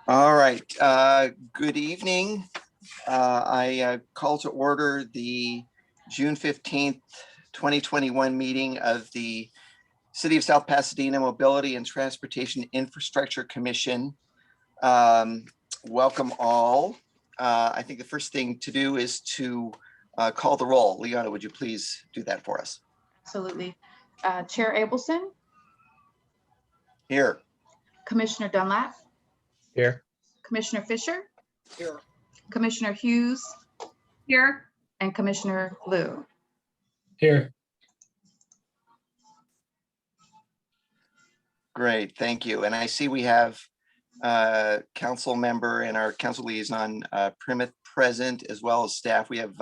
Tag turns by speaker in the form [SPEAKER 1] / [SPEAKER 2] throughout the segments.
[SPEAKER 1] All right. Good evening. I call to order the June 15th, 2021 meeting of the City of South Pasadena Mobility and Transportation Infrastructure Commission. Welcome all. I think the first thing to do is to call the roll. Leona, would you please do that for us?
[SPEAKER 2] Absolutely. Chair Abelson,
[SPEAKER 1] Here.
[SPEAKER 2] Commissioner Dunlap,
[SPEAKER 3] Here.
[SPEAKER 2] Commissioner Fisher,
[SPEAKER 1] Here.
[SPEAKER 2] Commissioner Hughes,
[SPEAKER 4] Here.
[SPEAKER 2] and Commissioner Liu.
[SPEAKER 3] Here.
[SPEAKER 1] Great, thank you. And I see we have council member and our council liaison Primith present, as well as staff. We have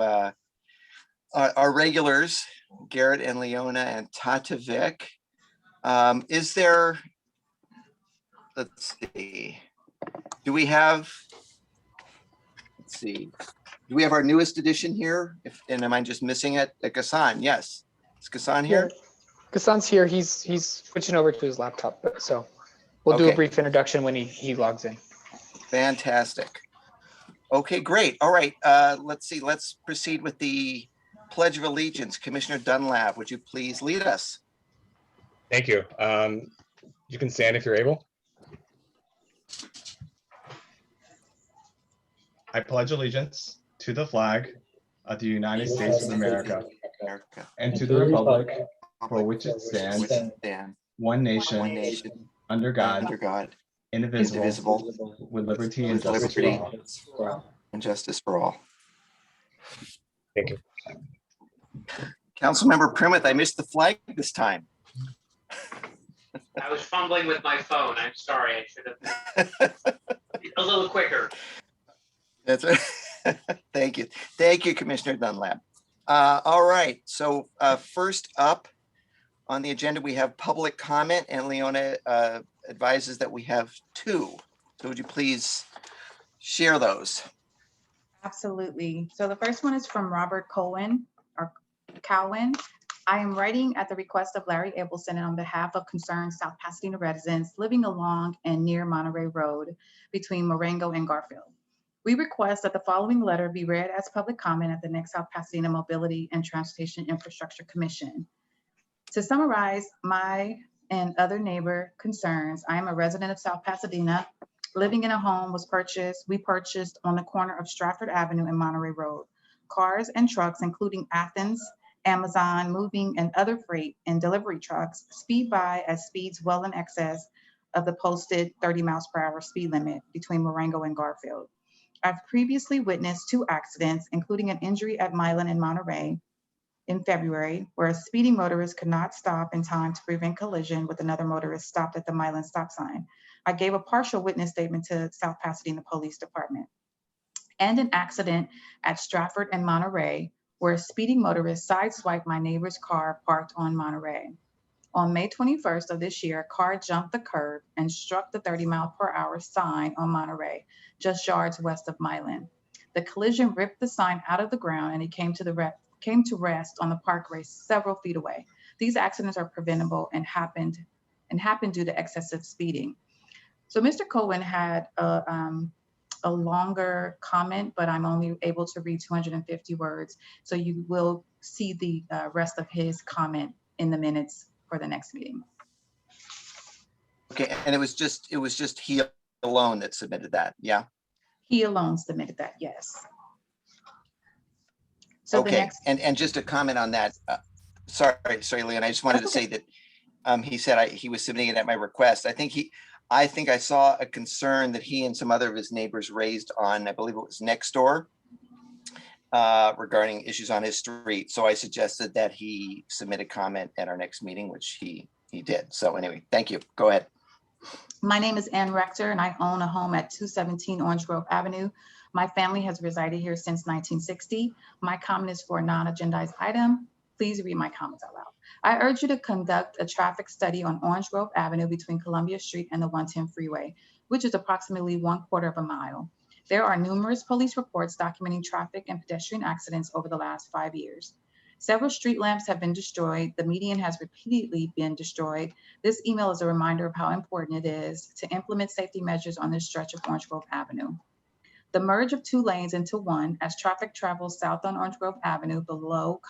[SPEAKER 1] our regulars, Garrett and Leona and Tatavik. Is there, let's see, do we have, let's see, do we have our newest edition here? And am I just missing it? Ghassan, yes. Is Ghassan here?
[SPEAKER 3] Ghassan's here. He's switching over to his laptop, so we'll do a
[SPEAKER 1] Okay.
[SPEAKER 3] brief introduction when he logs in.
[SPEAKER 1] Fantastic. Okay, great. All right, let's see. Let's proceed with the Pledge of Allegiance. Commissioner Dunlap, would you please lead us?
[SPEAKER 5] Thank you. You can stand if you're able. I pledge allegiance to the flag of the United States of America
[SPEAKER 1] America.
[SPEAKER 5] and to the republic for which it stands,
[SPEAKER 1] Stand.
[SPEAKER 5] one nation,
[SPEAKER 1] One nation,
[SPEAKER 5] under God,
[SPEAKER 1] under God,
[SPEAKER 5] indivisible,
[SPEAKER 1] indivisible,
[SPEAKER 5] with liberty and
[SPEAKER 1] with
[SPEAKER 5] justice
[SPEAKER 1] liberty
[SPEAKER 5] for all.
[SPEAKER 1] and justice for all.
[SPEAKER 5] Thank you.
[SPEAKER 1] Councilmember Primith, I missed the flag this time.
[SPEAKER 6] I was fumbling with my phone. I'm sorry. I should have been a little quicker.
[SPEAKER 1] That's thank you. Thank you, Commissioner Dunlap. All right, so first up on the agenda, we have public comment, and Leona advises that we have two. So would you please share those?
[SPEAKER 2] Absolutely. So the first one is from Robert Cowan. I am writing at the request of Larry Abelson and on behalf of concerned South Pasadena residents living along and near Monterey Road between Marengo and Garfield. We request that the following letter be read as public comment at the next South Pasadena Mobility and Transportation Infrastructure Commission. To summarize my and other neighbor concerns, I am a resident of South Pasadena. Living in a home we purchased on the corner of Stratford Avenue and Monterey Road. Cars and trucks, including Athens, Amazon, moving and other freight and delivery trucks speed by at speeds well in excess of the posted 30 miles per hour speed limit between Marengo and Garfield. I've previously witnessed 2 accidents, including an injury at Milan and Monterey in February, where a speeding motorist could not stop in time to prevent collision with another motorist stopped at the Milan stop sign. I gave a partial witness statement to South Pasadena Police Department. And an accident at Stratford and Monterey, where a speeding motorist sideswiped my neighbor's car parked on Monterey. On May 21st of this year, a car jumped the curb and struck the 30 mile per hour sign on Monterey, just yards west of Milan. The collision ripped the sign out of the ground and it came to rest on the parkway several feet away. These accidents are preventable and happened due to excessive speeding. So Mr. Cohen had a longer comment, but I'm only able to read 250 words. So you will see the rest of his comment in the minutes for the next meeting.
[SPEAKER 1] Okay, and it was just he alone that submitted that, yeah?
[SPEAKER 2] He alone submitted that, yes. So
[SPEAKER 1] okay, and just a comment on that. Sorry, Leon, I just wanted to say that he said he was submitting it at my request. I think I saw a concern that he and some other of his neighbors raised on, I believe it was next door, regarding issues on his street. So I suggested that he submit a comment at our next meeting, which he did. So anyway, thank you. Go ahead.
[SPEAKER 2] My name is Ann Rector and I own a home at 217 Orange Grove Avenue. My family has resided here since 1960. My comment is for a non-agendized item. Please read my comments out loud. I urge you to conduct a traffic study on Orange Grove Avenue between Columbia Street and the 110 freeway, which is approximately 1/4 of a mile. There are numerous police reports documenting traffic and pedestrian accidents over the last 5 years. Several street lamps have been destroyed. The median has repeatedly been destroyed. This email is a reminder of how important it is to implement safety measures on this stretch of Orange Grove Avenue. The merge of 2 lanes into one as traffic travels south on Orange Grove Avenue below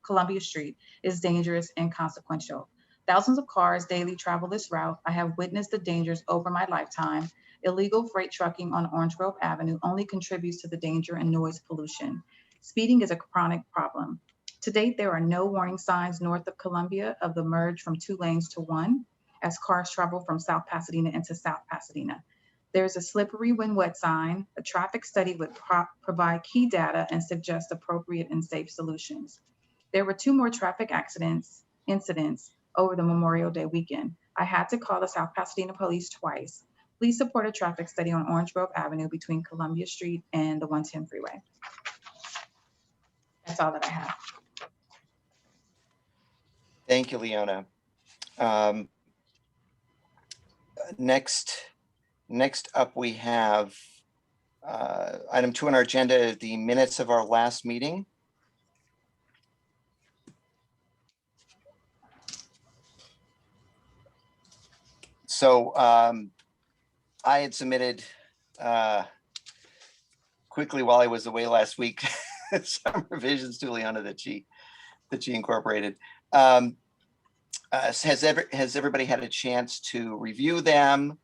[SPEAKER 2] Columbia Street is dangerous and consequential. Thousands of cars daily travel this route. I have witnessed the dangers over my lifetime. Illegal freight trucking on Orange Grove Avenue only contributes to the danger and noise pollution. Speeding is a chronic problem. To date, there are no warning signs north of Columbia of the merge from 2 lanes to 1 as cars travel from South Pasadena into South Pasadena. There's a slippery when wet sign. A traffic study would provide key data and suggest appropriate and safe solutions. There were 2 more traffic incidents over the Memorial Day weekend. I had to call the South Pasadena police twice. Please support a traffic study on Orange Grove Avenue between Columbia Street and the 110 freeway. That's all that I have.
[SPEAKER 1] Thank you, Leona. Next up, we have item 2 on our agenda, the minutes of our last meeting. So I had submitted quickly while I was away last week some revisions to Leona that she incorporated. Has everybody had a chance to review them?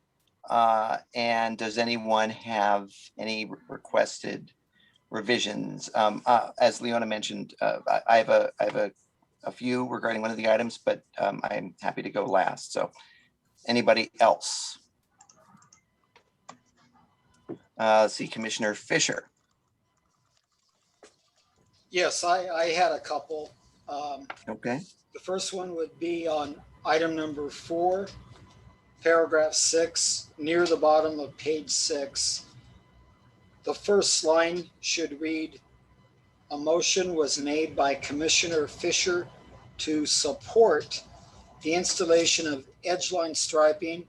[SPEAKER 1] And does anyone have any requested revisions? As Leona mentioned, I have a few regarding one of the items, but I'm happy to go last. So anybody else? Let's see, Commissioner Fisher.
[SPEAKER 4] Yes, I had a couple.
[SPEAKER 1] Okay.
[SPEAKER 4] The first one would be on item number 4, paragraph 6, near the bottom of page 6. The first line should read, "A motion was made by Commissioner Fisher to support the installation of edgeline striping,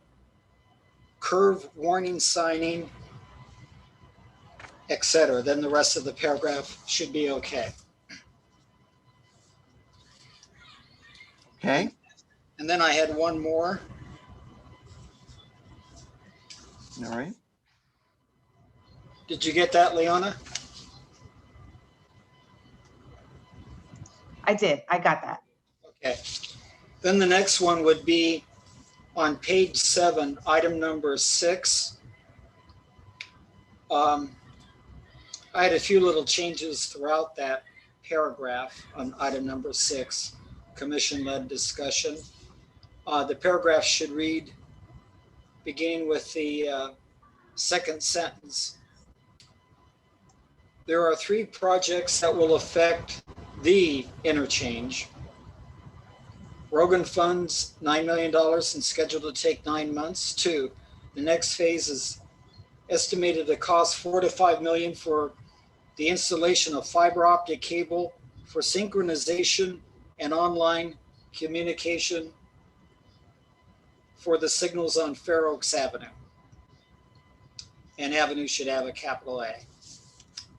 [SPEAKER 4] curve warning signing, etc." Then the rest of the paragraph should be okay.
[SPEAKER 1] Okay.
[SPEAKER 4] And then I had one more.
[SPEAKER 1] All right.
[SPEAKER 4] Did you get that, Leona?
[SPEAKER 2] I did. I got that.
[SPEAKER 4] Okay. Then the next one would be on page 7, item number 6. I had a few little changes throughout that paragraph on item number 6, commission-led discussion. The paragraph should read, beginning with the second sentence, "There are 3 projects that will affect the interchange. Rogan funds $9 million and scheduled to take 9 months. 2, the next phase is estimated to cost $4 to $5 million for the installation of fiber optic cable for synchronization and online communication for the signals on Fair Oaks Avenue." And Avenue should have a capital A.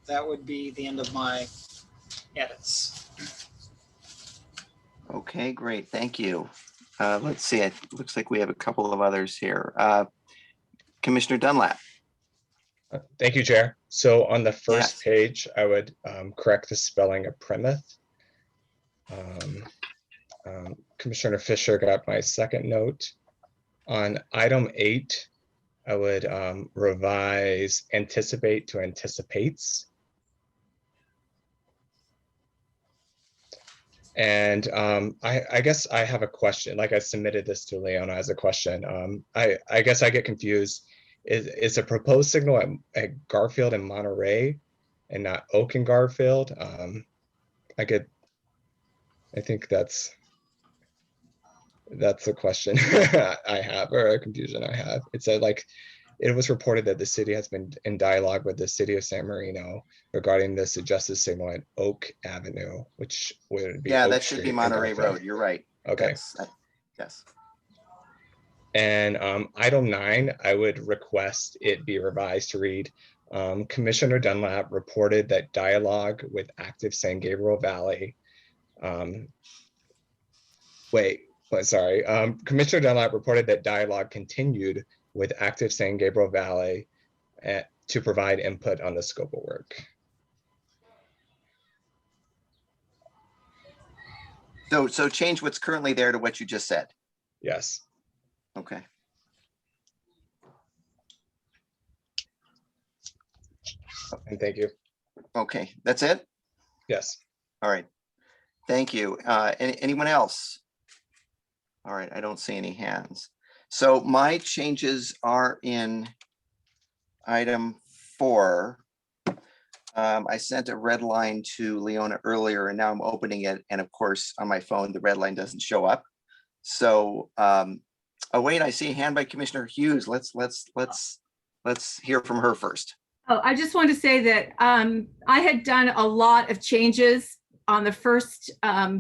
[SPEAKER 4] That would be the end of my edits.
[SPEAKER 1] Okay, great. Thank you. Let's see. It looks like we have a couple of others here. Commissioner Dunlap.
[SPEAKER 5] Thank you, Chair. So on the first
[SPEAKER 1] Yes.
[SPEAKER 5] page, I would correct the spelling of Plymouth. Commissioner Fisher got my second note. On item 8, I would revise anticipate to anticipates. And I guess I have a question, like I submitted this to Leona as a question. I guess I get confused. Is a proposed signal at Garfield and Monterey and not Oak and Garfield? I think that's a question I have, or a confusion I have. It said, like, it was reported that the city has been in dialogue with the city of San Marino regarding the suggested signal at Oak Avenue, which would be
[SPEAKER 1] Yeah,
[SPEAKER 5] Oak
[SPEAKER 1] that should
[SPEAKER 5] Street
[SPEAKER 1] be
[SPEAKER 5] and
[SPEAKER 1] Monterey
[SPEAKER 5] Garfield.
[SPEAKER 1] Road. You're right.
[SPEAKER 5] Okay.
[SPEAKER 1] Yes.
[SPEAKER 5] And item 9, I would request it be revised to read, Commissioner Dunlap reported that dialogue with active San Gabriel Valley Um, sorry. Commissioner Dunlap reported that dialogue continued with active San Gabriel Valley to provide input on the scope of work.
[SPEAKER 1] So change what's currently there to what you just said.
[SPEAKER 5] Yes.
[SPEAKER 1] Okay.
[SPEAKER 5] And thank you.
[SPEAKER 1] Okay, that's it?
[SPEAKER 5] Yes.
[SPEAKER 1] All right. Thank you. Anyone else? All right, I don't see any hands. So my changes are in item 4. I sent a red line to Leona earlier and now I'm opening it. And of course, on my phone, the red line doesn't show up. So, oh wait, I see a hand by Commissioner Hughes. Let's hear from her first.
[SPEAKER 7] Oh, I just want to say that I had done a lot of changes on the first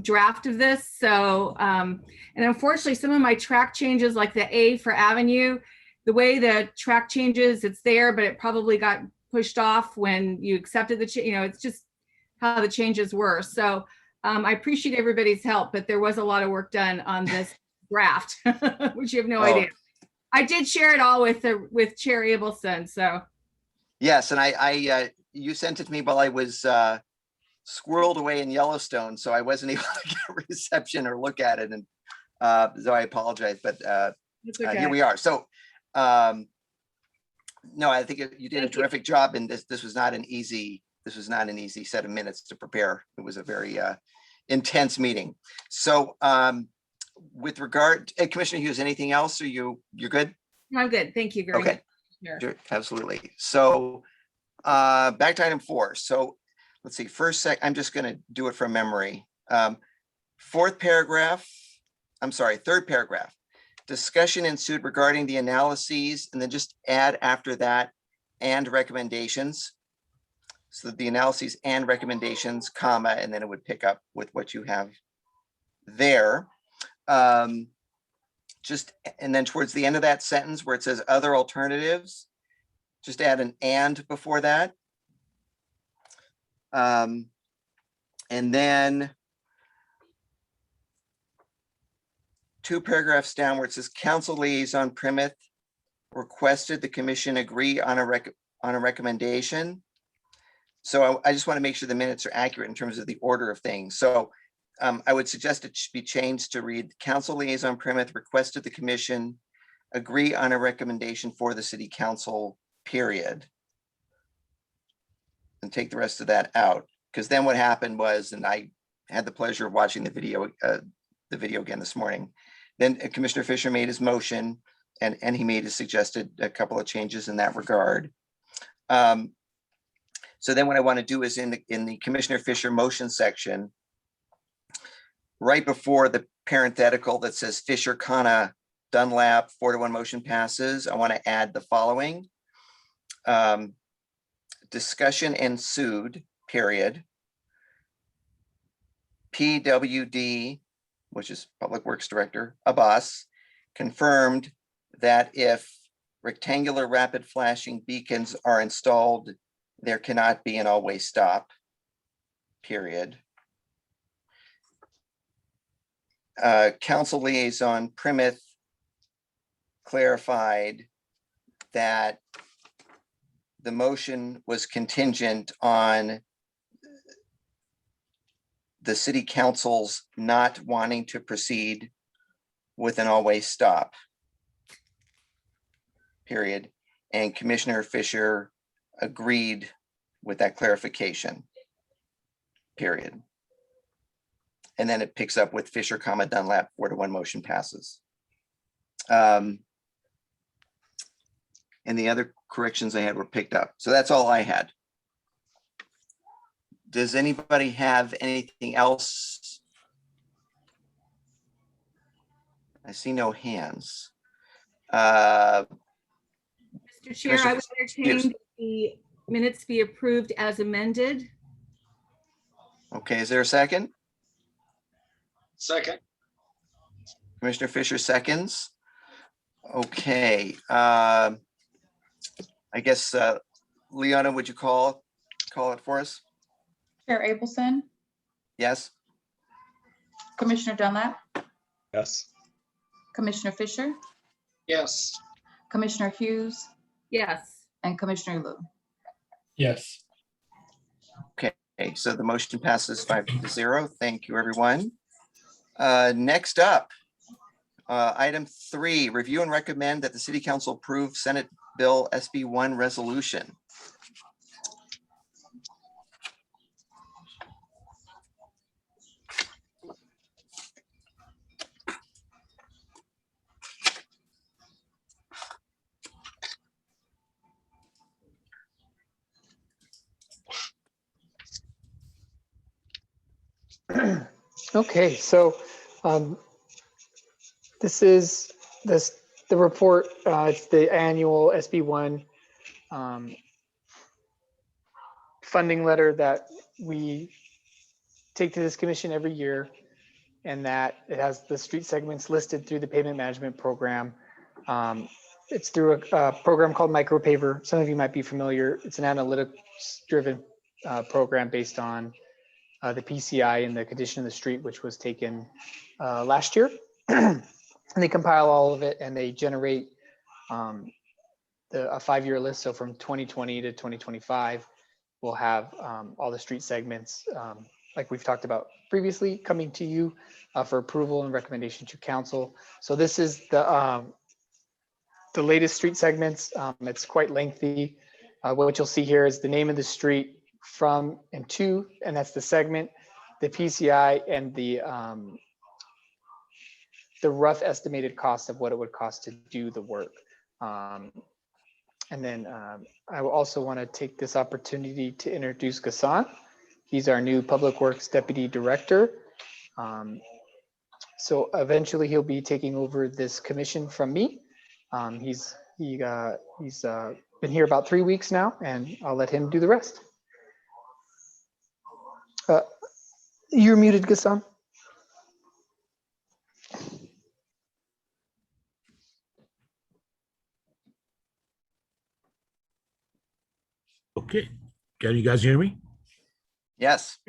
[SPEAKER 7] draft of this. So, and unfortunately, some of my track changes, like the A for Avenue, the way the track changes, it's there, but it probably got pushed off when you accepted the, it's just how the changes were. So I appreciate everybody's help, but there was a lot of work done on this draft, which you have no idea. I did share it all with Chair Abelson, so.
[SPEAKER 1] Yes, and I you sent it to me while I was squirreled away in Yellowstone, so I wasn't able to get reception or look at it, and so I apologize, but
[SPEAKER 7] It's okay.
[SPEAKER 1] here we are. So no, I think you did a terrific job, and this was not an easy set of minutes to prepare. It was a very intense meeting. So with regard, Commissioner Hughes, anything else? Or you're good?
[SPEAKER 7] I'm good. Thank you very much.
[SPEAKER 1] Sure, absolutely. So back to item 4. So let's see, I'm just going to do it from memory. Third paragraph. Discussion ensued regarding the analyses, and then just add after that and recommendations. So the analyses and recommendations, comma, and then it would pick up with what you have there. And then towards the end of that sentence where it says other alternatives, just add an and before that. And then 2 paragraphs down where it says council liaison Primet requested the commission agree on a recommendation. So I just want to make sure the minutes are accurate in terms of the order of things. So I would suggest it should be changed to read council liaison Primet requested the commission agree on a recommendation for the city council, period. And take the rest of that out, because then what happened was, and I had the pleasure of watching the video again this morning. Then Commissioner Fisher made his motion and he suggested a couple of changes in that regard. So then what I want to do is in the Commissioner Fisher motion section, right before the parenthetical that says Fisher, Dunlap, 4-1 motion passes, I want to add the following. Discussion ensued, period. PWD, which is Public Works Director, Abbas, confirmed that if rectangular rapid flashing beacons are installed, there cannot be an always stop, period. Council liaison Primet clarified that the motion was contingent on the city council's not wanting to proceed with an always stop, period. And Commissioner Fisher agreed with that clarification, period. And then it picks up with Fisher, Dunlap, 4-1 motion passes. And the other corrections I had were picked up. So that's all I had. Does anybody have anything else? I see no hands.
[SPEAKER 7] Mr. Chair, I would
[SPEAKER 1] Commissioner-
[SPEAKER 7] entertain the minutes be approved as amended.
[SPEAKER 1] Okay, is there a second?
[SPEAKER 4] Second.
[SPEAKER 1] Commissioner Fisher seconds. Okay. I guess, Leona, would you call it for us?
[SPEAKER 2] Chair Abelson,
[SPEAKER 1] Yes?
[SPEAKER 2] Commissioner Dunlap,
[SPEAKER 5] Yes.
[SPEAKER 2] Commissioner Fisher,
[SPEAKER 4] Yes.
[SPEAKER 2] Commissioner Hughes,
[SPEAKER 7] Yes.
[SPEAKER 2] and Commissioner Liu.
[SPEAKER 8] Yes.
[SPEAKER 1] Okay, so the motion passes 5-0. Thank you, everyone. Next up, item 3, review and recommend that the City Council approve Senate Bill SB 1 resolution.
[SPEAKER 3] Okay, so this is the report. It's the annual SB1 funding letter that we take to this commission every year, and that it has the street segments listed through the pavement management program. It's through a program called MicroPaver. Some of you might be familiar. It's an analytics-driven program based on the PCI and the condition of the street, which was taken last year. And they compile all of it and they generate a 5-year list. So from 2020 to 2025, we'll have all the street segments, like we've talked about previously, coming to you for approval and recommendation to council. So this is the latest street segments. It's quite lengthy. What you'll see here is the name of the street, from and to, and that's the segment, the PCI, and the rough estimated cost of what it would cost to do the work. And then I will also want to take this opportunity to introduce Ghassan. He's our new Public Works Deputy Director. So eventually he'll be taking over this commission from me. He's been here about 3 weeks now, and I'll let him do the rest. You're muted, Ghassan.
[SPEAKER 8] Okay. Can you guys hear me?
[SPEAKER 1] Yes.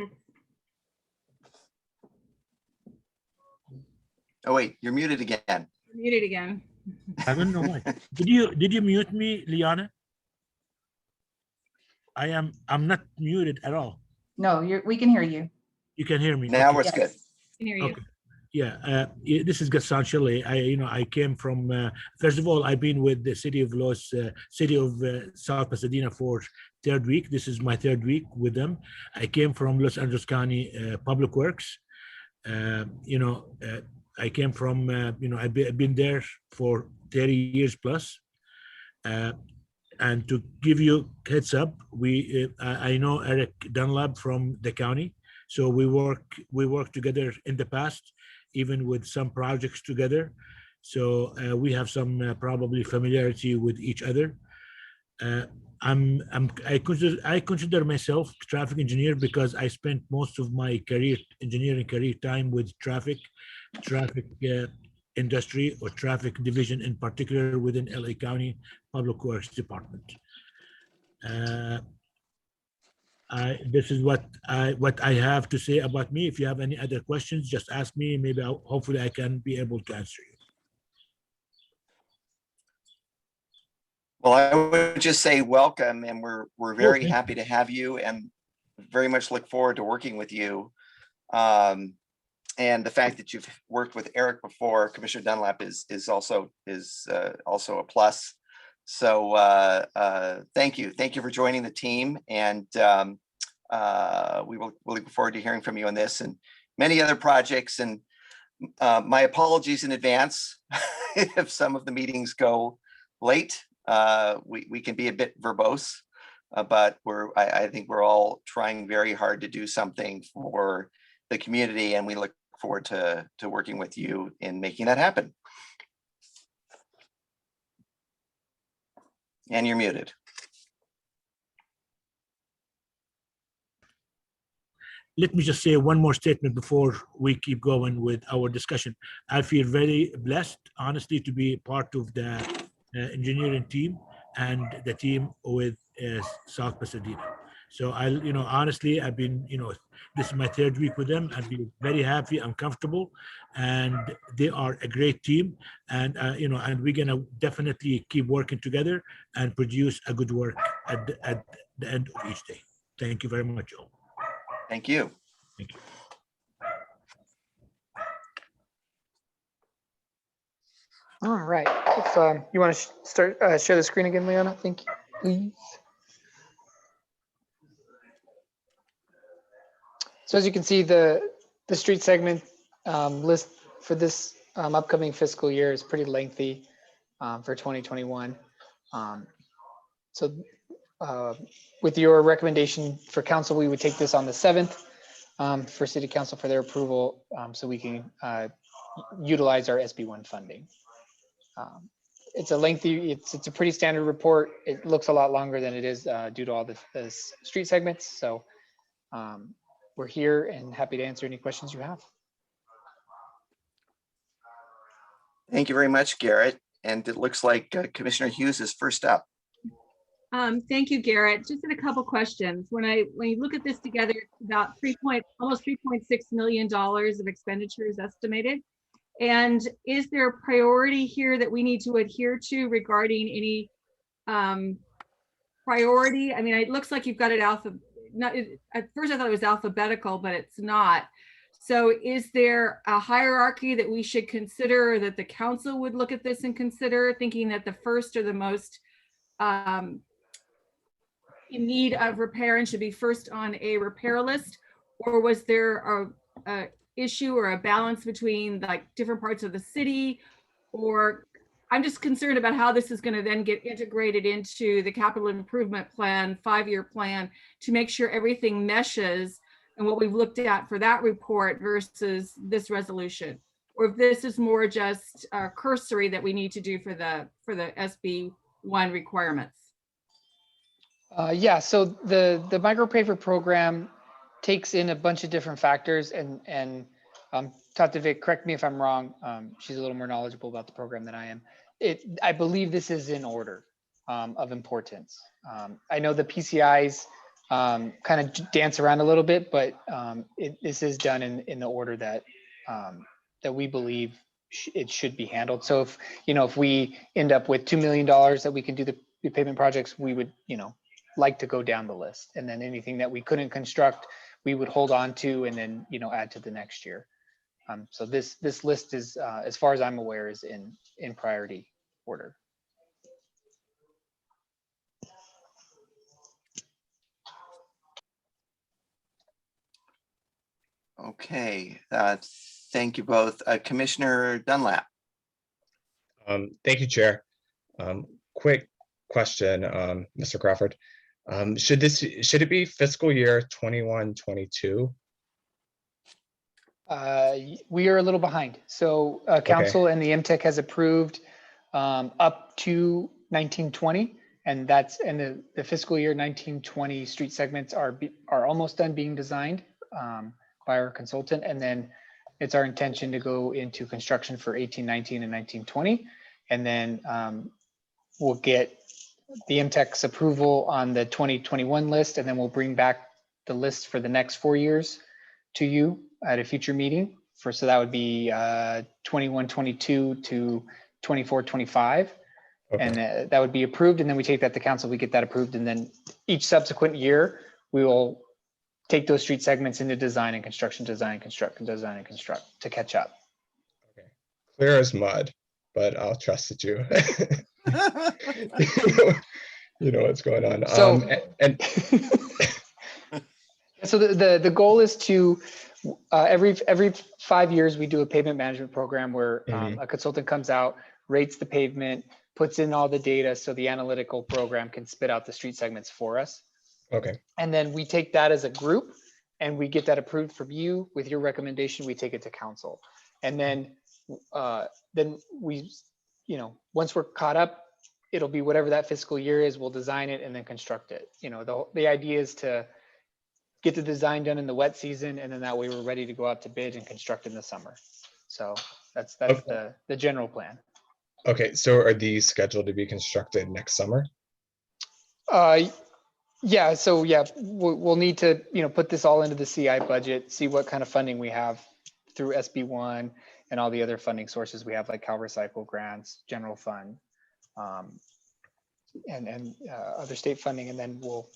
[SPEAKER 1] Oh, wait, you're muted again.
[SPEAKER 7] Muted again.
[SPEAKER 8] I don't know why. Did you mute me, Liana? I'm not muted at all.
[SPEAKER 2] No, we can hear you.
[SPEAKER 8] You can hear me.
[SPEAKER 1] Now
[SPEAKER 8] Okay.
[SPEAKER 1] it's good.
[SPEAKER 7] Can hear you.
[SPEAKER 8] Okay. Yeah, this is Ghassan Shelley. I came from, first of all, I've been with the city of South Pasadena for 3rd week. This is my 3rd week with them. I came from Los Angeles County Public Works. I came from, I've been there for 30 years plus. And to give you heads up, I know Eric Dunlap from the county. So we work together in the past, even with some projects together. So we have some probably familiarity with each other. I consider myself a traffic engineer because I spent most of my engineering career time with traffic industry or traffic division, in particular within LA County Public Works Department. This is what I have to say about me. If you have any other questions, just ask me. Maybe hopefully I can be able to answer you.
[SPEAKER 1] Well, I would just say welcome, and we're very
[SPEAKER 8] Okay.
[SPEAKER 1] happy to have you, and very much look forward to working with you. And the fact that you've worked with Eric before, Commissioner Dunlap, is also a plus. So thank you for joining the team, and we'll look forward to hearing from you on this and many other projects. And my apologies in advance if some of the meetings go late. We can be a bit verbose, but I think we're all trying very hard to do something for the community, and we look forward to working with you in making that happen. And you're muted.
[SPEAKER 8] Let me just say one more statement before we keep going with our discussion. I feel very blessed, honestly, to be part of the engineering team and the team with South Pasadena. So honestly, I've been, this is my third week with them. I've been very happy and comfortable, and they are a great team. And and we're gonna definitely keep working together and produce a good work at the end of each day. Thank you very much, all.
[SPEAKER 1] Thank you.
[SPEAKER 8] Thank you.
[SPEAKER 3] All right. If you want to start share the screen again, Leona, thank you, please. So as you can see, the street segment list for this upcoming fiscal year is pretty lengthy for 2021. So with your recommendation for council, we would take this on the 7th for city council for their approval, so we can utilize our SB1 funding. It's a lengthy, it's a pretty standard report. It looks a lot longer than it is due to all the street segments. So we're here and happy to answer any questions you have.
[SPEAKER 1] Thank you very much, Garrett. And it looks like Commissioner Hughes is first up.
[SPEAKER 7] Thank you, Garrett. Just a couple questions. When you look at this together, it's about almost $3.6 million of expenditures estimated. And is there a priority here that we need to adhere to regarding any priority? I mean, it looks like you've got it at first I thought it was alphabetical, but it's not. So is there a hierarchy that we should consider, or that the council would look at this and consider, thinking that the first or the most in need of repair and should be first on a repair list? Or was there a issue or a balance between like different parts of the city? Or I'm just concerned about how this is going to then get integrated into the capital improvement plan, 5-year plan, to make sure everything meshes and what we've looked at for that report versus this resolution, or if this is more just cursory that we need to do for the SB1 requirements.
[SPEAKER 3] Yeah, so the micropaver program takes in a bunch of different factors, and Tata Vic, correct me if I'm wrong. She's a little more knowledgeable about the program than I am. I believe this is in order of importance. I know the PCIs kind of dance around a little bit, but this is done in the order that that we believe it should be handled. So if we end up with $2 million that we can do the repayment projects, we would like to go down the list, and then anything that we couldn't construct, we would hold on to and then add to the next year. So this list is, as far as I'm aware, is in priority order.
[SPEAKER 1] Okay, thank you both. Commissioner Dunlap.
[SPEAKER 5] Thank you, Chair. Quick question, Mr. Crawford. Should it be fiscal year 21-22?
[SPEAKER 3] We are a little behind. So council and the MTech has approved up to 1920, and the fiscal year 1920 street segments are almost done being designed by our consultant, and then it's our intention to go into construction for 1819 and 1920, and then we'll get the MTech's approval on the 2021 list, and then we'll bring back the list for the next 4 years to you at a future meeting. So that would be 21-22 to 24-25, and that would be approved, and then we take that to council, we get that approved, and then each subsequent year we will take those street segments into design and construction, design, construct, and design and construct to catch up.
[SPEAKER 5] Okay, clear as mud, but I'll trust that you you know what's going on.
[SPEAKER 3] So so the goal is to every 5 years we do a pavement management program where a consultant comes out, rates the pavement, puts in all the data so the analytical program can spit out the street segments for us.
[SPEAKER 5] Okay.
[SPEAKER 3] And then we take that as a group and we get that approved from you. With your recommendation, we take it to council. And then we, once we're caught up, it'll be whatever that fiscal year is, we'll design it and then construct it. The idea is to get the design done in the wet season, and then that way we're ready to go out to bid and construct in the summer. So that's the general plan.
[SPEAKER 5] Okay, so are these scheduled to be constructed next summer?
[SPEAKER 3] Yeah, so yeah, we'll need to, put this all into the CI budget, see what kind of funding we have through SB1 and all the other funding sources we have, like Cal Recycle grants, general fund, and other state funding, and then we'll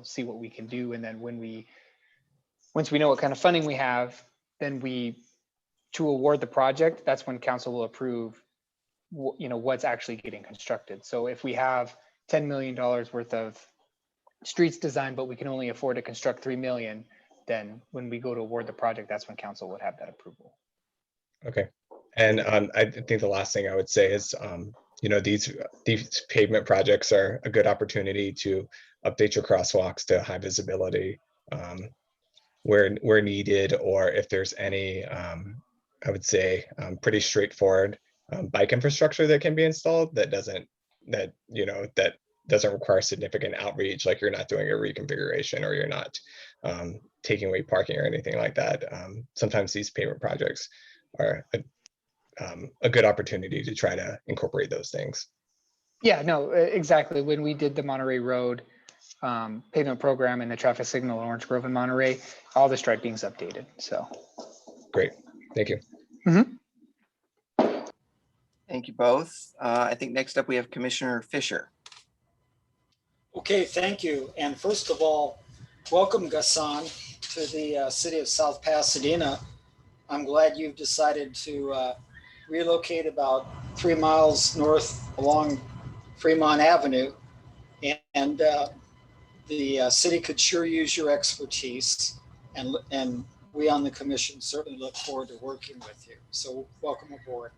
[SPEAKER 3] see what we can do. And then once we know what kind of funding we have, then to award the project, that's when council will approve what's actually getting constructed. So if we have $10 million worth of streets designed, but we can only afford to construct 3 million, then when we go to award the project, that's when council would have that approval.
[SPEAKER 5] Okay. And I think the last thing I would say is, these pavement projects are a good opportunity to update your crosswalks to high visibility where needed, or if there's any, I would say, pretty straightforward bike infrastructure that can be installed that doesn't require significant outreach, like you're not doing a reconfiguration or you're not taking away parking or anything like that. Sometimes these pavement projects are a good opportunity to try to incorporate those things.
[SPEAKER 3] Yeah, no, exactly. When we did the Monterey Road pavement program and the traffic signal in Orange Grove and Monterey, all the striping's updated. So
[SPEAKER 5] great, thank you.
[SPEAKER 1] Thank you both. I think next up we have Commissioner Fisher.
[SPEAKER 4] Okay, thank you. And first of all, welcome Ghassan to the city of South Pasadena. I'm glad you've decided to relocate about 3 miles north along Fremont Avenue. And the city could sure use your expertise, and we on the commission certainly look forward to working with you. So welcome aboard.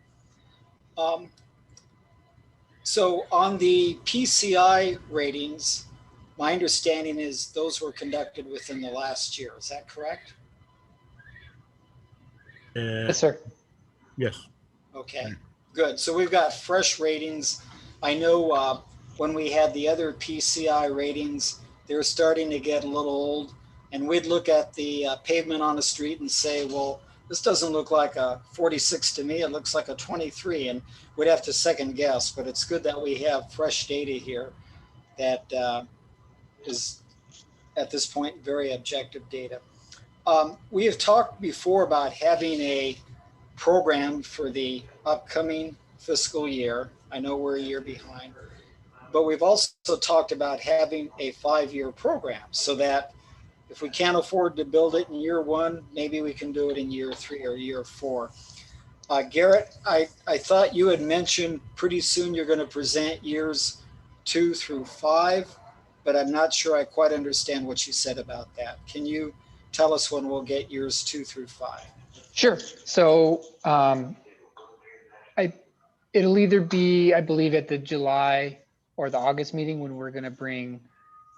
[SPEAKER 4] So on the PCI ratings, my understanding is those were conducted within the last year. Is that correct?
[SPEAKER 3] yes, sir.
[SPEAKER 8] Yes.
[SPEAKER 4] Okay, good. So we've got fresh ratings. I know when we had the other PCI ratings, they were starting to get a little old, and we'd look at the pavement on the street and say, well, this doesn't look like a 46 to me, it looks like a 23, and we'd have to second guess, but it's good that we have fresh data here that is at this point very objective data. We have talked before about having a program for the upcoming fiscal year. I know we're a year behind, but we've also talked about having a 5-year program so that if we can't afford to build it in year 1, maybe we can do it in year 3 or year 4. Garrett, I thought you had mentioned pretty soon you're going to present years 2 through 5, but I'm not sure I quite understand what you said about that. Can you tell us when we'll get years 2 through 5?
[SPEAKER 3] Sure. So it'll either be, I believe, at the July or the August meeting when we're going to bring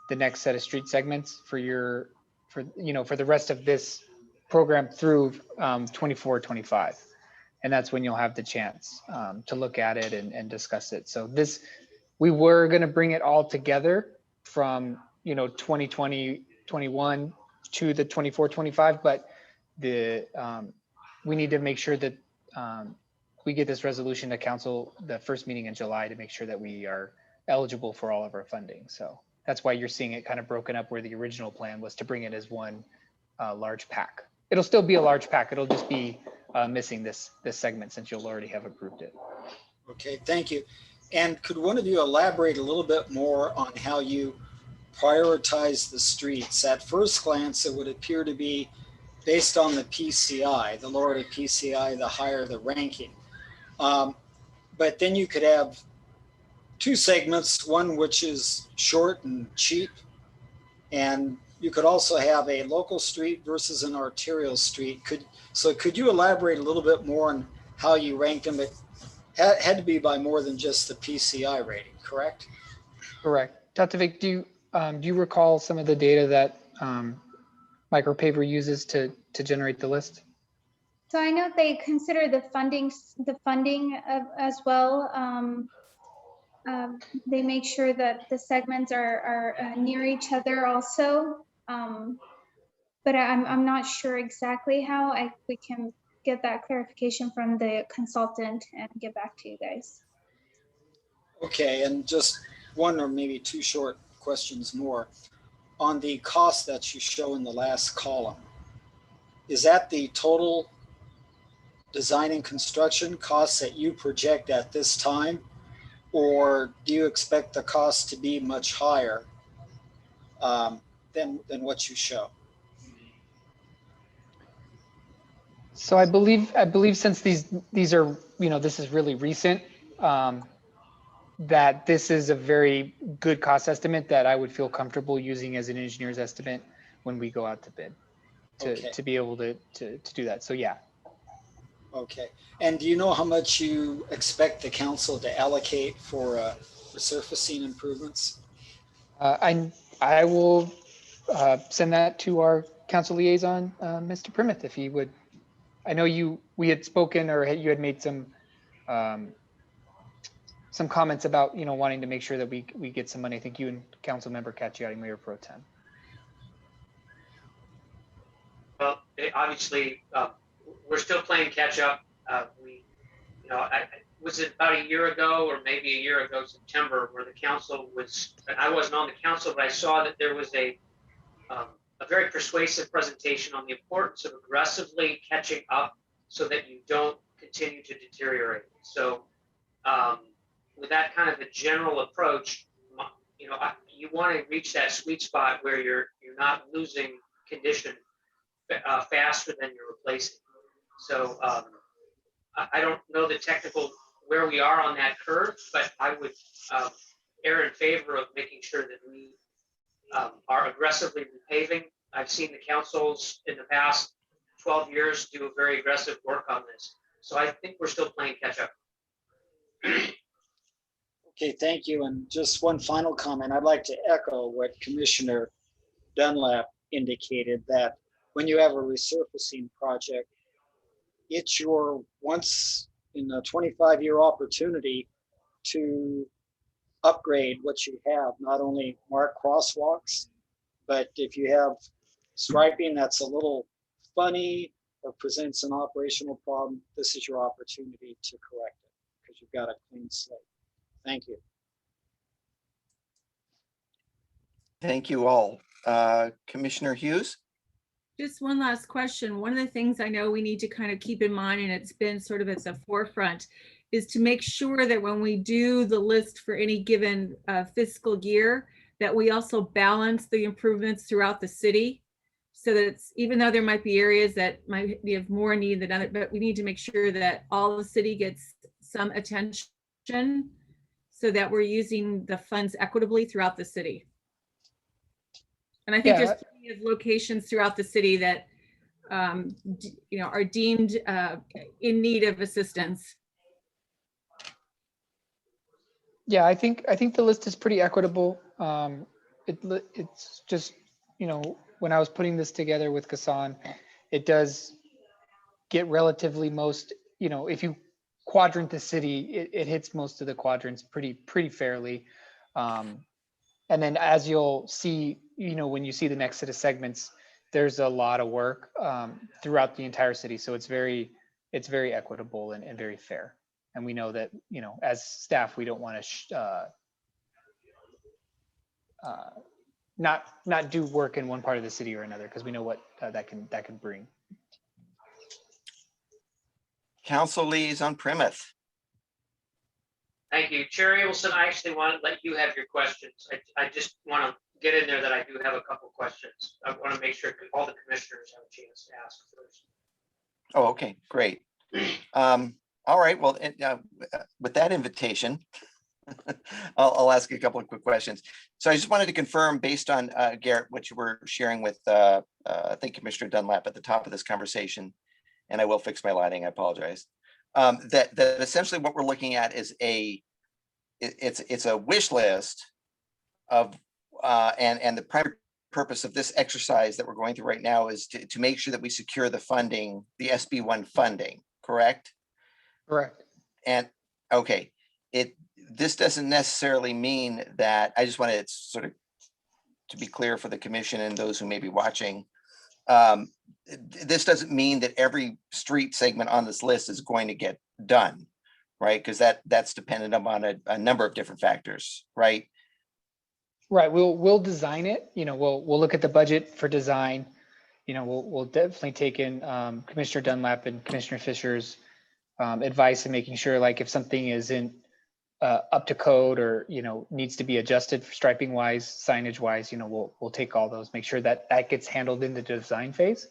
[SPEAKER 3] the next set of street segments for the rest of this program through 24-25. And that's when you'll have the chance to look at it and discuss it. So we were going to bring it all together from 2020-21 to the 24-25, but we need to make sure that we get this resolution to council the first meeting in July to make sure that we are eligible for all of our funding. So that's why you're seeing it kind of broken up, where the original plan was to bring it as one large pack. It'll still be a large pack. It'll just be missing this segment since you'll already have approved it.
[SPEAKER 4] Okay, thank you. And could one of you elaborate a little bit more on how you prioritize the streets? At first glance, it would appear to be based on the PCI. The lower the PCI, the higher the ranking. But then you could have 2 segments, one which is short and cheap, and you could also have a local street versus an arterial street. Could you elaborate a little bit more on how you ranked them? It had to be by more than just the PCI rating, correct?
[SPEAKER 3] Correct. Dr. Vic, do you recall some of the data that Micropaver uses to generate the list?
[SPEAKER 9] So I know they consider the funding as well. They make sure that the segments are near each other also. But I'm not sure exactly how. We can get that clarification from the consultant and get back to you guys.
[SPEAKER 4] Okay, and just one or maybe 2 short questions more. on the cost that you show in the last column, is that the total design and construction costs that you project at this time? Or do you expect the cost to be much higher than what you show?
[SPEAKER 3] So I believe since these are, this is really recent, that this is a very good cost estimate that I would feel comfortable using as an engineer's estimate when we go out to bid
[SPEAKER 4] Okay.
[SPEAKER 3] to be able to do that. So yeah.
[SPEAKER 4] Okay. And do you know how much you expect the council to allocate for resurfacing improvements?
[SPEAKER 3] I will send that to our council liaison, Mr. Primith, if he would. I know we had spoken, or you had made some comments about, wanting to make sure that we get some money. I think you and council member Cacciati, Mayor Pro Tem.
[SPEAKER 6] Well, obviously, we're still playing catch up. Was it about a year ago or maybe a year ago, September, where the council was, and I wasn't on the council, but I saw that there was a very persuasive presentation on the importance of aggressively catching up so that you don't continue to deteriorate. So with that kind of a general approach, you want to reach that sweet spot where you're not losing condition faster than you're replacing. So I don't know the technical where we are on that curve, but I would err in favor of making sure that we are aggressively repaving. I've seen the councils in the past 12 years do a very aggressive work on this. So I think we're still playing catch up.
[SPEAKER 4] Okay, thank you. And just one final comment. I'd like to echo what Commissioner Dunlap indicated, that when you have a resurfacing project, it's your once in a 25-year opportunity to upgrade what you have, not only mark crosswalks, but if you have striping that's a little funny or presents an operational problem, this is your opportunity to correct it because you've got a clean slate. Thank you.
[SPEAKER 1] Thank you all. Commissioner Hughes?
[SPEAKER 7] Just one last question. One of the things I know we need to kind of keep in mind, and it's been sort of at the forefront, is to make sure that when we do the list for any given fiscal year, that we also balance the improvements throughout the city. So that it's, even though there might be areas that might be of more need than other, but we need to make sure that all the city gets some attention so that we're using the funds equitably throughout the city. And I think there's plenty of locations throughout the city that are deemed in need of assistance.
[SPEAKER 3] Yeah, I think the list is pretty equitable. It's just, when I was putting this together with Kassan, it does get relatively most, if you quadrant the city, it hits most of the quadrants pretty fairly. And then as you'll see, when you see the next set of segments, there's a lot of work throughout the entire city. So it's very equitable and very fair. And we know that, as staff, we don't want to not do work in one part of the city or another, because we know what that can bring.
[SPEAKER 1] Council Liaison Primith.
[SPEAKER 6] Thank you. Chair Abelson, I actually want to let you have your questions. I just want to get in there that I do have a couple questions. I want to make sure all the commissioners have a chance to ask first.
[SPEAKER 1] Oh, okay, great. All right, well, with that invitation, I'll ask a couple of quick questions. So I just wanted to confirm, based on Garrett, what you were sharing with, I think, Commissioner Dunlap at the top of this conversation, and I will fix my lighting, I apologize, that essentially what we're looking at is it's a wish list of, and the primary purpose of this exercise that we're going through right now is to make sure that we secure the funding, the SB1 funding, correct?
[SPEAKER 3] Correct.
[SPEAKER 1] And okay, this doesn't necessarily mean that, I just wanted it sort of to be clear for the commission and those who may be watching. This doesn't mean that every street segment on this list is going to get done, right? Because that's dependent upon a number of different factors, right?
[SPEAKER 3] Right, we'll design it, we'll look at the budget for design. We'll definitely take in Commissioner Dunlap and Commissioner Fisher's advice in making sure, like, if something isn't up to code or, needs to be adjusted striping wise, signage wise, we'll take all those, make sure that that gets handled in the design phase.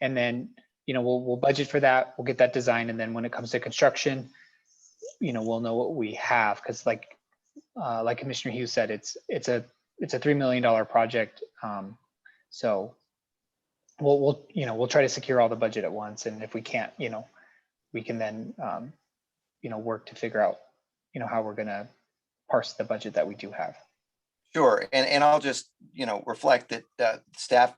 [SPEAKER 3] And then, we'll budget for that, we'll get that design. And then when it comes to construction, we'll know what we have. Cause like Commissioner Hughes said, it's a $3 million project. So we'll try to secure all the budget at once. And if we can't, we can then, work to figure out, how we're gonna parse the budget that we do have.
[SPEAKER 1] Sure, and I'll just, reflect that staff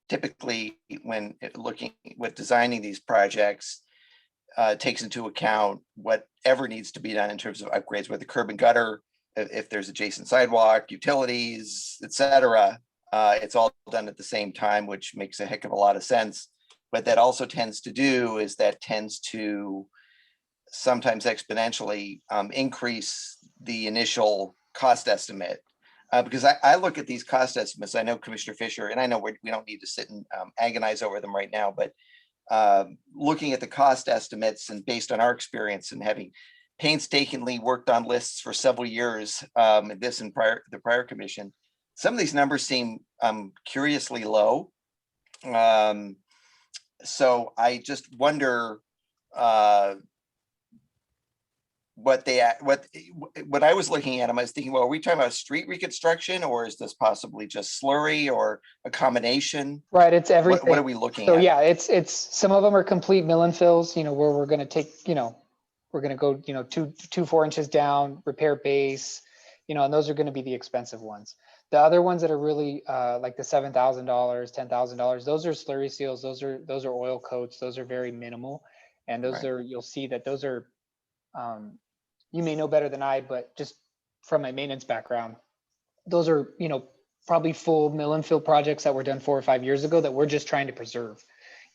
[SPEAKER 1] typically, when looking with designing these projects, takes into account whatever needs to be done in terms of upgrades with the curb and gutter, if there's adjacent sidewalk, utilities, etc. It's all done at the same time, which makes a heck of a lot of sense. What that also tends to sometimes exponentially increase the initial cost estimate. Because I look at these cost estimates, I know Commissioner Fisher, and I know we don't need to sit and agonize over them right now, but looking at the cost estimates and based on our experience and having painstakingly worked on lists for several years, this and the prior commission, some of these numbers seem curiously low. So I just wonder what I was looking at them, I was thinking, well, are we talking about street reconstruction, or is this possibly just slurry or a combination?
[SPEAKER 3] Right, it's everything.
[SPEAKER 1] What are we looking
[SPEAKER 3] So
[SPEAKER 1] at?
[SPEAKER 3] yeah, it's some of them are complete mill and fills, where we're going to take, we're going to go, 4 inches down, repair base, and those are going to be the expensive ones. The other ones that are really like the $7,000, $10,000, those are slurry seals. Those are oil coats. Those are very minimal, and those are, you'll see that those are. You may know better than I, but just from my maintenance background, those are, probably full mill and fill projects that were done 4 or 5 years ago that we're just trying to preserve.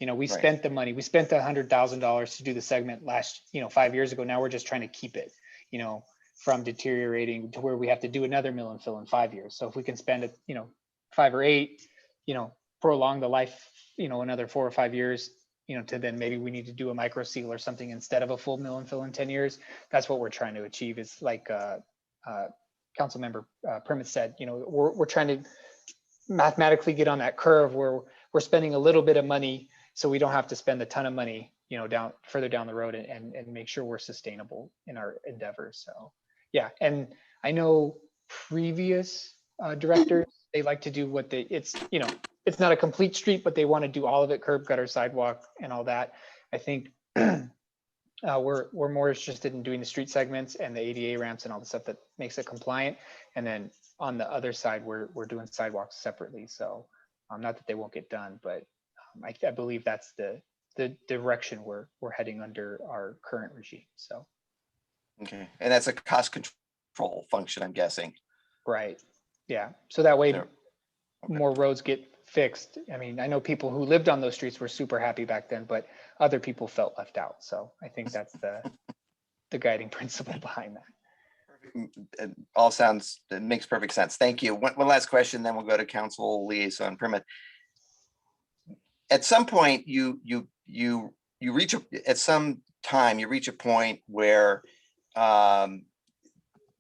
[SPEAKER 3] We spent the money, we spent the $100,000 to do the segment 5 years ago. Now we're just trying to keep it, from deteriorating to where we have to do another mill and fill in 5 years. So if we can spend it, 5 or 8, prolong the life, another 4 or 5 years, to then maybe we need to do a micro seal or something instead of a full mill and fill in 10 years. That's what we're trying to achieve. Is like Council Member Primmett said, we're trying to mathematically get on that curve where we're spending a little bit of money so we don't have to spend a ton of money, further down the road and make sure we're sustainable in our endeavors. So yeah, and I know previous directors, they like to do it's not a complete street, but they want to do all of it, curb, gutter, sidewalk, and all that. I think we're more interested in doing the street segments and the ADA ramps and all the stuff that makes it compliant. And then on the other side, we're doing sidewalks separately. So not that they won't get done, but I believe that's the direction we're heading under our current regime. So.
[SPEAKER 1] Okay, and that's a cost control function, I'm guessing.
[SPEAKER 3] Right. Yeah. So that way,
[SPEAKER 1] Sure. Okay.
[SPEAKER 3] more roads get fixed. I mean, I know people who lived on those streets were super happy back then, but other people felt left out. So I think that's the guiding principle behind that.
[SPEAKER 1] It all it makes perfect sense. Thank you. One last question, then we'll go to Council Liaison Primmett. At some point, you reach at some time you reach a point where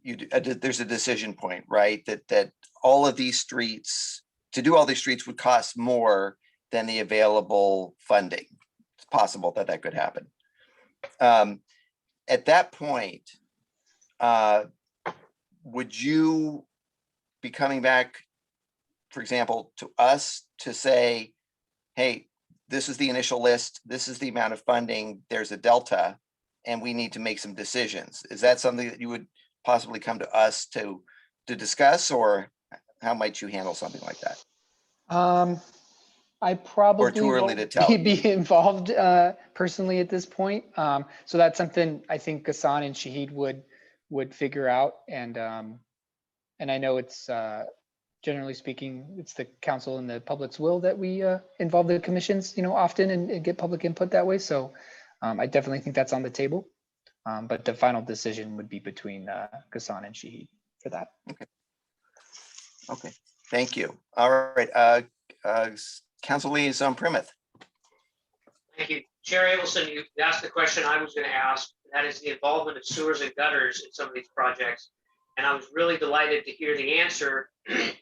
[SPEAKER 1] there's a decision point, right? That all of these streets, to do all these streets, would cost more than the available funding. It's possible that could happen. At that point, would you be coming back, for example, to us to say, hey, this is the initial list, this is the amount of funding, there's a delta, and we need to make some decisions? Is that something that you would possibly come to us to discuss, or how might you handle something like that?
[SPEAKER 3] I probably
[SPEAKER 1] Or too early to
[SPEAKER 3] won't
[SPEAKER 1] tell.
[SPEAKER 3] be involved personally at this point. So that's something I think Ghassan and Shahid would figure out. And I know it's generally speaking, it's the council and the public's will that we involve the commissions, often and get public input that way. So I definitely think that's on the table. But the final decision would be between Ghassan and Shahid for that.
[SPEAKER 1] Okay. Okay, thank you. All right, Council Liaison Primmeth.
[SPEAKER 6] Thank you. Chair Abelson, you asked the question I was going to ask. That is the involvement of sewers and gutters in some of these projects. And I was really delighted to hear the answer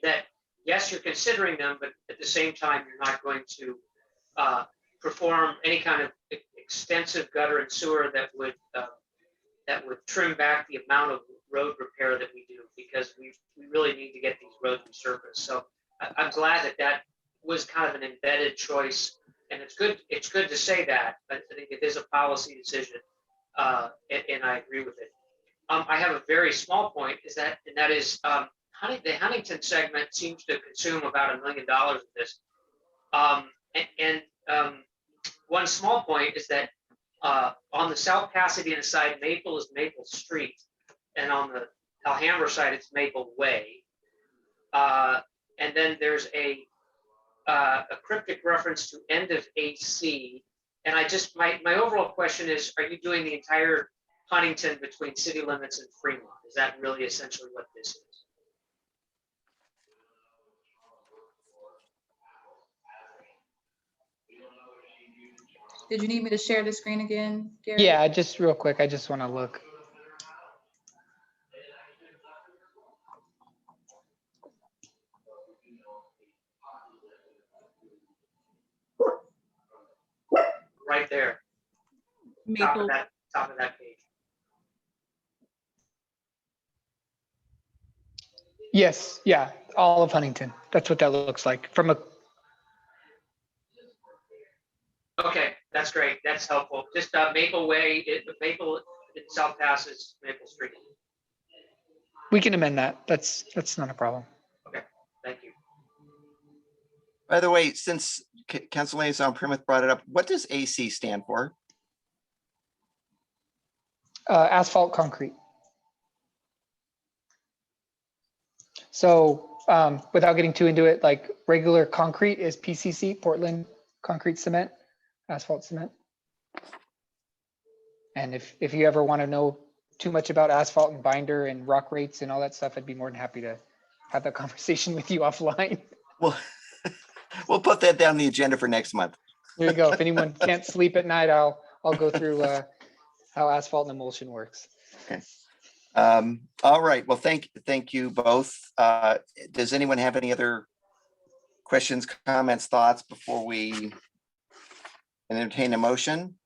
[SPEAKER 6] that, yes, you're considering them, but at the same time, you're not going to perform any kind of extensive gutter and sewer that would trim back the amount of road repair that we do, because we really need to get these roads resurfaced. So I'm glad that was kind of an embedded choice, and it's good to say that. I think it is a policy decision, and I agree with it. I have a very small point, and that is the Huntington segment seems to consume about $1 million of this. One small point is that on the South Pasadena side, Maple is Maple Street, and on the Alhambra side, it's Maple Way. And then there's a cryptic reference to end of AC. And my overall question is, are you doing the entire Huntington between city limits and Fremont? Is that really essentially what this is?
[SPEAKER 2] Did you need me to share the screen again, Gary?
[SPEAKER 3] Yeah, just real quick. I just want to look.
[SPEAKER 6] Right there, top
[SPEAKER 7] Maple.
[SPEAKER 6] of that page.
[SPEAKER 3] Yes, yeah, all of Huntington. That's what that looks like from a.
[SPEAKER 6] Okay, that's great. That's helpful. Just Maple Way, Maple in South Pass is Maple Street.
[SPEAKER 3] We can amend that. That's not a problem.
[SPEAKER 6] Okay, thank you.
[SPEAKER 1] By the way, since Council Liaison Primmeth brought it up, what does AC stand for?
[SPEAKER 3] Asphalt concrete. So without getting too into it, like regular concrete is PCC, Portland concrete cement, asphalt cement. And if you ever want to know too much about asphalt and binder and rock rates and all that stuff, I'd be more than happy to have that conversation with you offline.
[SPEAKER 1] Well, we'll put that down the agenda for next month.
[SPEAKER 3] There you go. If anyone can't sleep at night, I'll go through how asphalt and emulsion works.
[SPEAKER 1] Okay. All right. Well, thank you both. Does anyone have any other questions, comments, thoughts before we entertain a motion?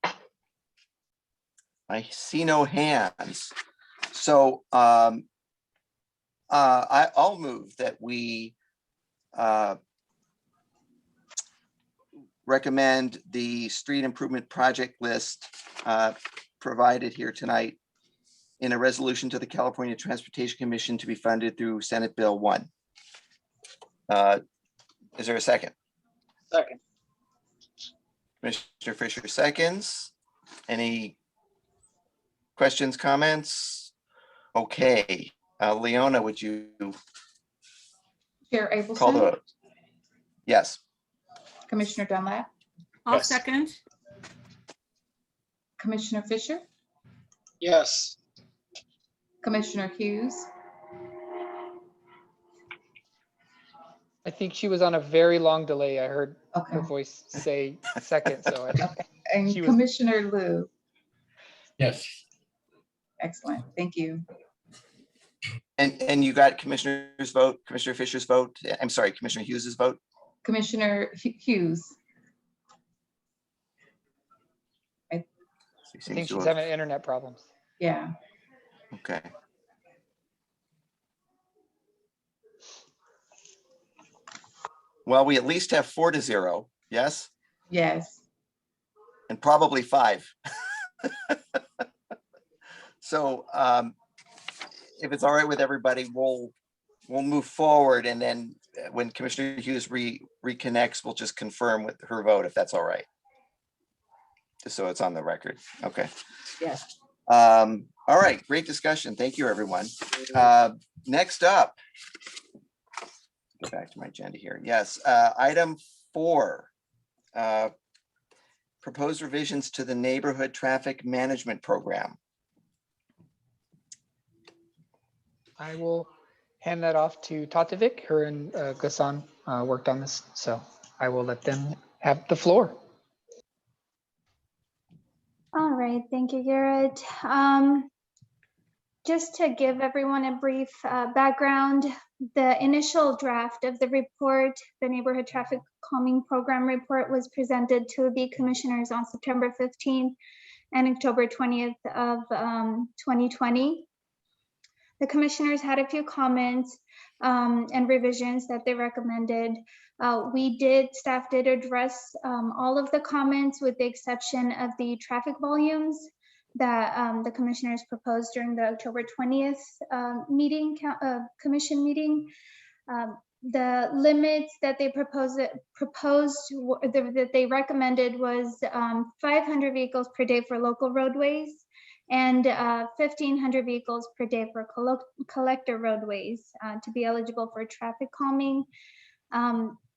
[SPEAKER 1] I see no hands. So I'll move that we recommend the street improvement project list provided here tonight in a resolution to the California Transportation Commission to be funded through Senate Bill 1. Is there a second?
[SPEAKER 4] Second.
[SPEAKER 1] Commissioner Fisher seconds. Any questions, comments? Okay, Leona, would you
[SPEAKER 2] Chair
[SPEAKER 1] call the
[SPEAKER 2] Abelson,
[SPEAKER 1] vote? Yes.
[SPEAKER 2] Commissioner Dunlap,
[SPEAKER 7] I'll
[SPEAKER 4] Yes.
[SPEAKER 7] second.
[SPEAKER 2] Commissioner Fisher,
[SPEAKER 4] Yes.
[SPEAKER 2] Commissioner Hughes,
[SPEAKER 3] I think she was on a very long delay. I heard
[SPEAKER 2] okay,
[SPEAKER 3] her voice say second, so I think
[SPEAKER 2] and
[SPEAKER 3] She was-
[SPEAKER 2] Commissioner Liu.
[SPEAKER 10] Yes.
[SPEAKER 2] Excellent, thank you.
[SPEAKER 1] And you got Commissioner Fisher's vote. I'm sorry, Commissioner Hughes's vote.
[SPEAKER 2] Commissioner Hughes,
[SPEAKER 3] I think she's having internet problems.
[SPEAKER 2] yeah,
[SPEAKER 1] Okay. Well, we at least have 4-0, yes,
[SPEAKER 2] yes,
[SPEAKER 1] and probably 5. So if it's all right with everybody, we'll move forward, and then when Commissioner Hughes reconnects, we'll just confirm with her vote if that's all right. Just so it's on the record. Okay.
[SPEAKER 2] yes.
[SPEAKER 1] All right, great discussion. Thank you, everyone. Next up, go back to my agenda here. Yes, item 4, proposed revisions to the neighborhood traffic management program.
[SPEAKER 3] I will hand that off to Tatovic. Her and Ghassan worked on this, so I will let them have the floor.
[SPEAKER 9] All right, thank you, Garrett. Just to give everyone a brief background, the initial draft of the report, the Neighborhood Traffic Calming Program report, was presented to the commissioners on September 15th and October 20th of 2020. The commissioners had a few comments and revisions that they recommended. Staff did address all of the comments with the exception of the traffic volumes that the commissioners proposed during the October 20th commission meeting. The limits that they that they recommended was 500 vehicles per day for local roadways and 1,500 vehicles per day for collector roadways to be eligible for traffic calming.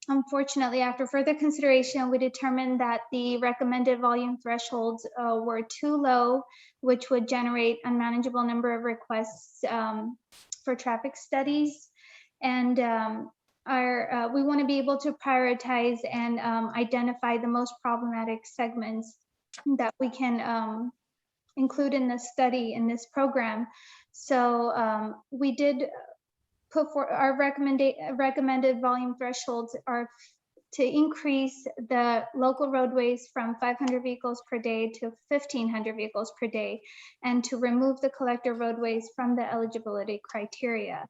[SPEAKER 9] Unfortunately, after further consideration, we determined that the recommended volume thresholds were too low, which would generate unmanageable number of requests for traffic studies. And we want to be able to prioritize and identify the most problematic segments that we can include in this study, in this program. So we did put for our recommended volume thresholds are to increase the local roadways from 500 vehicles per day to 1,500 vehicles per day, and to remove the collector roadways from the eligibility criteria.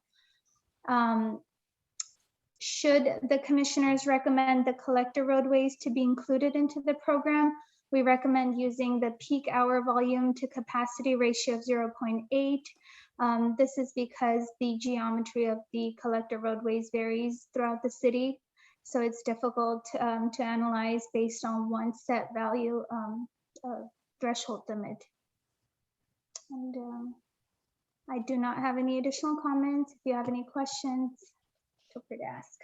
[SPEAKER 9] Should the commissioners recommend the collector roadways to be included into the program, we recommend using the peak hour volume to capacity ratio of 0.8. This is because the geometry of the collector roadways varies throughout the city. So it's difficult to analyze based on one set value threshold limit. And I do not have any additional comments. If you have any questions, feel free to ask.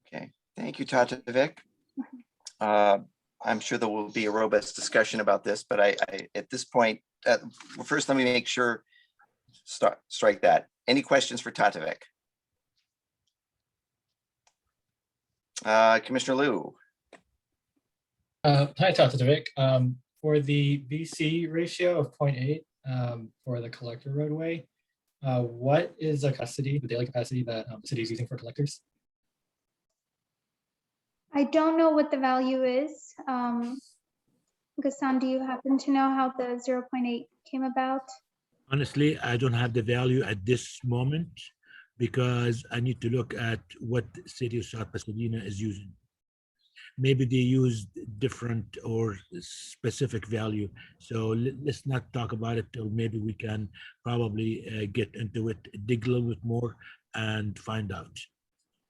[SPEAKER 1] Okay, thank you, Tatovic. I'm sure there will be a robust discussion about this, but I at this point, first let me make sure, strike that. Any questions for Tatovic? Commissioner Liu.
[SPEAKER 10] Hi, Tatovic. For the VC ratio of 0.8 for the collector roadway, what is the capacity, the daily capacity that the city is using for collectors?
[SPEAKER 9] I don't know what the value is. Ghassan, do you happen to know how the 0.8 came about?
[SPEAKER 8] Honestly, I don't have the value at this moment because I need to look at what city of South Pasadena is using. Maybe they use different or specific value. So let's not talk about it till maybe we can probably get into it, dig a little bit more and find out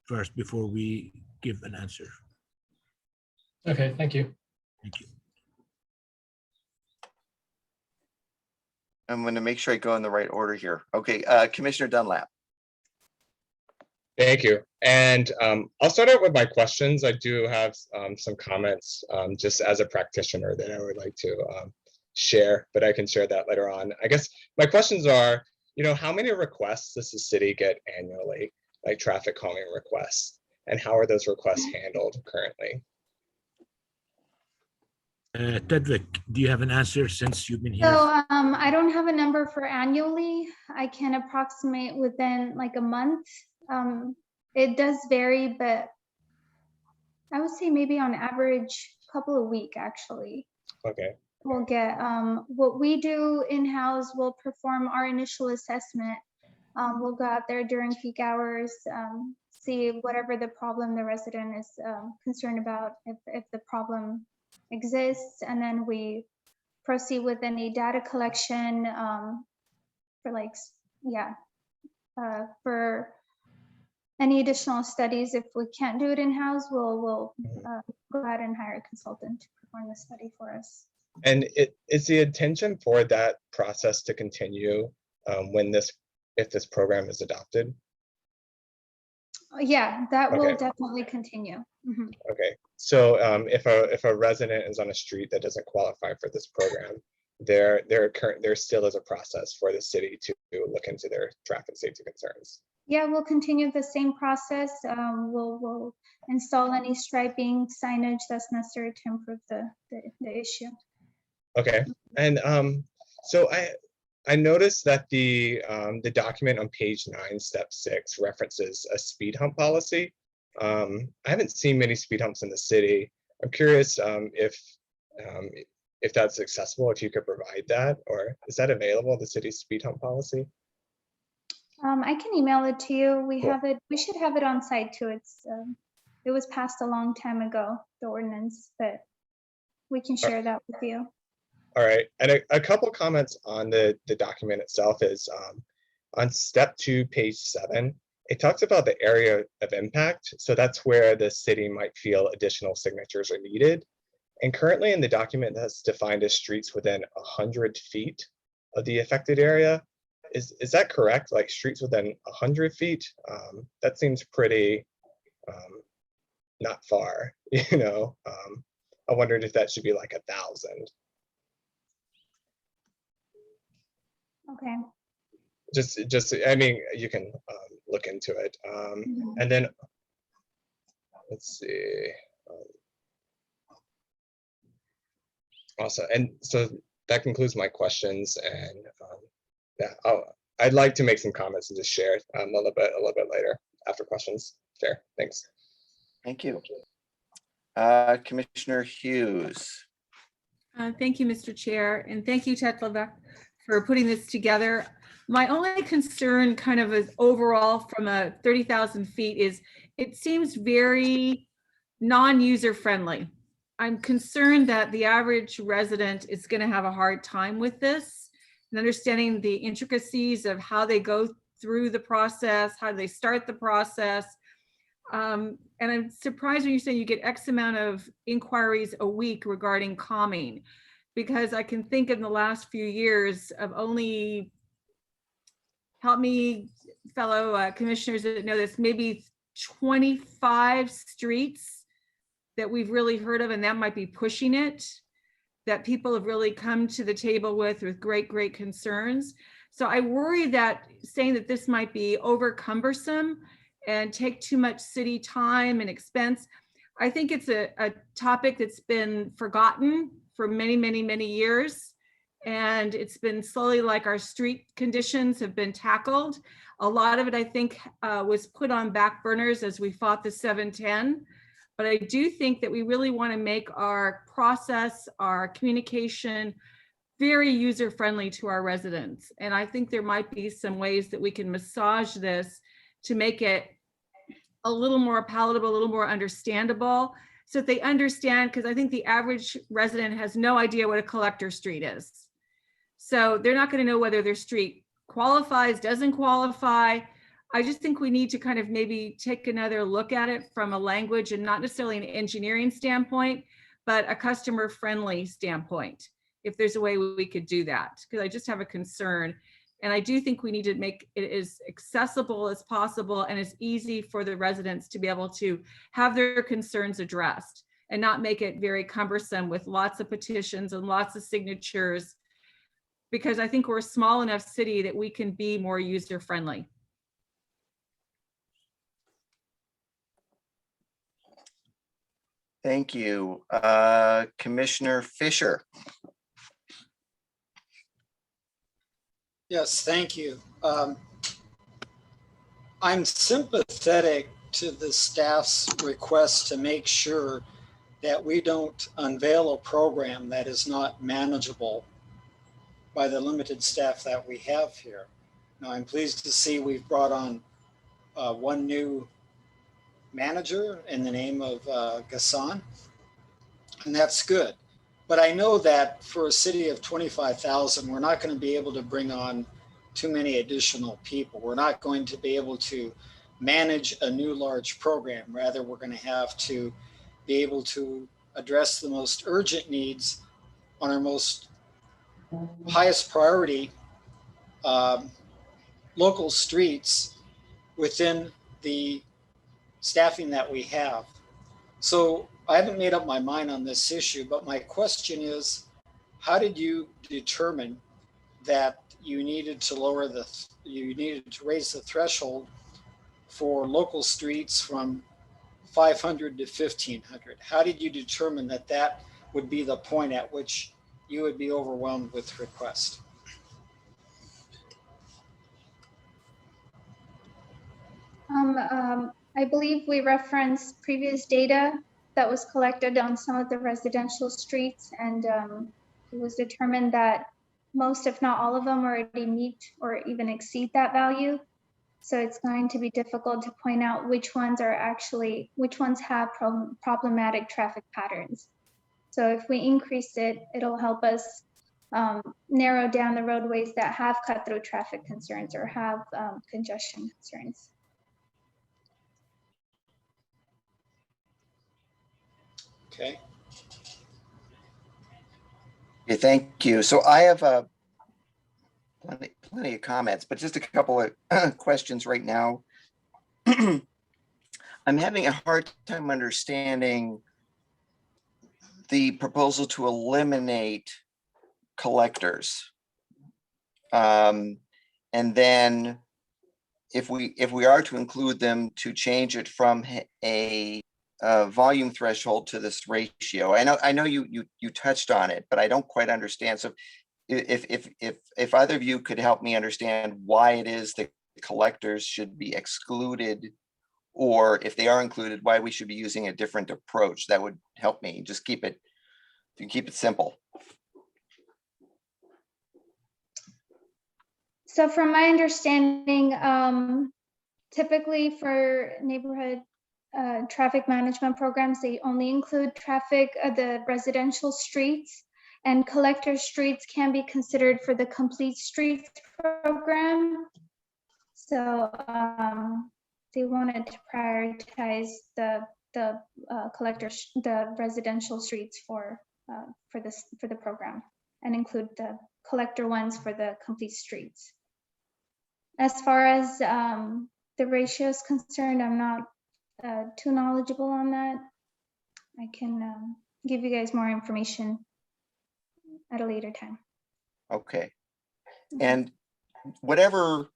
[SPEAKER 8] first before we give an answer.
[SPEAKER 10] Okay, thank you.
[SPEAKER 8] Thank you.
[SPEAKER 1] I'm going to make sure I go in the right order here. Okay, Commissioner Dunlap.
[SPEAKER 5] Thank you. And I'll start out with my questions. I do have some comments just as a practitioner that I would like to share, but I can share that later on. I guess my questions are, how many requests does the city get annually, like traffic calming requests, and how are those requests handled currently?
[SPEAKER 8] Tedrick, do you have an answer since you've been here?
[SPEAKER 9] So I don't have a number for annually. I can approximate within like a month. It does vary, but I would say maybe on average, a couple of weeks actually.
[SPEAKER 5] Okay.
[SPEAKER 9] We'll get, what we do in-house, we'll perform our initial assessment. We'll go out there during peak hours, see whatever the problem the resident is concerned about, if the problem exists, and then we proceed with any data collection for any additional studies. If we can't do it in-house, we'll go ahead and hire a consultant to perform the study for us.
[SPEAKER 5] And is the intention for that process to continue if this program is adopted?
[SPEAKER 9] Yeah, that will definitely continue. Mm-hmm.
[SPEAKER 5] Okay, so if a resident is on a street that doesn't qualify for this program, there still is a process for the city to look into their traffic safety concerns.
[SPEAKER 9] Yeah, we'll continue the same process. We'll install any striping signage that's necessary to improve the issue.
[SPEAKER 5] Okay, and so I noticed that the document on page 9, step 6 references a speed hump policy. I haven't seen many speed humps in the city. I'm curious if that's accessible, if you could provide that, or is that available, the city's speed hump policy?
[SPEAKER 9] I can email it to you. We
[SPEAKER 5] Cool.
[SPEAKER 9] have it. We should have it on site too. It was passed a long time ago, the ordinance, but we can share that with you.
[SPEAKER 5] All right, and a couple comments on the document itself is on step 2, page 7, it talks about the area of impact. So that's where the city might feel additional signatures are needed. And currently in the document, that's defined as streets within 100 feet of the affected area. Is that correct? Like streets within 100 feet? That seems pretty not far, you know? I wondered if that should be like 1,000.
[SPEAKER 9] Okay.
[SPEAKER 5] Just, I mean, you can look into it. And then, let's see. Awesome. And so that concludes my questions. And yeah, I'd like to make some comments and just share a little bit later after questions. Fair. Thanks.
[SPEAKER 1] Thank you. Commissioner Hughes.
[SPEAKER 7] Thank you, Mr. Chair, and thank you, Tetlevek, for putting this together. My only concern kind of is overall from a 30,000 feet is it seems very non-user friendly. I'm concerned that the average resident is going to have a hard time with this and understanding the intricacies of how they go through the process, how they start the process. And I'm surprised when you say you get X amount of inquiries a week regarding calming, because I can think in the last few years of only, help me fellow commissioners that know this, maybe 25 streets that we've really heard of, and that might be pushing it, that people have really come to the table with great concerns. So I worry that saying that this might be over cumbersome and take too much city time and expense. I think it's a topic that's been forgotten for many years. And it's been slowly, like our street conditions have been tackled. A lot of it, I think, was put on back burners as we fought the 710. But I do think that we really want to make our process, our communication, very user-friendly to our residents. And I think there might be some ways that we can massage this to make it a little more palatable, a little more understandable, so that they understand, because I think the average resident has no idea what a collector street is. So they're not going to know whether their street qualifies, doesn't qualify. I just think we need to kind of maybe take another look at it from a language and not necessarily an engineering standpoint, but a customer-friendly standpoint, if there's a way we could do that, because I just have a concern. And I do think we need to make it as accessible as possible and as easy for the residents to be able to have their concerns addressed and not make it very cumbersome with lots of petitions and lots of signatures, because I think we're a small enough city that we can be more user-friendly.
[SPEAKER 1] Thank you. Commissioner Fisher.
[SPEAKER 4] Yes, thank you. I'm sympathetic to the staff's request to make sure that we don't unveil a program that is not manageable by the limited staff that we have here. Now, I'm pleased to see we've brought on one new manager in the name of Gassan, and that's good. But I know that for a city of 25,000, we're not going to be able to bring on too many additional people. We're not going to be able to manage a new large program. Rather, we're going to have to be able to address the most urgent needs on our most highest priority local streets within the staffing that we have. So I haven't made up my mind on this issue, but my question is, how did you determine that you needed to raise the threshold for local streets from 500 to 1500? How did you determine that that would be the point at which you would be overwhelmed with requests?
[SPEAKER 9] I believe we referenced previous data that was collected on some of the residential streets, and it was determined that most, if not all of them, already meet or even exceed that value. So it's going to be difficult to point out which ones have problematic traffic patterns. So if we increase it, it'll help us narrow down the roadways that have cut-through traffic concerns or have congestion concerns.
[SPEAKER 4] Okay.
[SPEAKER 1] Okay, thank you. So I have plenty of comments, but just a couple of questions right now. I'm having a hard time understanding the proposal to eliminate collectors. And then if we are to include them, to change it from a volume threshold to this ratio. I know you touched on it, but I don't quite understand. So if either of you could help me understand why it is that collectors should be excluded, or if they are included, why we should be using a different approach, that would help me. Just keep it simple.
[SPEAKER 9] So from my understanding, typically for neighborhood traffic management programs, they only include the residential streets, and collector streets can be considered for the complete streets program. So they wanted to prioritize the residential streets for the program, and include the collector ones for the complete streets. As far as the ratio is concerned, I'm not too knowledgeable on that. I can give you guys more information at a later time.
[SPEAKER 1] Okay. And whatever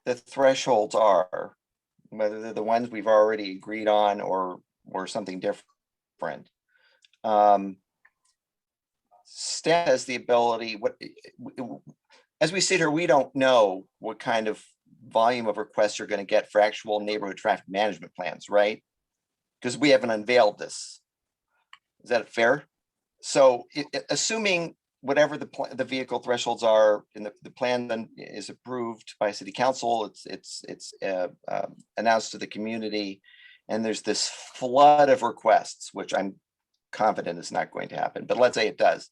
[SPEAKER 1] the thresholds are, whether they're the ones we've already agreed on or something different, staff has the ability, as we sit here, we don't know what kind of volume of requests you're going to get for actual neighborhood traffic management plans, right? Because we haven't unveiled this. Is that fair? So assuming whatever the vehicle thresholds are in the plan then is approved by city council, it's announced to the community, and there's this flood of requests, which I'm confident is not going to happen, but let's say it does.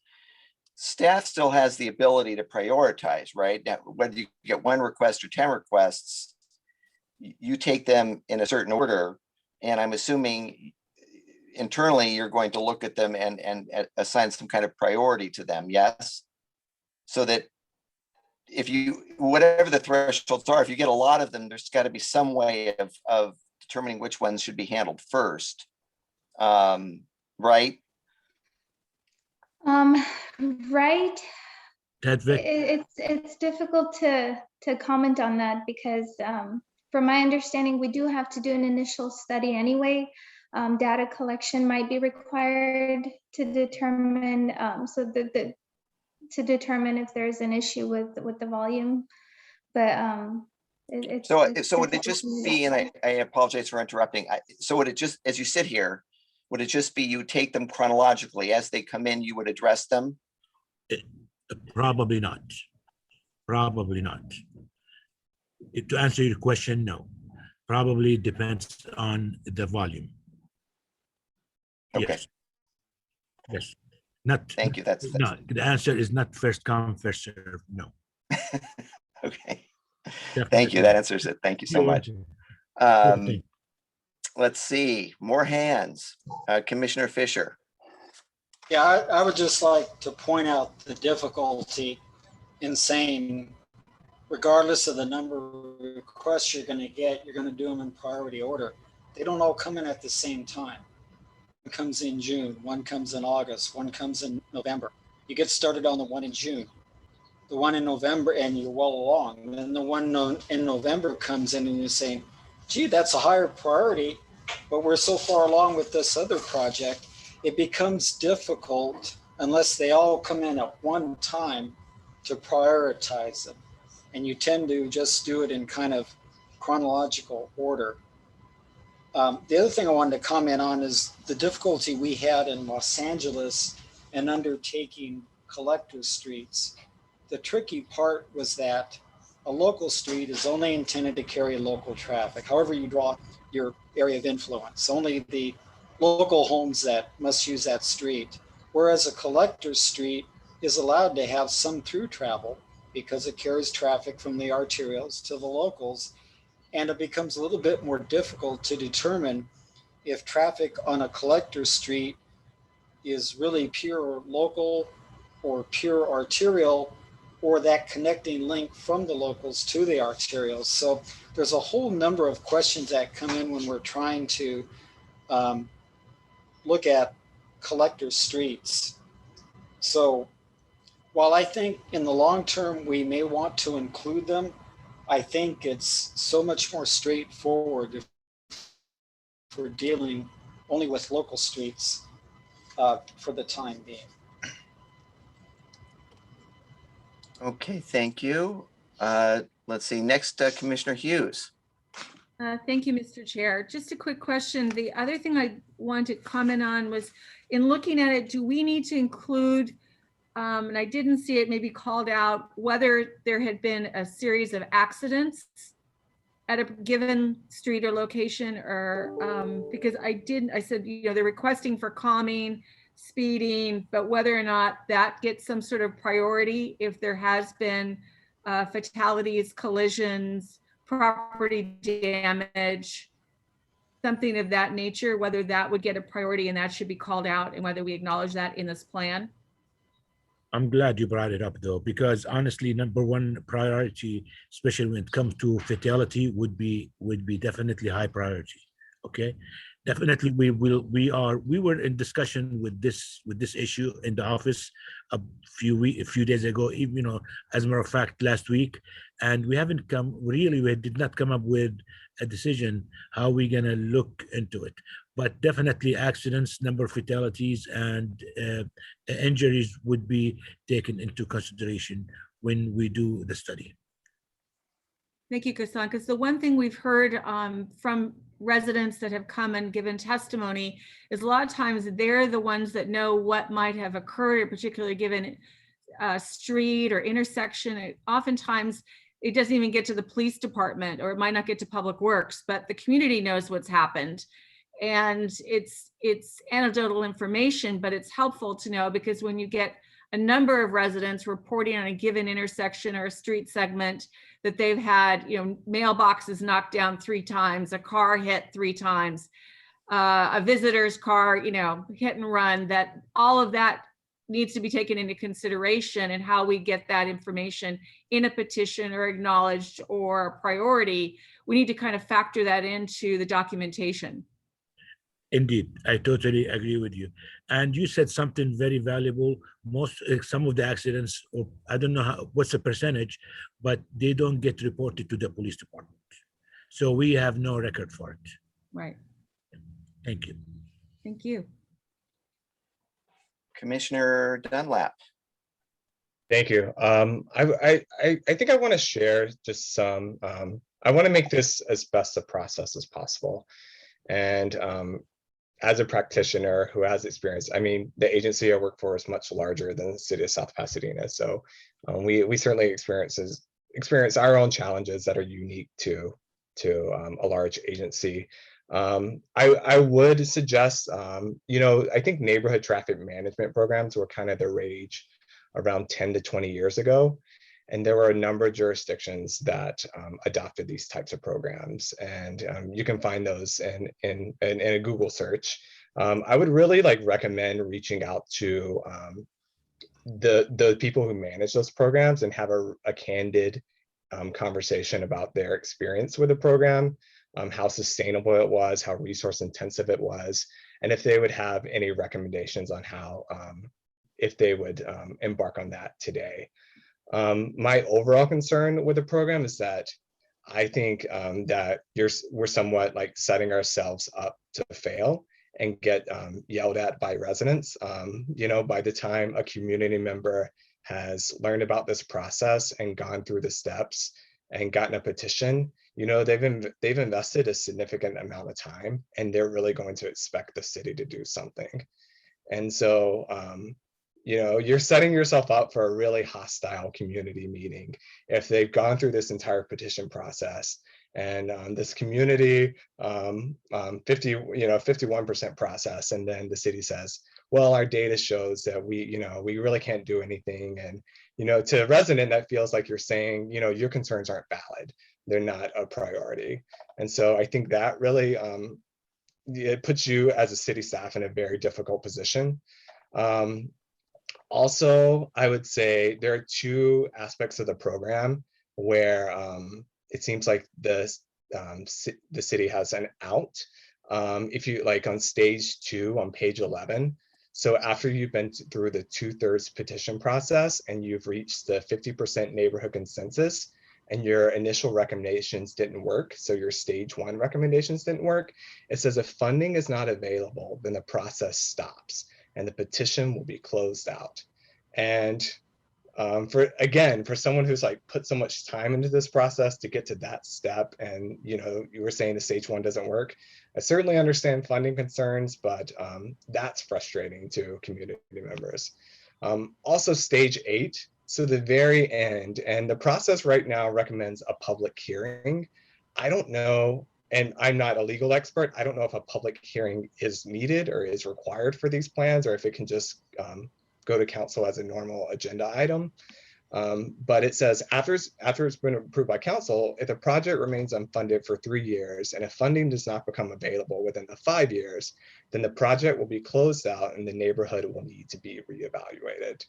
[SPEAKER 1] Staff still has the ability to prioritize, right? Now, whether you get 1 request or 10 requests, you take them in a certain order, and I'm assuming internally you're going to look at them and assign some kind of priority to them, yes? So that whatever the thresholds are, if you get a lot of them, there's got to be some way of determining which ones should be handled first, right?
[SPEAKER 9] Right.
[SPEAKER 8] Hedvig?
[SPEAKER 9] It's difficult to comment on that because from my understanding, we do have to do an initial study anyway. Data collection might be required to determine to determine if there's an issue with the volume, but
[SPEAKER 1] so would it just be, and I apologize for interrupting, so would it just, as you sit here, would it just be you take them chronologically as they come in, you would address them?
[SPEAKER 8] Probably not. Probably not. To answer your question, no. Probably depends on the volume.
[SPEAKER 1] Okay.
[SPEAKER 8] Yes. Not.
[SPEAKER 1] Thank you. That's
[SPEAKER 8] no. The answer is not first come, first serve. No.
[SPEAKER 1] Okay.
[SPEAKER 8] Definitely.
[SPEAKER 1] Thank you. That answers it. Thank you so much. Let's see. More hands. Commissioner Fisher.
[SPEAKER 4] Yeah, I would just like to point out the difficulty in saying, regardless of the number of requests you're going to get, you're going to do them in priority order. They don't all come in at the same time. One comes in June, one comes in August, one comes in November. You get started on the one in June, the one in November, and you're well along. And then the one in November comes in and you're saying, gee, that's a higher priority, but we're so far along with this other project. It becomes difficult unless they all come in at one time to prioritize them. And you tend to just do it in kind of chronological order. The other thing I wanted to comment on is the difficulty we had in Los Angeles in undertaking collector streets. The tricky part was that a local street is only intended to carry local traffic. However you draw your area of influence, only the local homes that must use that street. Whereas a collector's street is allowed to have some through travel because it carries traffic from the arterials to the locals. And it becomes a little bit more difficult to determine if traffic on a collector's street is really pure local or pure arterial, or that connecting link from the locals to the arterials. So there's a whole number of questions that come in when we're trying to look at collector streets. So while I think in the long term we may want to include them, I think it's so much more straightforward if we're dealing only with local streets for the time being.
[SPEAKER 1] Okay, thank you. Let's see, next, Commissioner Hughes.
[SPEAKER 7] Thank you, Mr. Chair. Just a quick question. The other thing I wanted to comment on was in looking at it, do we need to include, and I didn't see it maybe called out, whether there had been a series of accidents at a given street or location, or because I said, they're requesting for calming, speeding, but whether or not that gets some sort of priority if there has been fatalities, collisions, property damage, something of that nature, whether that would get a priority and that should be called out, and whether we acknowledge that in this plan.
[SPEAKER 8] I'm glad you brought it up though, because honestly, number one priority, especially when it comes to fatality, would be definitely high priority. Okay, definitely we were in discussion with this issue in the office a few days ago, even, as a matter of fact, last week, and we did not come up with a decision how we're gonna look into it. But definitely accidents, number of fatalities, and injuries would be taken into consideration when we do the study.
[SPEAKER 7] Thank you, Kasan, because the one thing we've heard from residents that have come and given testimony is a lot of times they're the ones that know what might have occurred, particularly given street or intersection. Oftentimes it doesn't even get to the police department, or it might not get to public works, but the community knows what's happened. And it's anecdotal information, but it's helpful to know, because when you get a number of residents reporting on a given intersection or a street segment that they've had, mailboxes knocked down 3 times, a car hit 3 times, a visitor's car, hit and run, that all of that needs to be taken into consideration, and how we get that information in a petition or acknowledged or priority. We need to kind of factor that into the documentation.
[SPEAKER 8] Indeed, I totally agree with you. And you said something very valuable. Some of the accidents, or I don't know what's the percentage, but they don't get reported to the police department. So we have no record for it.
[SPEAKER 7] Right.
[SPEAKER 8] Thank you.
[SPEAKER 7] Thank you.
[SPEAKER 1] Commissioner Dunlap.
[SPEAKER 5] Thank you. I think I want to share just some, I want to make this as best a process as possible. And as a practitioner who has experience, the agency I work for is much larger than the city of South Pasadena. So we certainly experience our own challenges that are unique to a large agency. I would suggest, I think neighborhood traffic management programs were kind of the rage around 10 to 20 years ago. And there were a number of jurisdictions that adopted these types of programs, and you can find those in a Google search. I would really recommend reaching out to the people who manage those programs and have a candid conversation about their experience with the program, how sustainable it was, how resource intensive it was, and if they would have any recommendations on how if they would embark on that today. My overall concern with the program is that I think that we're somewhat like setting ourselves up to fail and get yelled at by residents. You know, by the time a community member has learned about this process and gone through the steps and gotten a petition, you know, they've invested a significant amount of time, and they're really going to expect the city to do something. And so, you know, you're setting yourself up for a really hostile community meeting if they've gone through this entire petition process and this community 51% process, and then the city says, well, our data shows that we really can't do anything. And, you know, to a resident, that feels like you're saying, you know, your concerns aren't valid. They're not a priority. And so I think that really, it puts you as a city staff in a very difficult position. Also, I would say there are two aspects of the program where it seems like the city has an out. If you like on stage 2 on page 11, so after you've been through the 2/3 petition process and you've reached the 50% neighborhood consensus, and your initial recommendations didn't work, so your stage 1 recommendations didn't work, it says if funding is not available, then the process stops and the petition will be closed out. And for someone who's like put so much time into this process to get to that step, and you know, you were saying the stage 1 doesn't work, I certainly understand funding concerns, but that's frustrating to community members. Also stage 8, so the very end, and the process right now recommends a public hearing. I don't know, and I'm not a legal expert, I don't know if a public hearing is needed or is required for these plans, or if it can just go to council as a normal agenda item. But it says after it's been approved by council, if the project remains unfunded for 3 years, and if funding does not become available within the 5 years, then the project will be closed out and the neighborhood will need to be reevaluated.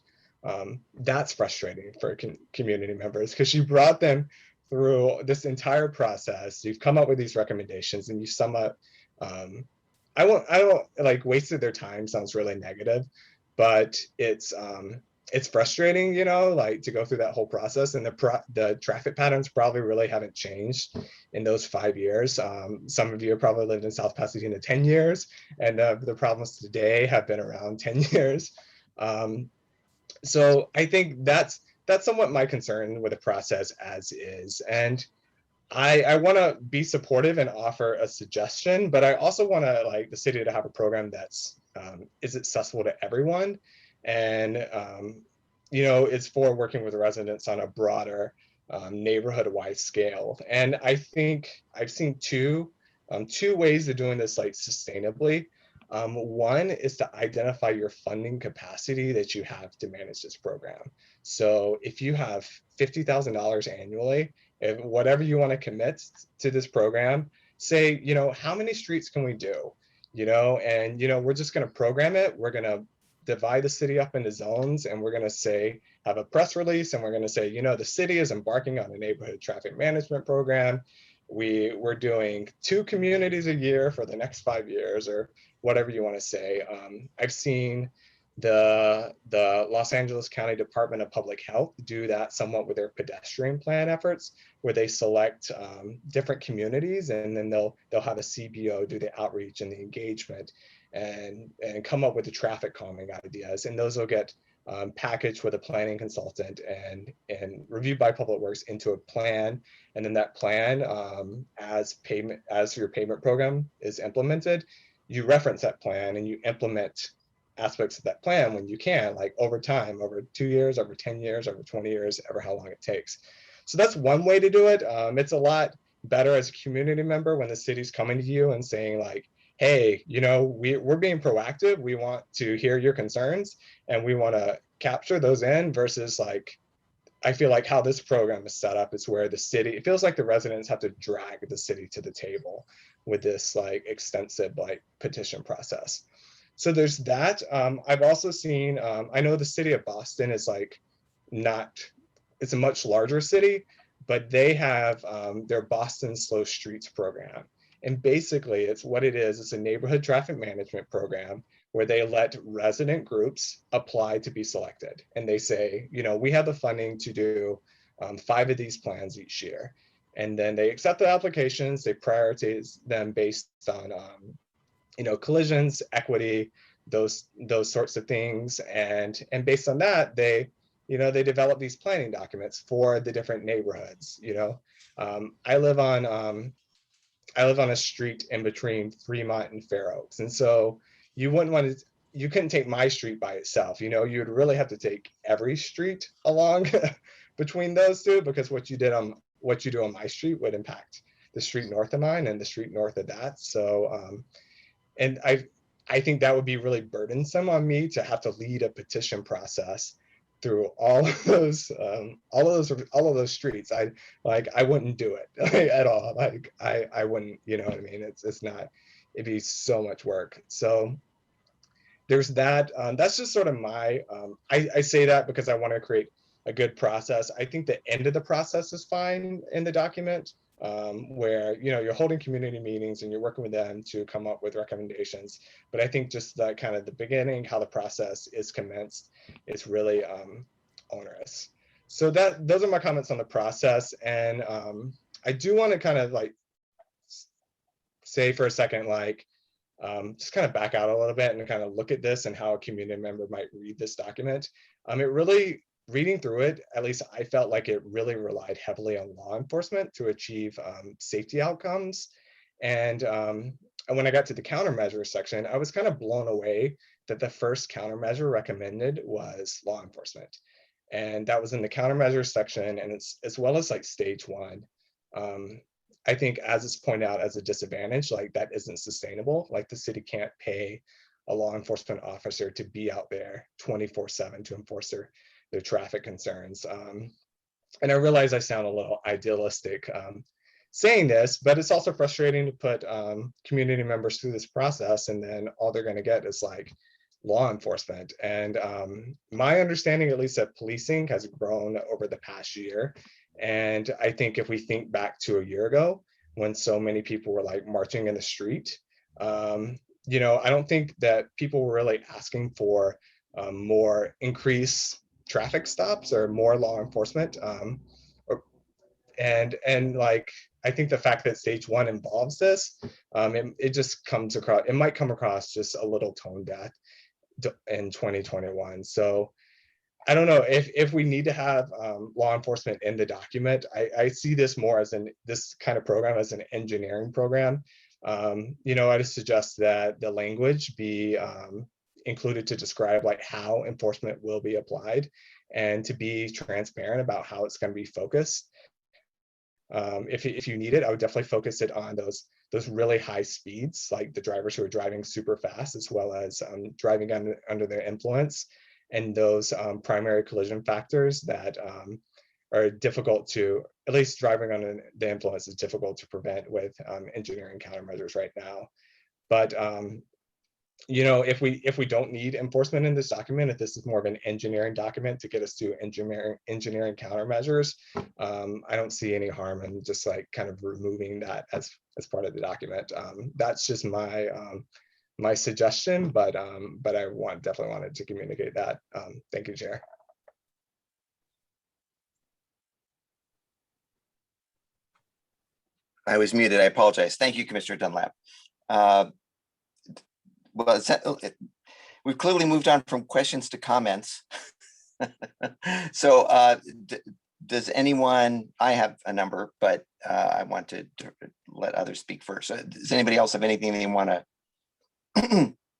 [SPEAKER 5] That's frustrating for community members, because you brought them through this entire process. You've come up with these recommendations, and you sum up. I don't like wasted their time sounds really negative, but it's frustrating, you know, like to go through that whole process, and the traffic patterns probably really haven't changed in those 5 years. Some of you have probably lived in South Pasadena 10 years, and the problems today have been around 10 years. So I think that's somewhat my concern with the process as is. And I want to be supportive and offer a suggestion, but I also want to like the city to have a program that's is accessible to everyone, and you know, it's for working with residents on a broader neighborhood-wide scale. And I think I've seen two ways of doing this like sustainably. One is to identify your funding capacity that you have to manage this program. So if you have $50,000 annually, if whatever you want to commit to this program, say, you know, how many streets can we do? You know, and, you know, we're just going to program it. We're going to divide the city up into zones, and we're going to say, have a press release, and we're going to say, you know, the city is embarking on a neighborhood traffic management program. We're doing 2 communities a year for the next 5 years, or whatever you want to say. I've seen the Los Angeles County Department of Public Health do that somewhat with their pedestrian plan efforts, where they select different communities, and then they'll have a CBO do the outreach and the engagement, and come up with the traffic calming ideas, and those will get packaged with a planning consultant and reviewed by Public Works into a plan. And then that plan, as your payment program is implemented, you reference that plan and you implement aspects of that plan when you can, like over time, over 2 years, over 10 years, over 20 years, ever how long it takes. So that's one way to do it. It's a lot better as a community member when the city's coming to you and saying like, hey, you know, we're being proactive. We want to hear your concerns and we want to capture those in, versus like, I feel like how this program is set up is where the city, it feels like the residents have to drag the city to the table with this like extensive like petition process. So there's that. I've also seen, I know the city of Boston is like it's a much larger city, but they have their Boston Slow Streets program. And basically it's what it is, it's a neighborhood traffic management program where they let resident groups apply to be selected. And they say, you know, we have the funding to do 5 of these plans each year. And then they accept the applications, they prioritize them based on, you know, collisions, equity, those sorts of things. And based on that, they, you know, they develop these planning documents for the different neighborhoods. You know, I live on a street in between Fremont and Fair Oaks. And so you wouldn't want to, you couldn't take my street by itself. You know, you would really have to take every street along between those two, because what you do on my street would impact the street north of mine and the street north of that. So, and I think that would be really burdensome on me to have to lead a petition process through all of those streets. I wouldn't do it at all. Like I wouldn't, you know what I mean? It's not, it'd be so much work. So there's that. That's just sort of my, I say that because I want to create a good process. I think the end of the process is fine in the document, where, you know, you're holding community meetings and you're working with them to come up with recommendations. But I think just the kind of the beginning, how the process is commenced, is really onerous. So those are my comments on the process. And I do want to kind of like say for a second, like, just kind of back out a little bit and kind of look at this and how a community member might read this document. It really, reading through it, at least I felt like it really relied heavily on law enforcement to achieve safety outcomes. And when I got to the countermeasures section, I was kind of blown away that the first countermeasure recommended was law enforcement. And that was in the countermeasures section, and it's as well as like stage 1. I think, as it's pointed out, as a disadvantage, like that isn't sustainable. Like the city can't pay a law enforcement officer to be out there 24/7 to enforce their traffic concerns. And I realize I sound a little idealistic saying this, but it's also frustrating to put community members through this process, and then all they're going to get is like law enforcement. And my understanding, at least, that policing has grown over the past year. And I think if we think back to a year ago, when so many people were like marching in the street, you know, I don't think that people were really asking for more increased traffic stops or more law enforcement. And like, I think the fact that stage 1 involves this, it just comes across, it might come across just a little tone deaf in 2021. So I don't know if we need to have law enforcement in the document. I see this more as this kind of program as an engineering program. You know, I just suggest that the language be included to describe like how enforcement will be applied, and to be transparent about how it's going to be focused. If you need it, I would definitely focus it on those really high speeds, like the drivers who are driving super fast, as well as driving under their influence, and those primary collision factors that are difficult to, at least driving under the influence is difficult to prevent with engineering countermeasures right now. But you know, if we don't need enforcement in this document, if this is more of an engineering document to get us to engineering countermeasures, I don't see any harm in just like kind of removing that as part of the document. That's just my suggestion, but I definitely wanted to communicate that. Thank you, Chair.
[SPEAKER 1] I was muted. I apologize. Thank you, Commissioner Dunlap. Well, we've clearly moved on from questions to comments. So does anyone, I have a number, but I want to let others speak first. So does anybody else have anything they want to,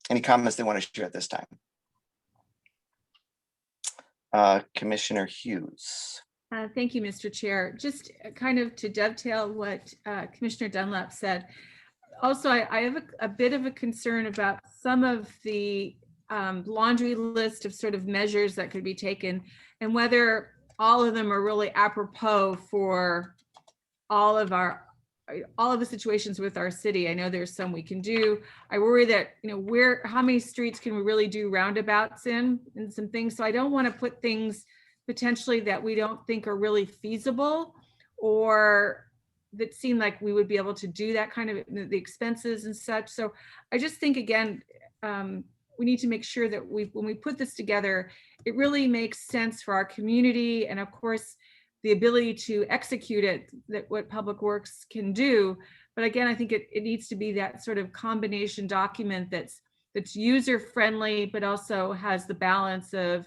[SPEAKER 1] any comments they want to share at this time? Commissioner Hughes.
[SPEAKER 7] Thank you, Mr. Chair. Just kind of to dovetail what Commissioner Dunlap said. Also, I have a bit of a concern about some of the laundry list of sort of measures that could be taken, and whether all of them are really apropos for all of the situations with our city. I know there's some we can do. I worry that, you know, how many streets can we really do roundabouts in, and some things. So I don't want to put things potentially that we don't think are really feasible, or that seem like we would be able to do that kind of the expenses and such. So I just think, again, we need to make sure that when we put this together, it really makes sense for our community, and of course, the ability to execute it, that what Public Works can do. But again, I think it needs to be that sort of combination document that's user friendly, but also has the balance of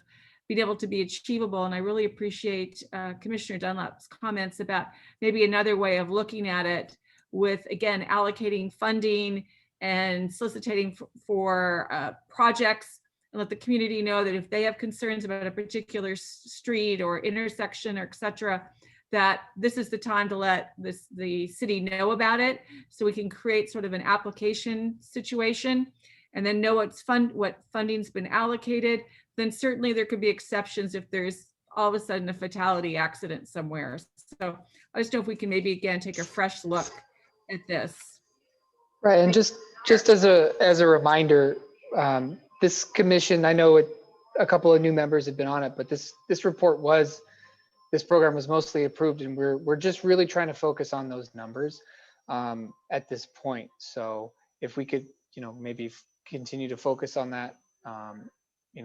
[SPEAKER 7] being able to be achievable. And I really appreciate Commissioner Dunlap's comments about maybe another way of looking at it, with, again, allocating funding and soliciting for projects, and let the community know that if they have concerns about a particular street or intersection or et cetera, that this is the time to let the city know about it, so we can create sort of an application situation and then know what funding's been allocated. Then certainly there could be exceptions if there's all of a sudden a fatality accident somewhere. So I just know if we can maybe again take a fresh look at this.
[SPEAKER 3] Right, and just as a reminder, this commission, I know a couple of new members have been on it, but this program was mostly approved, and we're just really trying to focus on those numbers at this point. So if we could, maybe continue to focus on that,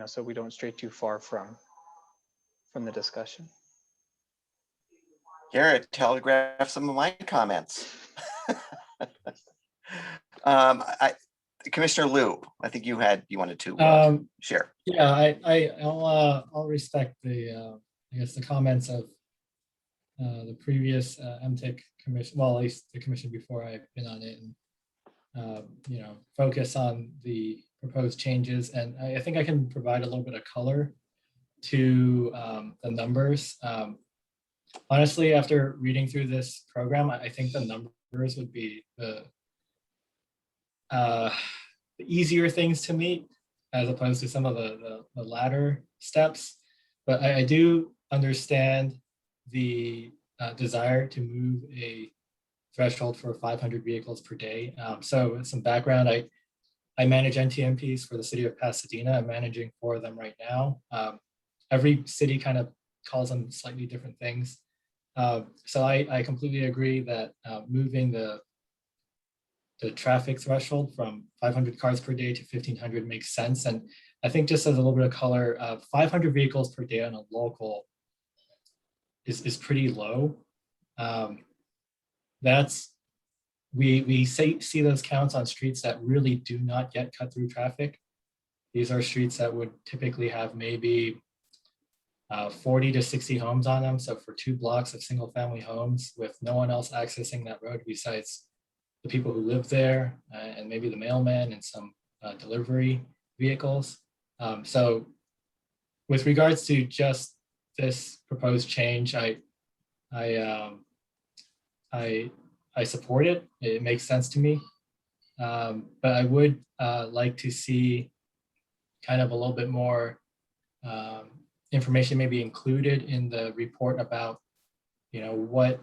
[SPEAKER 3] so we don't stray too far from the discussion.
[SPEAKER 1] Garrett telegraphed some of my comments. Commissioner Liu, I think you wanted to share.
[SPEAKER 10] Yeah, I'll respect the I guess the comments of the previous MTIC commission, well, at least the commission before I've been on it, and focus on the proposed changes. And I think I can provide a little bit of color to the numbers. Honestly, after reading through this program, I think the numbers would be the easier things to meet, as opposed to some of the latter steps. But I do understand the desire to move a threshold for 500 vehicles per day. So some background, I manage NTMPs for the city of Pasadena. I'm managing 4 of them right now. Every city kind of calls them slightly different things. So I completely agree that moving the traffic threshold from 500 cars per day to 1,500 makes sense. And I think, just as a little bit of color, 500 vehicles per day on a local is pretty low. We see those counts on streets that really do not get cut through traffic. These are streets that would typically have maybe 40 to 60 homes on them. So for 2 blocks of single family homes with no one else accessing that road besides the people who live there, and maybe the mailman and some delivery vehicles. So with regards to just this proposed change, I support it. It makes sense to me. But I would like to see kind of a little bit more information maybe included in the report about, what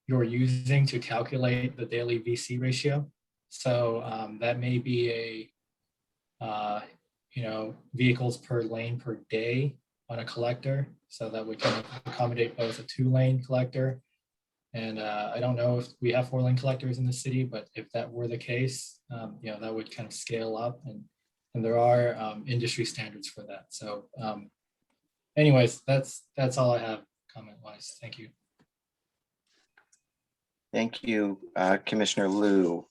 [SPEAKER 10] you're using to calculate the daily VC ratio. So that may be a, vehicles per lane per day on a collector. So that would kind of accommodate both a 2-lane collector. And I don't know if we have 4-lane collectors in the city, but if that were the case, that would kind of scale up, and there are industry standards for that. So anyways, that's all I have comment wise. Thank you.
[SPEAKER 1] Thank you, Commissioner Liu.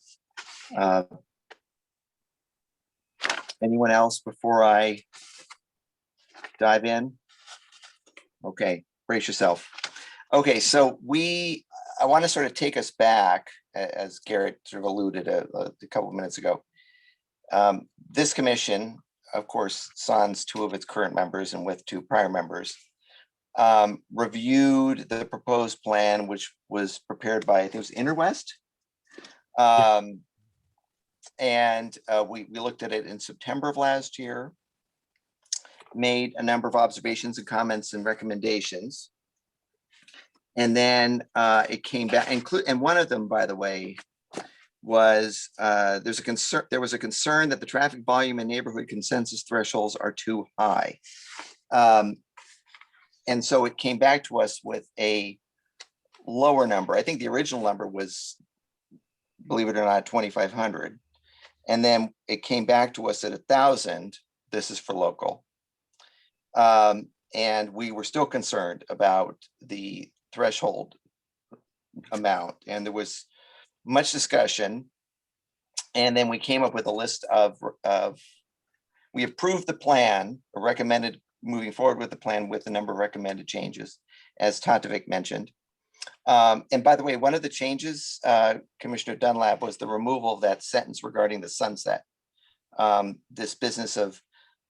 [SPEAKER 1] Anyone else before I dive in? Okay, brace yourself. Okay, so I want to sort of take us back, as Garrett sort of alluded a couple of minutes ago. This commission, of course, sans 2 of its current members and with 2 prior members, reviewed the proposed plan, which was prepared by, I think it was Interwest. And we looked at it in September of last year, made a number of observations and comments and recommendations. And then it came back, and one of them, by the way, was there was a concern that the traffic volume and neighborhood consensus thresholds are too high. And so it came back to us with a lower number. I think the original number was, believe it or not, 2,500. And then it came back to us at 1,000. This is for local. And we were still concerned about the threshold amount, and there was much discussion. And then we came up with a list of we approved the plan, or recommended moving forward with the plan with a number of recommended changes, as Tatovic mentioned. And by the way, one of the changes, Commissioner Dunlap, was the removal of that sentence regarding the sunset. This business of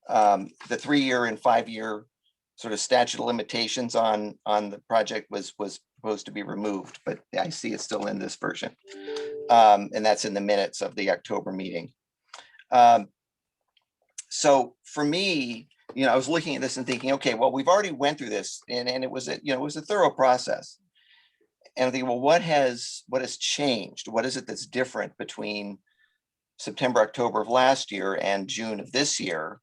[SPEAKER 1] the 3-year and 5-year sort of statute of limitations on the project was supposed to be removed, but I see it's still in this version. And that's in the minutes of the October meeting. So for me, I was looking at this and thinking, okay, well, we've already went through this, and it was a thorough process. And I think, well, what has changed? What is it that's different between September, October of last year and June of this year?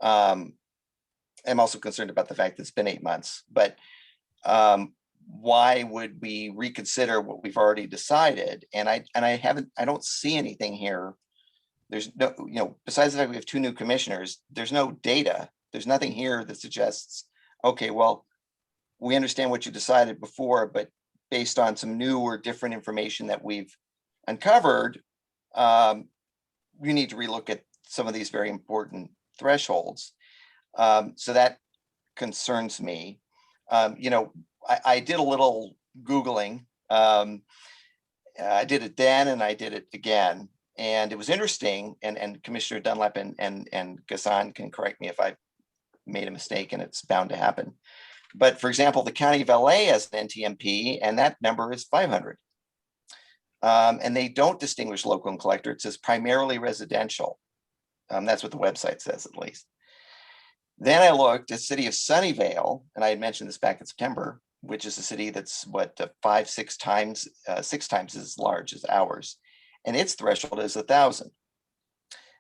[SPEAKER 1] I'm also concerned about the fact that it's been 8 months, but why would we reconsider what we've already decided? And I don't see anything here. There's no, besides the fact we have 2 new commissioners, there's no data. There's nothing here that suggests, okay, well, we understand what you decided before, but based on some new or different information that we've uncovered, you need to relook at some of these very important thresholds. So that concerns me. I did a little Googling. I did it then and I did it again. And it was interesting, and Commissioner Dunlap and Ghassan can correct me if I made a mistake, and it's bound to happen. But for example, the County of LA has an NTMP, and that number is 500. And they don't distinguish local and collector. It says primarily residential. That's what the website says, at least. Then I looked at the city of Sunnyvale, and I had mentioned this back in September, which is a city that's what 6 times as large as ours, and its threshold is 1,000.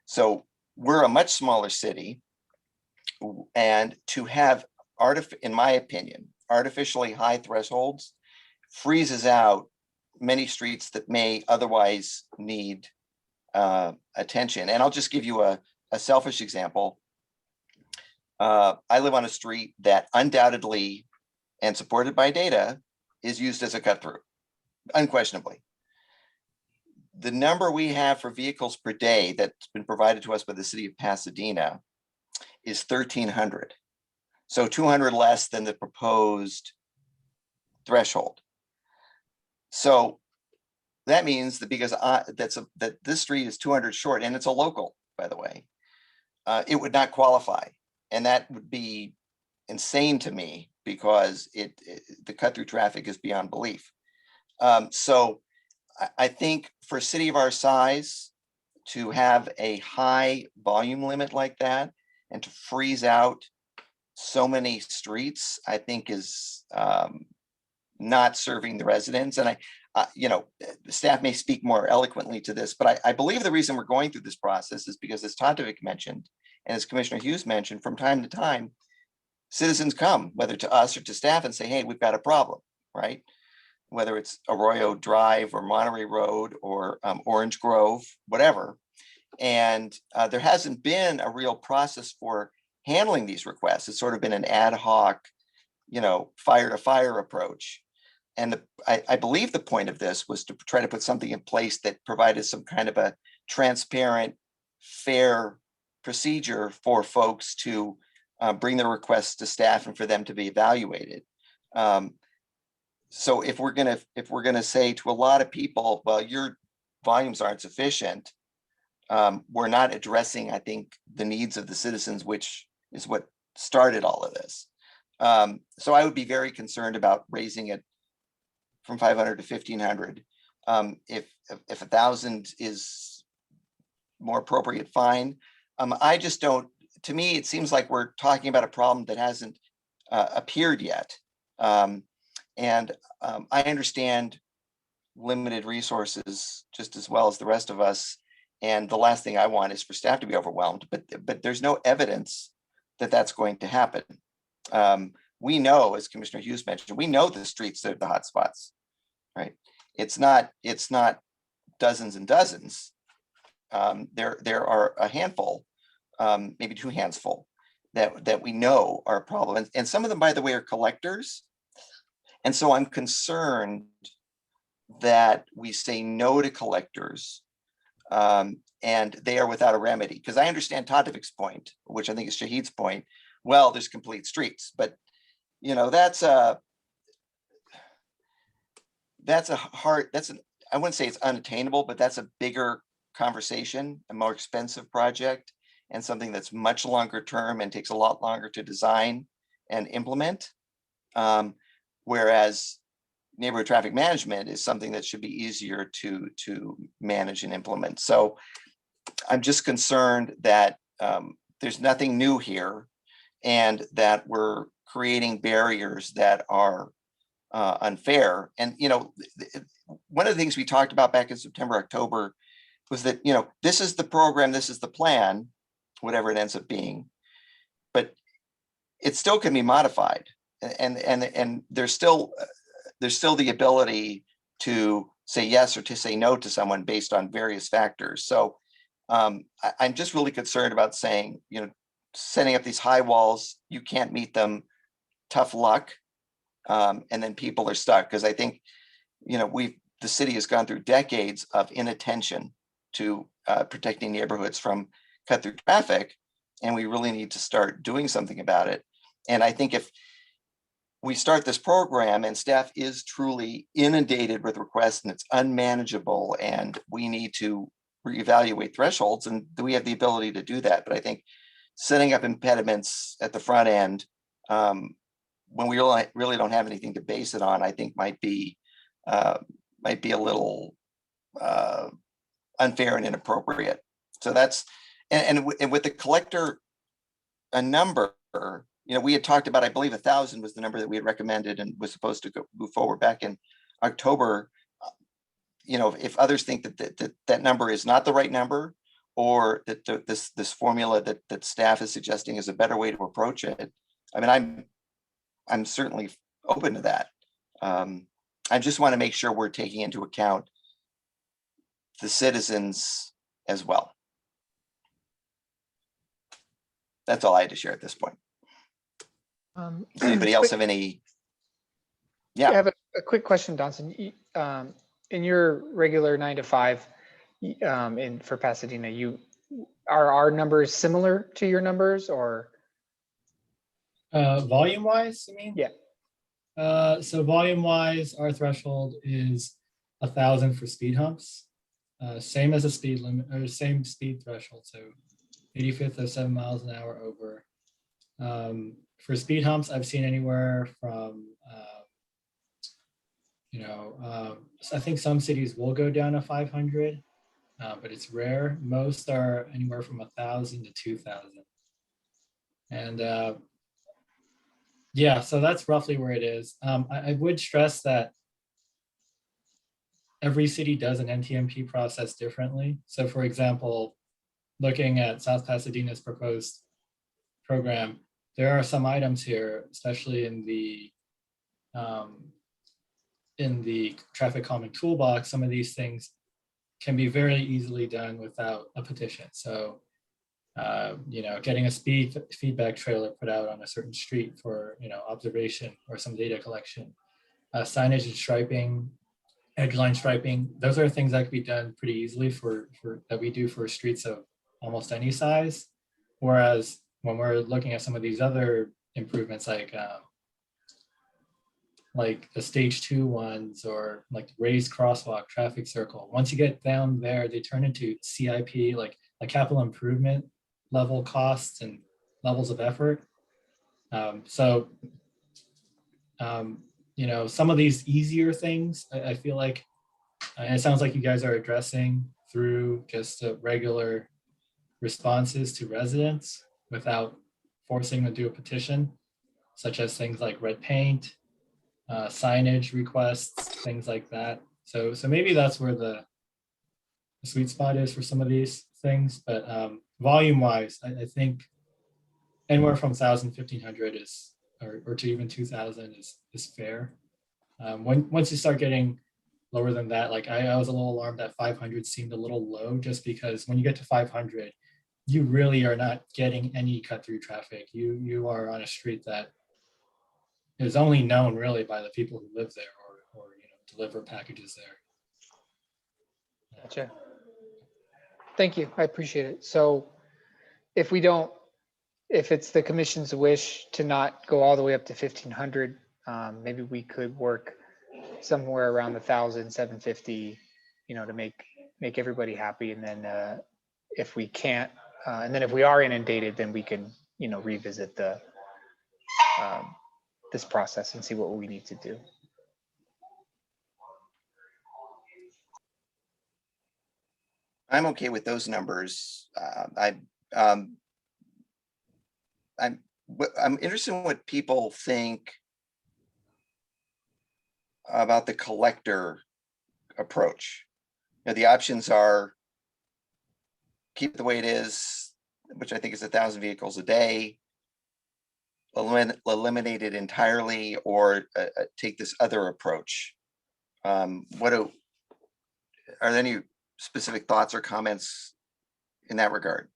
[SPEAKER 1] So we're a much smaller city, and to have in my opinion, artificially high thresholds freezes out many streets that may otherwise need attention. And I'll just give you a selfish example. I live on a street that undoubtedly and supported by data is used as a cut through, unquestionably. The number we have for vehicles per day that's been provided to us by the city of Pasadena is 1,300. So 200 less than the proposed threshold. So that means that because that this street is 200 short, and it's a local, by the way, it would not qualify. And that would be insane to me, because the cut through traffic is beyond belief. So I think for a city of our size to have a high volume limit like that and to freeze out so many streets, I think is not serving the residents. And staff may speak more eloquently to this, but I believe the reason we're going through this process is because, as Tatovic mentioned, and as Commissioner Hughes mentioned, from time to time, citizens come, whether to us or to staff, and say, hey, we've got a problem, right? Whether it's Arroyo Drive or Monterey Road or Orange Grove, whatever. And there hasn't been a real process for handling these requests. It's sort of been an ad hoc, fire to fire approach. And I believe the point of this was to try to put something in place that provided some kind of a transparent, fair procedure for folks to bring their requests to staff and for them to be evaluated. So if we're gonna say to a lot of people, well, your volumes aren't sufficient, we're not addressing, I think, the needs of the citizens, which is what started all of this. So I would be very concerned about raising it from 500 to 1,500. If 1,000 is more appropriate, fine. I just don't. To me, it seems like we're talking about a problem that hasn't appeared yet. And I understand limited resources just as well as the rest of us. And the last thing I want is for staff to be overwhelmed, but there's no evidence that that's going to happen. We know, as Commissioner Hughes mentioned, we know the streets that are the hot spots, right? It's not dozens and dozens. there are a handful, maybe two hands full, that we know are a problem. And some of them, by the way, are collectors. And so I'm concerned that we say no to collectors, and they are without a remedy. Because I understand Tatovik's point, which I think is Shahid's point. Well, there's complete streets, but that's a hard, I wouldn't say it's unattainable, but that's a bigger conversation, a more expensive project, and something that's much longer term and takes a lot longer to design and implement. Whereas neighborhood traffic management is something that should be easier to manage and implement. So I'm just concerned that there's nothing new here, and that we're creating barriers that are unfair. And one of the things we talked about back in September, October, was that this is the program, this is the plan, whatever it ends up being, but it still can be modified, and there's still the ability to say yes or to say no to someone based on various factors. So I'm just really concerned about saying, setting up these high walls, you can't meet them, tough luck, and then people are stuck. Because I think the city has gone through decades of inattention to protecting neighborhoods from cut through traffic, and we really need to start doing something about it. And I think if we start this program and staff is truly inundated with requests and it's unmanageable, and we need to reevaluate thresholds, and we have the ability to do that. But I think setting up impediments at the front end, when we really don't have anything to base it on, I think might be a little unfair and inappropriate. So that's, and with the collector, a number, we had talked about, I believe 1,000 was the number that we had recommended and was supposed to move forward back in October. If others think that number is not the right number, or that this formula that staff is suggesting is a better way to approach it, I mean, I'm certainly open to that. I just want to make sure we're taking into account the citizens as well. That's all I had to share at this point. Does anybody else have any? Yeah.
[SPEAKER 3] I have a quick question, Donson. In your regular 9 to 5 for Pasadena, are our numbers similar to your numbers, or?
[SPEAKER 10] Volume wise, you mean?
[SPEAKER 3] Yeah.
[SPEAKER 10] So volume wise, our threshold is 1,000 for speed humps. Same as a speed limit, or same speed threshold. So 85th of 7 miles an hour over. For speed humps, I've seen anywhere from, I think some cities will go down to 500, but it's rare. Most are anywhere from 1,000 to 2,000. And yeah, so that's roughly where it is. I would stress that every city does an NTMP process differently. So for example, looking at South Pasadena's proposed program, there are some items here, especially in the traffic calming toolbox. Some of these things can be very easily done without a petition. So, getting a speed feedback trailer put out on a certain street for, observation or some data collection, signage and striping, edge line striping, those are things that can be done pretty easily for that we do for streets of almost any size. Whereas when we're looking at some of these other improvements, like the stage 2 ones, or like raised crosswalk, traffic circle, once you get down there, they turn into CIP, like a capital improvement level costs and levels of effort. Some of these easier things, I feel like, and it sounds like you guys are addressing through just regular responses to residents without forcing them to do a petition, such as things like red paint, signage requests, things like that. So maybe that's where the sweet spot is for some of these things. But volume wise, I think anywhere from 1,000, 1,500 or to even 2,000 is fair. Once you start getting lower than that. Like I was a little alarmed that 500 seemed a little low, just because when you get to 500, you really are not getting any cut through traffic. You are on a street that is only known really by the people who live there or deliver packages there.
[SPEAKER 3] Gotcha. Thank you. I appreciate it. So if we don't, if it's the commission's wish to not go all the way up to 1,500, maybe we could work somewhere around 1,000, 750, to make everybody happy. And then if we can't, and then if we are inundated, then we can, revisit the this process and see what we need to do.
[SPEAKER 1] I'm okay with those numbers. I'm interested in what people think about the collector approach. The options are keep it the way it is, which I think is 1,000 vehicles a day, eliminate it entirely, or take this other approach. Are there any specific thoughts or comments in that regard?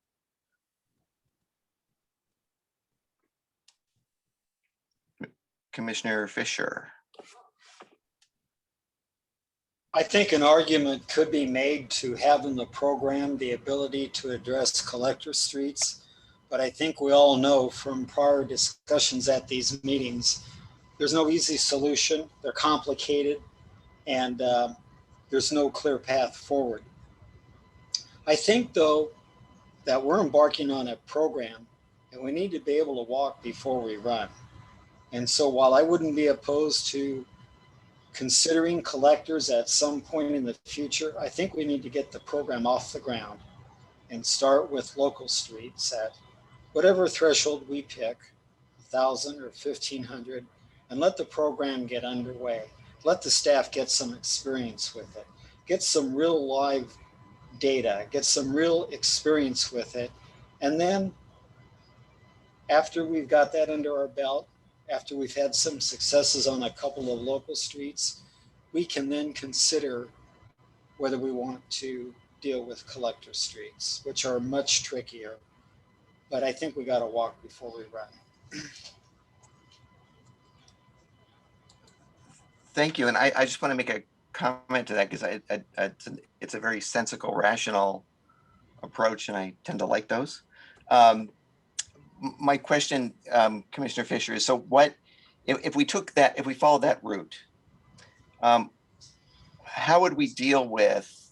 [SPEAKER 1] Commissioner Fisher.
[SPEAKER 4] I think an argument could be made to have in the program the ability to address collector streets. But I think we all know from prior discussions at these meetings, there's no easy solution. They're complicated, and there's no clear path forward. I think, though, that we're embarking on a program and we need to be able to walk before we run. And so while I wouldn't be opposed to considering collectors at some point in the future, I think we need to get the program off the ground and start with local streets at whatever threshold we pick, 1,000 or 1,500, and let the program get underway. Let the staff get some experience with it, get some real live data, get some real experience with it. And then after we've got that under our belt, after we've had some successes on a couple of local streets, we can then consider whether we want to deal with collector streets, which are much trickier. But I think we got to walk before we run.
[SPEAKER 1] Thank you. And I just want to make a comment to that, because it's a very sensical, rational approach, and I tend to like those. My question, Commissioner Fisher, is so what if we took that, if we followed that route, how would we deal with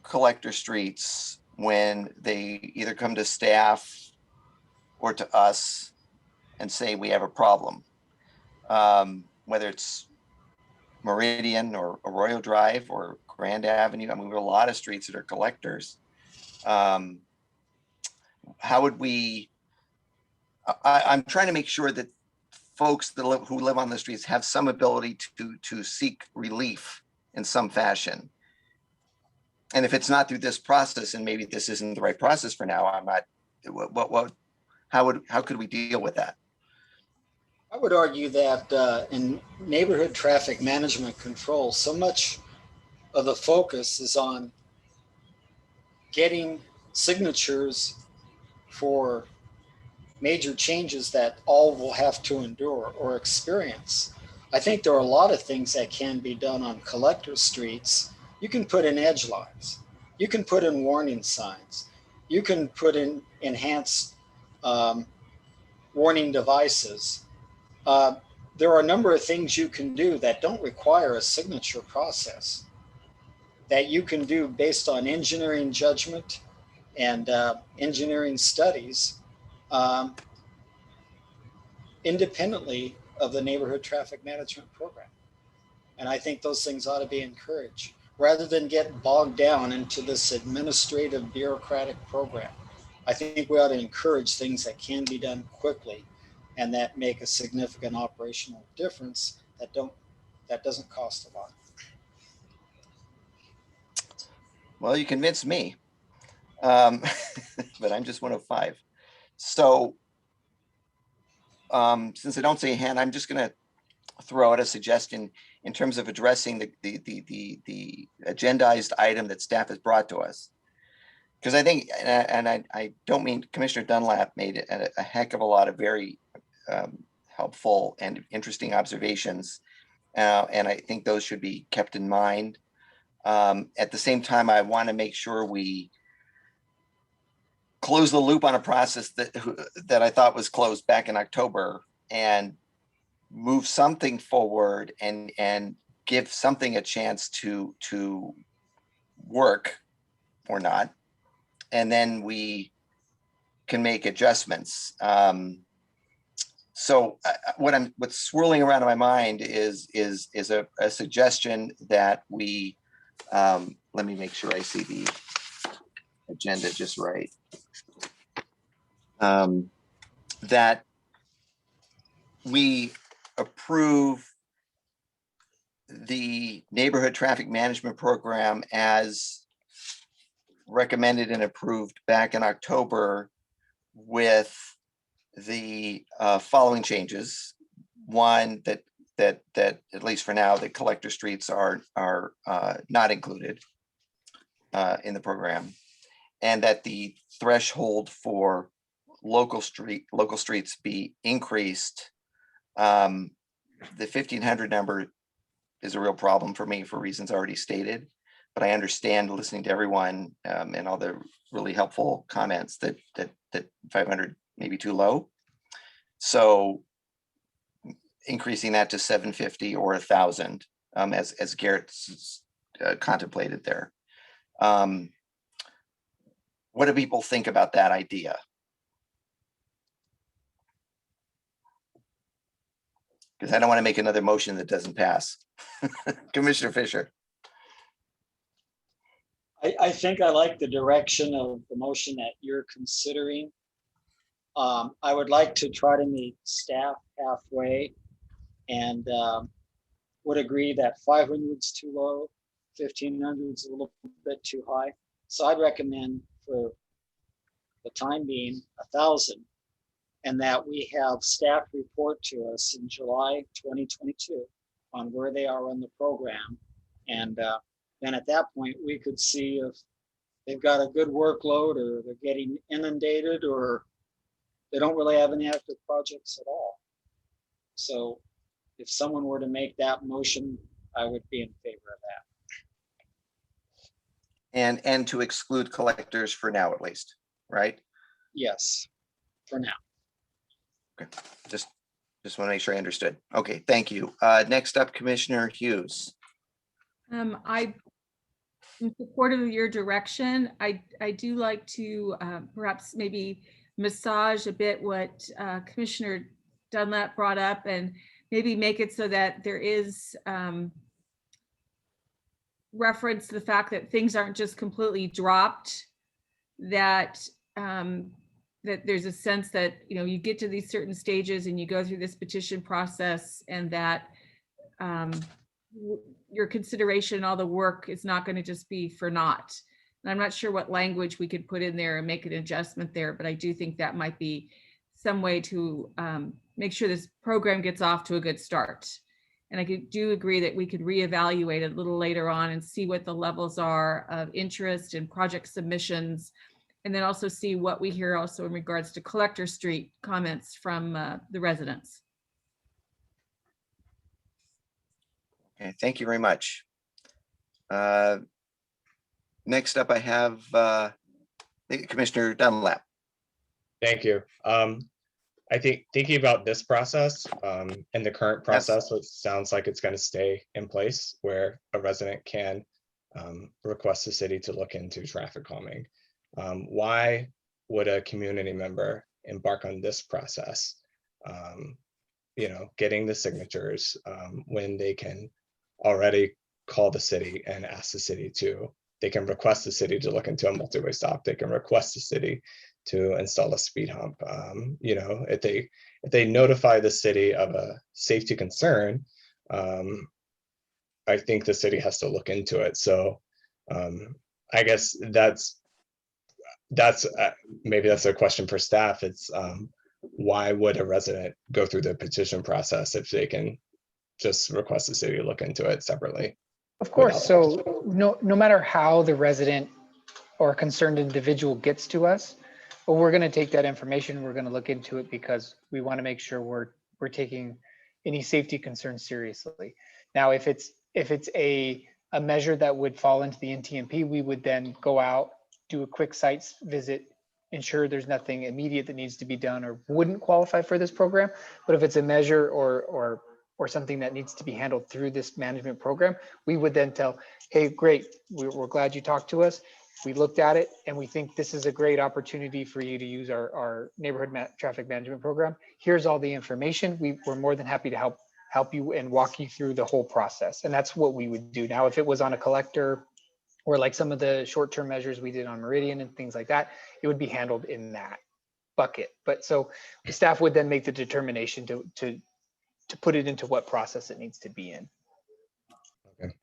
[SPEAKER 1] collector streets when they either come to staff or to us and say we have a problem, whether it's Meridian or Arroyo Drive or Grand Avenue? I mean, we have a lot of streets that are collectors. How would we? I'm trying to make sure that folks who live on the streets have some ability to seek relief in some fashion. And if it's not through this process, and maybe this isn't the right process for now, I'm not. How could we deal with that?
[SPEAKER 4] I would argue that in neighborhood traffic management control, so much of the focus is on getting signatures for major changes that all will have to endure or experience. I think there are a lot of things that can be done on collector streets. You can put in edge lines. You can put in warning signs. You can put in enhanced warning devices. There are a number of things you can do that don't require a signature process, that you can do based on engineering judgment and engineering studies, independently of the neighborhood traffic management program. And I think those things ought to be encouraged rather than get bogged down into this administrative bureaucratic program. I think we ought to encourage things that can be done quickly and that make a significant operational difference that doesn't cost a lot.
[SPEAKER 1] Well, you convinced me, but I'm just one of five. So since I don't see a hand, I'm just going to throw out a suggestion in terms of addressing the agendized item that staff has brought to us. Because I think, and I don't mean, Commissioner Dunlap made a heck of a lot of very helpful and interesting observations. And I think those should be kept in mind. At the same time, I want to make sure we close the loop on a process that I thought was closed back in October, and move something forward and give something a chance to work or not. And then we can make adjustments. So what's swirling around in my mind is a suggestion that we, let me make sure I see the agenda just right. That we approve the neighborhood traffic management program as recommended and approved back in October, with the following changes. One, that at least for now, the collector streets are not included in the program, and that the threshold for local streets be increased. The 1,500 number is a real problem for me for reasons already stated, but I understand, listening to everyone and all the really helpful comments, that 500 may be too low. So increasing that to 750 or 1,000, as Garrett's contemplated there. What do people think about that idea? Because I don't want to make another motion that doesn't pass. Commissioner Fisher.
[SPEAKER 4] I think I like the direction of the motion that you're considering. I would like to try to meet staff halfway, and would agree that 500 is too low, 1,500 is a little bit too high. So I'd recommend, for the time being, 1,000, and that we have staff report to us in July 2022 on where they are on the program. And then at that point, we could see if they've got a good workload, or they're getting inundated, or they don't really have any active projects at all. So if someone were to make that motion, I would be in favor of that.
[SPEAKER 1] And to exclude collectors for now, at least, right?
[SPEAKER 4] Yes, for now.
[SPEAKER 1] Okay, just want to make sure I understood. Okay, thank you. Next up, Commissioner Hughes.
[SPEAKER 7] I, in support of your direction, I do like to perhaps maybe massage a bit what Commissioner Dunlap brought up, and maybe make it so that there is reference to the fact that things aren't just completely dropped, that that there's a sense that, you know, you get to these certain stages and you go through this petition process, and that your consideration, all the work is not going to just be for naught. And I'm not sure what language we could put in there and make an adjustment there, but I do think that might be some way to make sure this program gets off to a good start. And I do agree that we could reevaluate it a little later on and see what the levels are of interest and project submissions, and then also see what we hear also in regards to collector street comments from the residents.
[SPEAKER 1] Okay, thank you very much. Next up, I have Commissioner Dunlap.
[SPEAKER 5] Thank you. I think thinking about this process and the current process, it sounds like it's going to stay in place, where a resident can request the city to look into traffic calming. Why would a community member embark on this process? You know, getting the signatures when they can already call the city and ask the city to, they can request the city to look into a multi-way stop. They can request the city to install a speed hump. You know, if they notify the city of a safety concern, I think the city has to look into it. So I guess that's maybe that's a question for staff. It's why would a resident go through the petition process if they can just request the city to look into it separately.
[SPEAKER 3] Of course.
[SPEAKER 5] without-
[SPEAKER 3] So no matter how the resident or concerned individual gets to us, but we're going to take that information, we're going to look into it because we want to make sure we're taking any safety concerns seriously. Now, if it's a measure that would fall into the NTMP, we would then go out, do a quick site visit, ensure there's nothing immediate that needs to be done or wouldn't qualify for this program. But if it's a measure or something that needs to be handled through this management program, we would then tell, hey, great, we're glad you talked to us. We looked at it and we think this is a great opportunity for you to use our neighborhood traffic management program. Here's all the information. We're more than happy to help you and walk you through the whole process. And that's what we would do. Now, if it was on a collector or like some of the short-term measures we did on Meridian and things like that, it would be handled in that bucket. But so the staff would then make the determination to put it into what process it needs to be in.
[SPEAKER 5] Okay.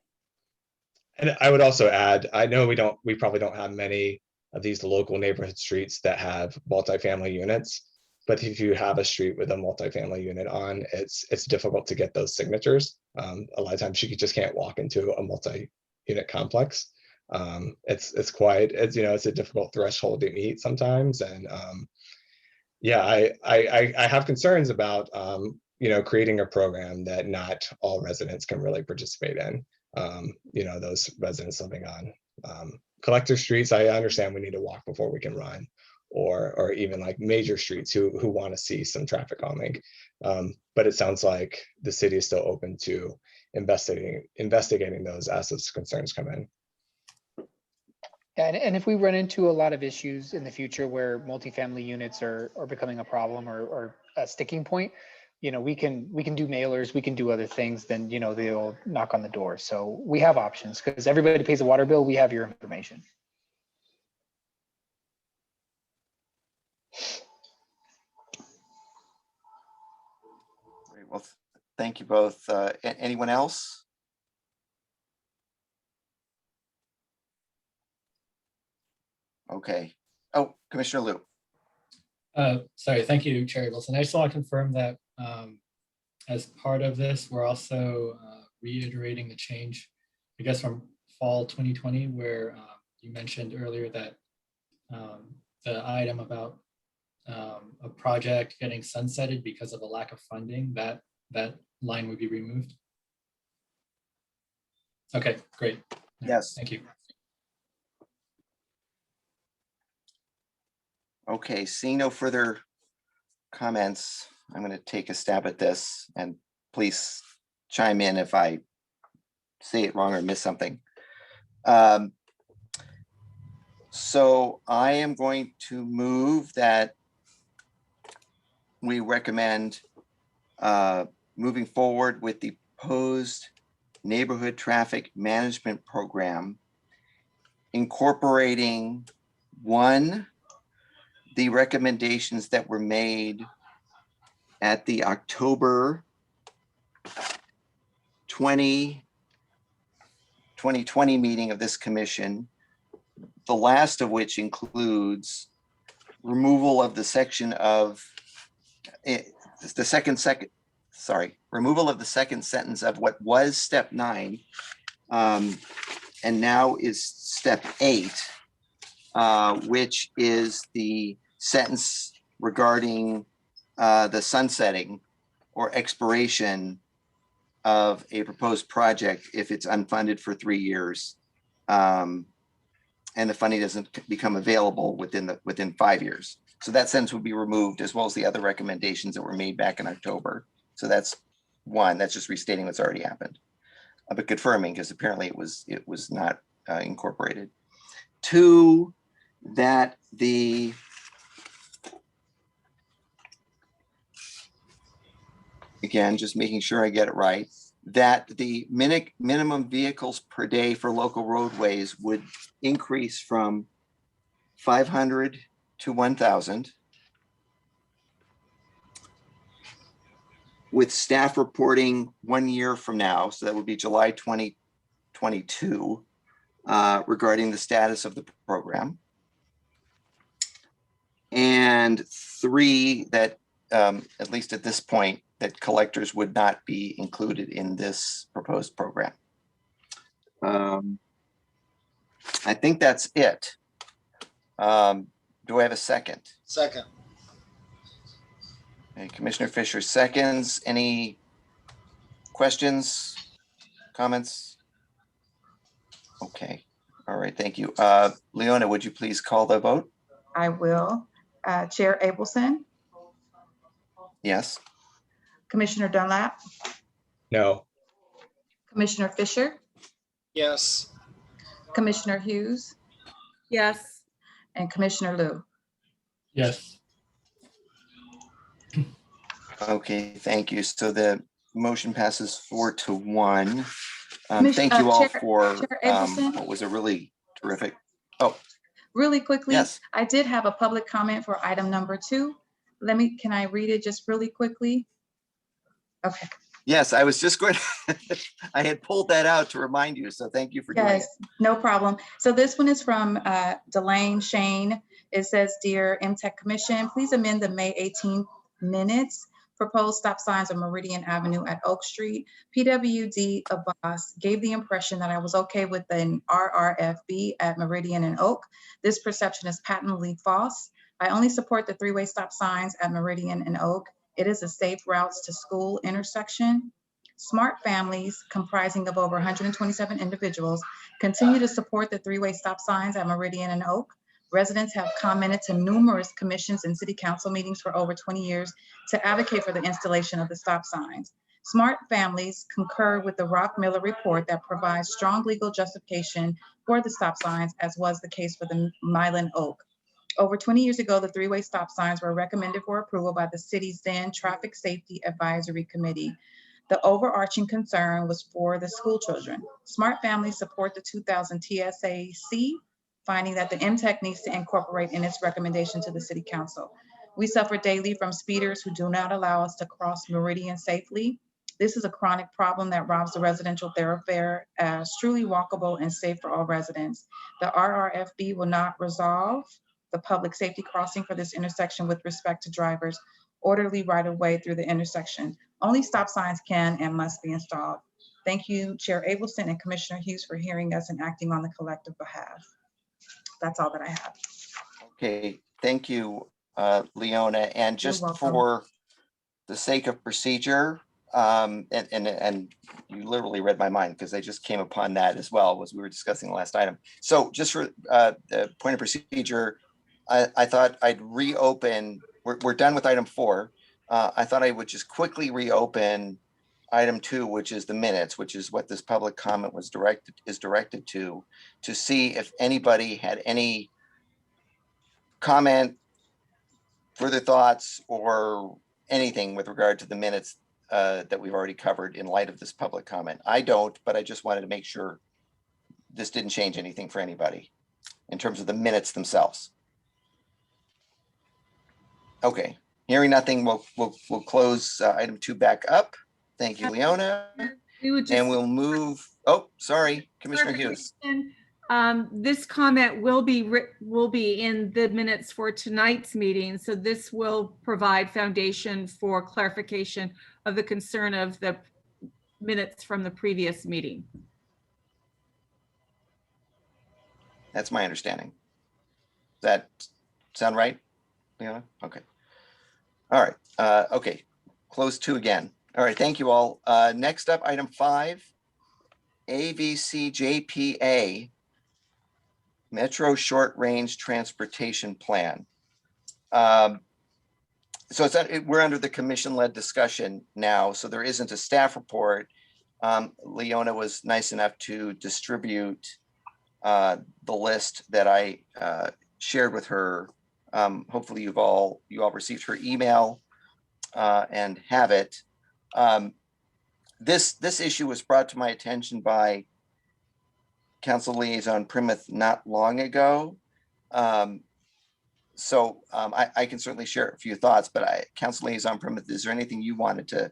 [SPEAKER 5] And I would also add, I know we probably don't have many of these local neighborhood streets that have multifamily units, but if you have a street with a multifamily unit on, it's difficult to get those signatures. A lot of times you just can't walk into a multi-unit complex. It's a difficult threshold to meet sometimes. And yeah, I have concerns about creating a program that not all residents can really participate in. Those residents living on collector streets, I understand we need to walk before we can run, or even like major streets who want to see some traffic calming. But it sounds like the city is still open to investigating those as those concerns come in.
[SPEAKER 3] And if we run into a lot of issues in the future where multifamily units are becoming a problem or a sticking point, we can do mailers, we can do other things, then they'll knock on the door. So we have options because everybody pays a water bill. We have your information.
[SPEAKER 1] Great. Well, thank you both. Anyone else? Okay. Oh, Commissioner Liu.
[SPEAKER 10] Sorry, thank you, Chair Wilson. I just want to confirm that as part of this, we're also reiterating the change, I guess, from fall 2020, where you mentioned earlier that the item about a project getting sunsetted because of a lack of funding, that line would be removed. Okay, great.
[SPEAKER 1] Yes.
[SPEAKER 10] Thank you.
[SPEAKER 1] Okay, seeing no further comments, I'm going to take a stab at this, and please chime in if I say it wrong or miss something. So I am going to move that we recommend moving forward with the proposed neighborhood traffic management program, incorporating the recommendations that were made at the October 2020 meeting of this commission, the last of which includes removal of the section of removal of the second sentence of what was step 9 and now is step 8, which is the sentence regarding the sunsetting or expiration of a proposed project if it's unfunded for 3 years, and the funding doesn't become available within 5 years. So that sentence would be removed, as well as the other recommendations that were made back in October. So that's one. That's just restating what's already happened, but confirming, because apparently it was not incorporated. 2, that again, just making sure I get it right, that the minimum vehicles per day for local roadways would increase from 500 to 1,000, with staff reporting 1 year from now, so that would be July 2022, regarding the status of the program. And 3, that at least at this point, that collectors would not be included in this proposed program. I think that's it. Do I have a second?
[SPEAKER 4] Second.
[SPEAKER 1] Okay, Commissioner Fisher seconds. Any questions, comments? Okay, all right, thank you. Leona, would you please call the vote?
[SPEAKER 2] I will. Chair Abelson,
[SPEAKER 1] Yes.
[SPEAKER 2] Commissioner Dunlap,
[SPEAKER 5] No.
[SPEAKER 2] Commissioner Fisher,
[SPEAKER 4] Yes.
[SPEAKER 2] Commissioner Hughes,
[SPEAKER 7] Yes.
[SPEAKER 2] and Commissioner Liu.
[SPEAKER 10] Yes.
[SPEAKER 1] Okay, thank you. So the motion passes 4-1.
[SPEAKER 2] Commis-
[SPEAKER 1] Thank you all
[SPEAKER 2] Chair-
[SPEAKER 1] for
[SPEAKER 2] Chair Abelson?
[SPEAKER 1] what was a really terrific.
[SPEAKER 2] Really quickly,
[SPEAKER 1] Yes.
[SPEAKER 2] I did have a public comment for item number 2. Can I read it just really quickly? Okay,
[SPEAKER 1] Yes, I was just going, I had pulled that out to remind you, so thank you for doing it.
[SPEAKER 2] yes, no problem. So this one is from Delane Shane. It says, Dear MTech Commission, please amend the May 18th minutes. Proposed stop signs on Meridian Avenue at Oak Street. PWD Abbas gave the impression that I was okay with an RRFB at Meridian and Oak. This perception is patently false. I only support the 3-way stop signs at Meridian and Oak. It is a safe routes to school intersection. Smart families comprising of over 127 individuals continue to support the 3-way stop signs at Meridian and Oak. Residents have commented to numerous commissions and city council meetings for over 20 years to advocate for the installation of the stop signs. Smart families concur with the Rock Miller report that provides strong legal justification for the stop signs, as was the case for the Milan Oak. Over 20 years ago, the 3-way stop signs were recommended for approval by the city's then Traffic Safety Advisory Committee. The overarching concern was for the school children. Smart families support the 2000 TSAC, finding that the MTech needs to incorporate in its recommendation to the City Council. We suffer daily from speeders who do not allow us to cross Meridian safely. This is a chronic problem that robs the residential thoroughfare as truly walkable and safe for all residents. The RRFB will not resolve the public safety crossing for this intersection with respect to drivers' orderly right-of-way through the intersection. Only stop signs can and must be installed. Thank you, Chair Abelson and Commissioner Hughes, for hearing us and acting on the collective behalf. That's all that I have.
[SPEAKER 1] Okay, thank you, Leona. And just
[SPEAKER 2] welcome.
[SPEAKER 1] for the sake of procedure, and you literally read my mind because I just came upon that as well as we were discussing the last item. So just for the point of procedure, I thought I'd reopen, we're done with item 4. I thought I would just quickly reopen item 2, which is the minutes, which is what this public comment was directed to see if anybody had any comment, further thoughts, or anything with regard to the minutes that we've already covered in light of this public comment. I don't, but I just wanted to make sure this didn't change anything for anybody in terms of the minutes themselves. Okay, hearing nothing, we'll close item 2 back up. Thank you, Leona.
[SPEAKER 7] We would just.
[SPEAKER 1] And we'll move, oh, sorry, Commissioner Hughes.
[SPEAKER 7] This comment will be in the minutes for tonight's meeting. So this will provide foundation for clarification of the concern of the minutes from the previous meeting.
[SPEAKER 1] That's my understanding. Does that sound right, Leona? Okay. All right, okay, close 2 again. All right, thank you all. Next up, item 5, AVCJPA, Metro Short Range Transportation Plan. So we're under the commission-led discussion now, so there isn't a staff report. Leona was nice enough to distribute the list that I shared with her. Hopefully you all received her email and have it. This issue was brought to my attention by Council Liaison Primuth not long ago. I can certainly share a few thoughts, but Council Liaison Primuth, is there anything you wanted to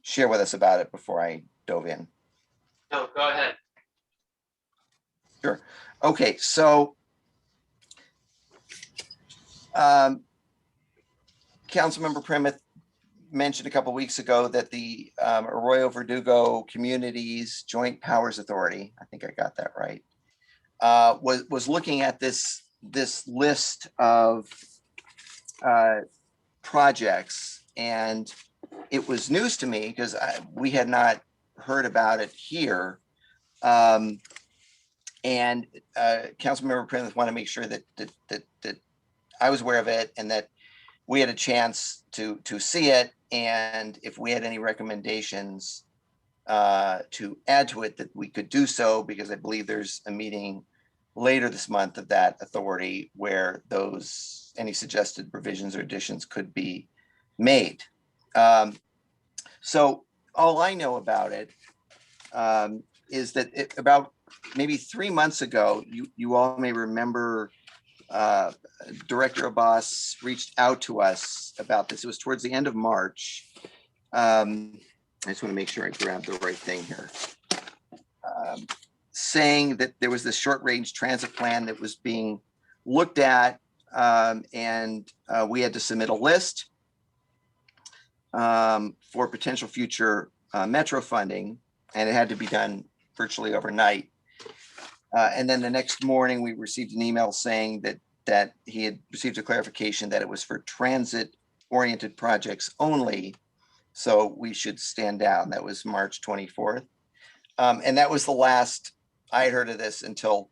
[SPEAKER 1] share with us about it before I dove in?
[SPEAKER 6] No, go ahead.
[SPEAKER 1] Sure. Okay, so Councilmember Primmeth mentioned a couple weeks ago that the Arroyo Verdugo Communities Joint Powers Authority, I think I got that right, was looking at this list of projects, and it was news to me because we had not heard about it here. And Councilmember Primmeth wanted to make sure that I was aware of it and that we had a chance to see it, and if we had any recommendations to add to it, that we could do so, because I believe there's a meeting later this month of that authority where any suggested revisions or additions could be made. So all I know about it is that about maybe 3 months ago, you all may remember Director Abbas reached out to us about this. It was towards the end of March. I just want to make sure I grab the right thing here. Saying that there was this short range transit plan that was being looked at, and we had to submit a list for potential future metro funding, and it had to be done virtually overnight. And then the next morning, we received an email saying that he had received a clarification that it was for transit-oriented projects only, so we should stand down. That was March 24th. And that was the last I had heard of this until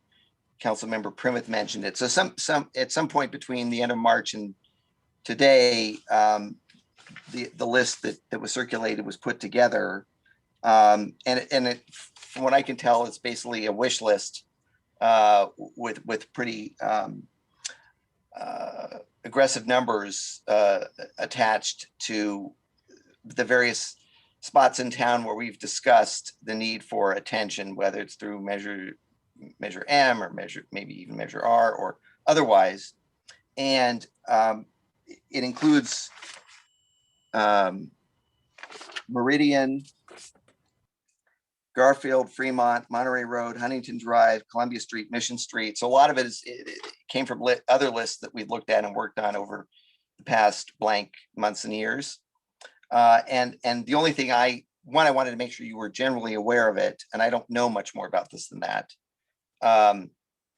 [SPEAKER 1] Councilmember Primmeth mentioned it. So at some point between the end of March and today, the list that was circulated was put together. And from what I can tell, it's basically a wish list with pretty aggressive numbers attached to the various spots in town where we've discussed the need for attention, whether it's through measure M or maybe even measure R or otherwise. And it includes Meridian, Garfield, Fremont, Monterey Road, Huntington Drive, Columbia Street, Mission Street. So a lot of it came from other lists that we've looked at and worked on over the past blank months and years. And the only thing I wanted to make sure you were generally aware of it, and I don't know much more about this than that,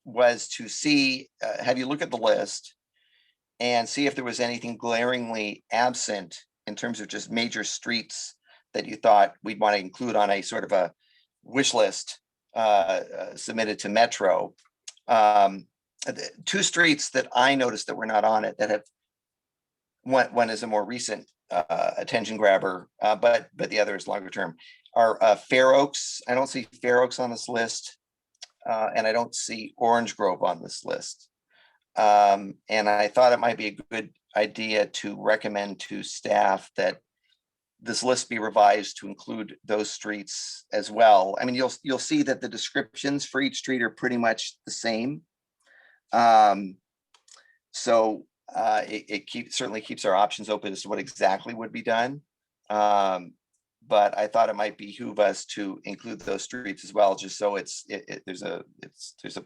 [SPEAKER 1] was to see, have you look at the list and see if there was anything glaringly absent in terms of just major streets that you thought we'd want to include on a sort of a wish list submitted to Metro. Two streets that I noticed that were not on it that have, one is a more recent attention grabber, but the other is longer term, are Fair Oaks. I don't see Fair Oaks on this list, and I don't see Orange Grove on this list. And I thought it might be a good idea to recommend to staff that this list be revised to include those streets as well. I mean, you'll see that the descriptions for each street are pretty much the same. So it certainly keeps our options open as to what exactly would be done. But I thought it might behoove us to include those streets as well, just so there's a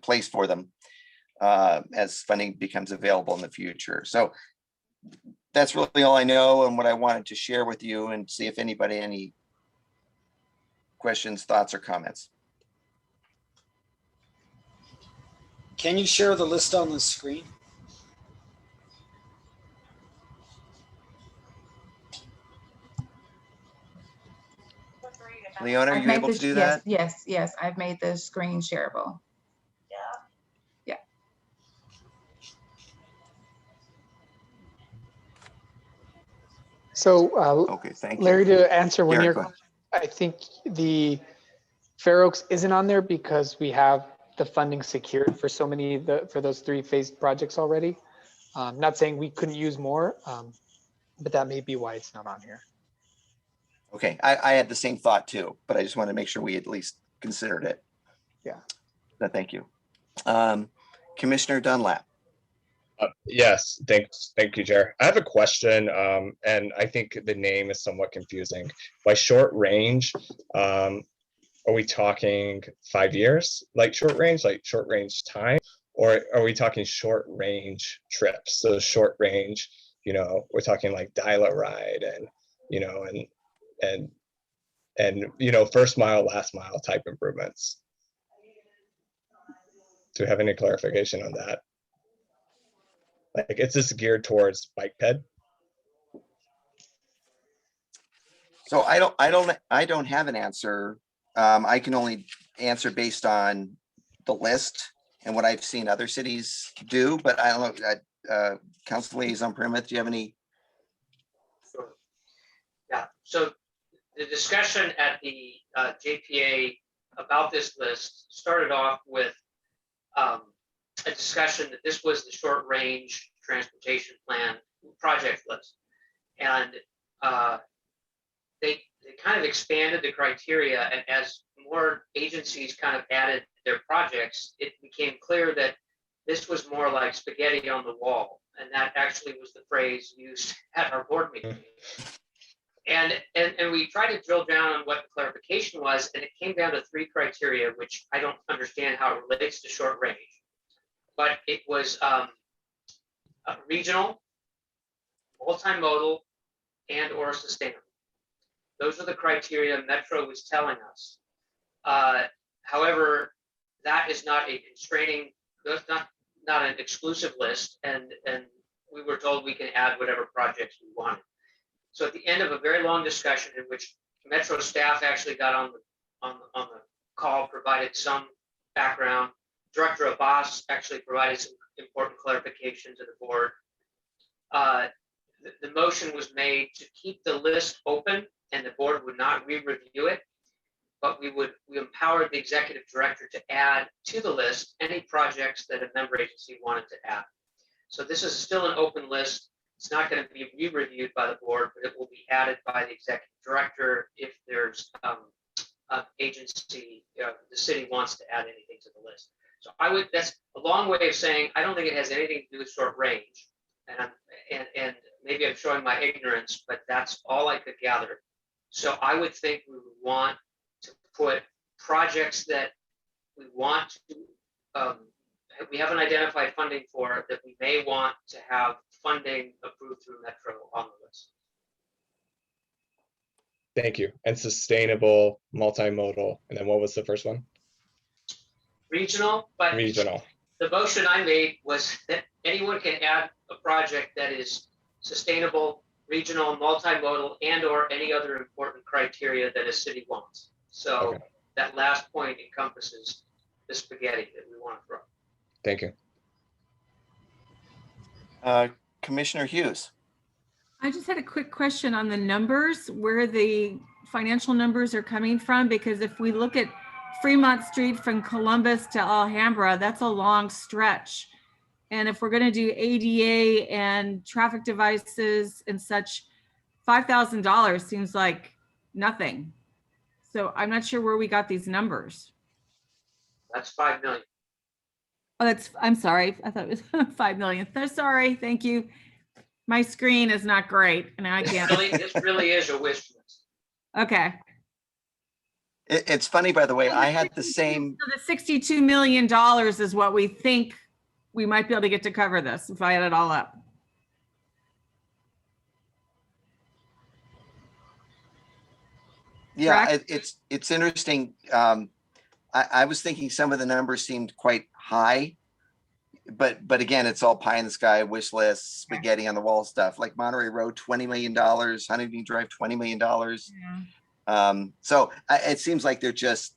[SPEAKER 1] place for them as funding becomes available in the future. So that's really all I know and what I wanted to share with you, and see if anybody any questions, thoughts, or comments.
[SPEAKER 4] Can you share the list on the screen?
[SPEAKER 1] Leona, are
[SPEAKER 2] I've
[SPEAKER 1] you
[SPEAKER 2] made
[SPEAKER 1] able
[SPEAKER 2] this-
[SPEAKER 1] to do that?
[SPEAKER 2] Yes, I've made the screen shareable.
[SPEAKER 3] So
[SPEAKER 1] Okay, thank you.
[SPEAKER 3] Larry, to answer one of
[SPEAKER 1] Gary,
[SPEAKER 3] your,
[SPEAKER 1] go ahead.
[SPEAKER 3] I think the Fair Oaks isn't on there because we have the funding secured for so many, for those 3 phased projects already. Not saying we couldn't use more, but that may be why it's not on here.
[SPEAKER 1] Okay, I had the same thought too, but I just wanted to make sure we at least considered it.
[SPEAKER 3] Yeah.
[SPEAKER 1] But thank you. Commissioner Dunlap.
[SPEAKER 5] Yes, thank you, Chair. I have a question, and I think the name is somewhat confusing. By short range, are we talking 5 years, like short range time, or are we talking short range trips? So short range we're talking like dial-a-ride and, first mile, last mile type improvements. Do you have any clarification on that? Like, is this geared towards bike ped?
[SPEAKER 1] So I don't have an answer. I can only answer based on the list and what I've seen other cities do, but I don't know, Council Liaison Primet, do you have any?
[SPEAKER 6] Sure. Yeah, so the discussion at the JPA about this list started off with a discussion that this was the short range transportation plan project list. And they kind of expanded the criteria, and as more agencies kind of added their projects, it became clear that this was more like spaghetti on the wall. And that actually was the phrase used at our board meeting. And we tried to drill down on what the clarification was, and it came down to 3 criteria, which I don't understand how it relates to short range. But it was regional, multimodal, and or sustainable. Those are the criteria Metro was telling us. However, that is not a constraining, that's not an exclusive list, and we were told we can add whatever projects we wanted. So at the end of a very long discussion in which Metro staff actually got on the call, provided some background. Director Abbas actually provided some important clarification to the board. The motion was made to keep the list open, and the board would not re-review it, but we empowered the executive director to add to the list any projects that a member agency wanted to add. So this is still an open list. It's not going to be re-reviewed by the board, but it will be added by the executive director if there's an agency, the city wants to add anything to the list. So that's a long way of saying, I don't think it has anything to do with short range. And maybe I'm showing my ignorance, but that's all I could gather. So I would think we would want to put projects that we want to, we haven't identified funding for, that we may want to have funding approved through Metro on the list.
[SPEAKER 5] Thank you. And sustainable, multimodal, and then what was the first one?
[SPEAKER 6] Regional, but
[SPEAKER 5] Regional.
[SPEAKER 6] The motion I made was that anyone can add a project that is sustainable, regional, multimodal, and or any other important criteria that a city wants. So
[SPEAKER 5] Okay.
[SPEAKER 6] That last point encompasses the spaghetti that we want to throw.
[SPEAKER 5] Thank you.
[SPEAKER 1] Commissioner Hughes.
[SPEAKER 7] I just had a quick question on the numbers, where the financial numbers are coming from, because if we look at Fremont Street from Columbus to Alhambra, that's a long stretch. And if we're going to do ADA and traffic devices and such, $5,000 seems like nothing. So I'm not sure where we got these numbers.
[SPEAKER 6] That's 5 million.
[SPEAKER 7] Oh, I'm sorry. I thought it was 5 million. Sorry. Thank you. My screen is not great and I can't.
[SPEAKER 6] This really is a wish list.
[SPEAKER 7] Okay.
[SPEAKER 1] It's funny, by the way, I had the same.
[SPEAKER 7] So the $62 million is what we think we might be able to get to cover this if I add it all up.
[SPEAKER 1] Yeah,
[SPEAKER 7] Correct?
[SPEAKER 1] it's interesting. I was thinking some of the numbers seemed quite high, but again, it's all pie in the sky, wish list, spaghetti on the wall stuff. Like Monterey Road, $20 million, Huntington Drive, $20 million.
[SPEAKER 7] Yeah.
[SPEAKER 1] So it seems like there's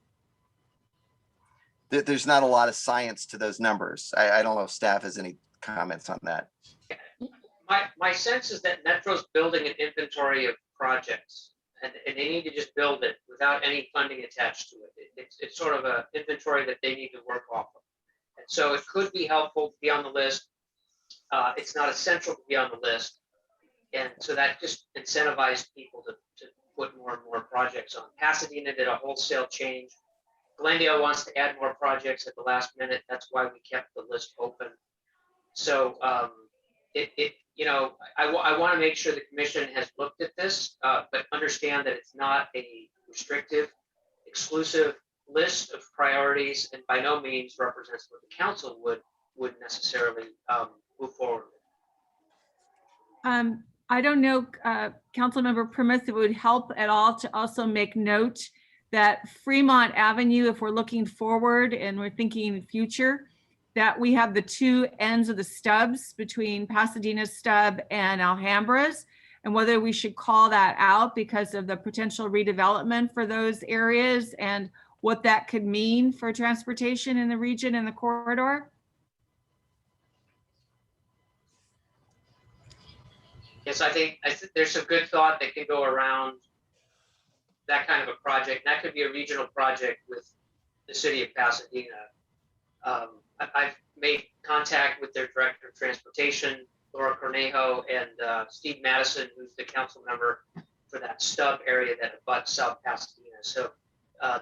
[SPEAKER 1] not a lot of science to those numbers. I don't know if staff has any comments on that.
[SPEAKER 6] My sense is that Metro's building an inventory of projects, and they need to just build it without any funding attached to it. It's sort of an inventory that they need to work off of. And so it could be helpful to be on the list. It's not essential to be on the list. And so that just incentivized people to put more and more projects on. Pasadena did a wholesale change. Glendale wants to add more projects at the last minute. That's why we kept the list open. So I want to make sure the commission has looked at this, but understand that it's not a restrictive, exclusive list of priorities, and by no means represents what the council would necessarily move forward with.
[SPEAKER 7] I don't know, Councilmember Primus, if it would help at all to also make note that Fremont Avenue, if we're looking forward and we're thinking future, that we have the two ends of the stubs between Pasadena stub and Alhambra's, and whether we should call that out because of the potential redevelopment for those areas and what that could mean for transportation in the region and the corridor.
[SPEAKER 6] Yes, I think there's some good thought that can go around that kind of a project. That could be a regional project with the city of Pasadena. I've made contact with their director of transportation, Laura Cornejo, and Steve Madison, who's the council member for that stub area that abuts South Pasadena. So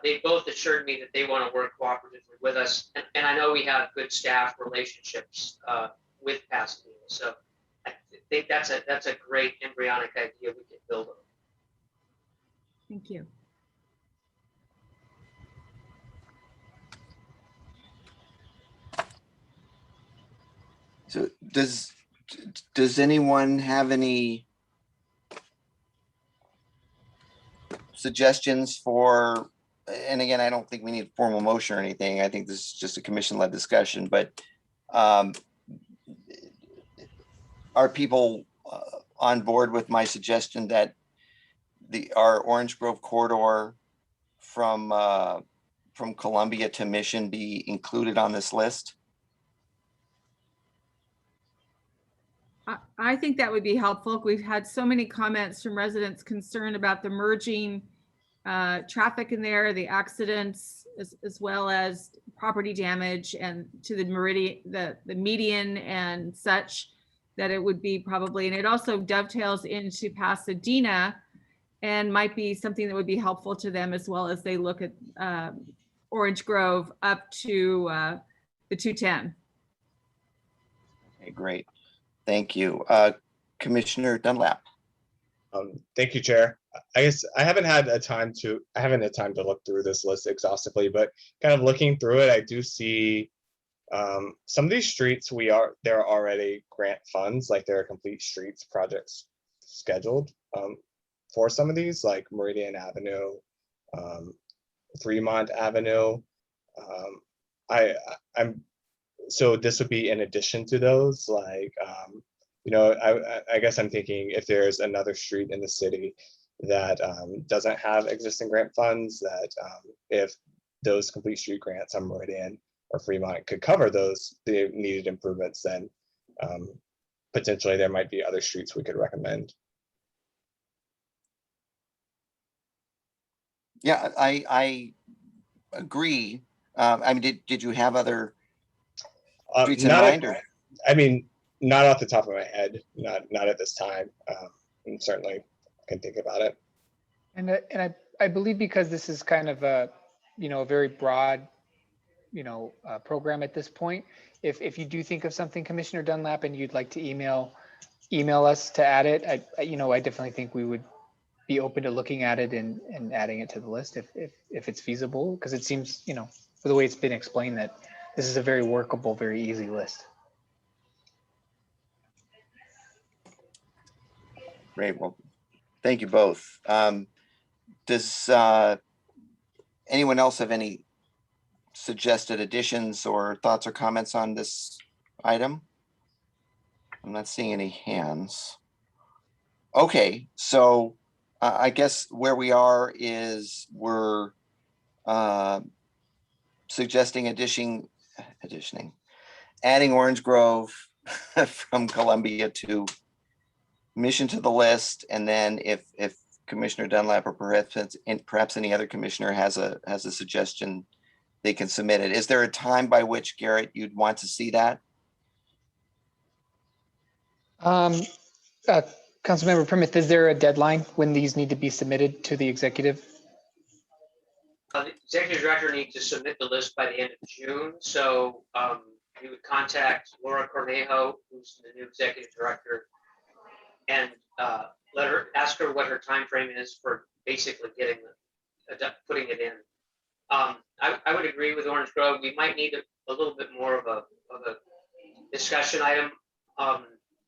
[SPEAKER 6] they both assured me that they want to work cooperatively with us. And I know we have good staff relationships with Pasadena. So I think that's a great embryonic idea we can build on.
[SPEAKER 7] Thank you.
[SPEAKER 1] So does anyone have any suggestions for, and again, I don't think we need a formal motion or anything. I think this is just a commission-led discussion, but are people on board with my suggestion that our Orange Grove corridor from Columbia to Mission be included on this list?
[SPEAKER 7] I think that would be helpful. We've had so many comments from residents concerned about the merging traffic in there, the accidents, as well as property damage and to the meridian, the median and such, that it would be probably, and it also dovetails into Pasadena and might be something that would be helpful to them as well as they look at Orange Grove up to the 210.
[SPEAKER 1] Okay, great. Thank you. Commissioner Dunlap.
[SPEAKER 5] Thank you, Chair. I guess I haven't had time to look through this list exhaustively, but kind of looking through it, I do see some of these streets there are already grant funds, like there are complete streets projects scheduled for some of these, like Meridian Avenue, Fremont Avenue. So this would be in addition to those, like, I guess I'm thinking if there's another street in the city that doesn't have existing grant funds, that if those complete street grants on Meridian or Fremont could cover the needed improvements, then potentially there might be other streets we could recommend.
[SPEAKER 1] Yeah, I agree. I mean, did you have other streets in mind?
[SPEAKER 5] I mean, not off the top of my head, not at this time. And certainly can think about it.
[SPEAKER 3] And I believe because this is kind of a very broad program at this point, if you do think of something, Commissioner Dunlap, and you'd like to email us to add it, I definitely think we would be open to looking at it and adding it to the list if it's feasible, because it seems, for the way it's been explained, that this is a very workable, very easy list.
[SPEAKER 1] Great. Well, thank you both. Does anyone else have any suggested additions or thoughts or comments on this item? I'm not seeing any hands. Okay, so I guess where we are is we're suggesting adding Orange Grove from Columbia to Mission to the list, and then if Commissioner Dunlap or perhaps any other commissioner has a suggestion, they can submit it. Is there a time by which, Garrett, you'd want to see that?
[SPEAKER 3] Councilmember Primus, is there a deadline when these need to be submitted to the executive?
[SPEAKER 6] The executive director needs to submit the list by the end of June. So you would contact Laura Cornejo, who's the new executive director, and ask her what her time frame is for basically putting it in. I would agree with Orange Grove. We might need a little bit more of a discussion item, or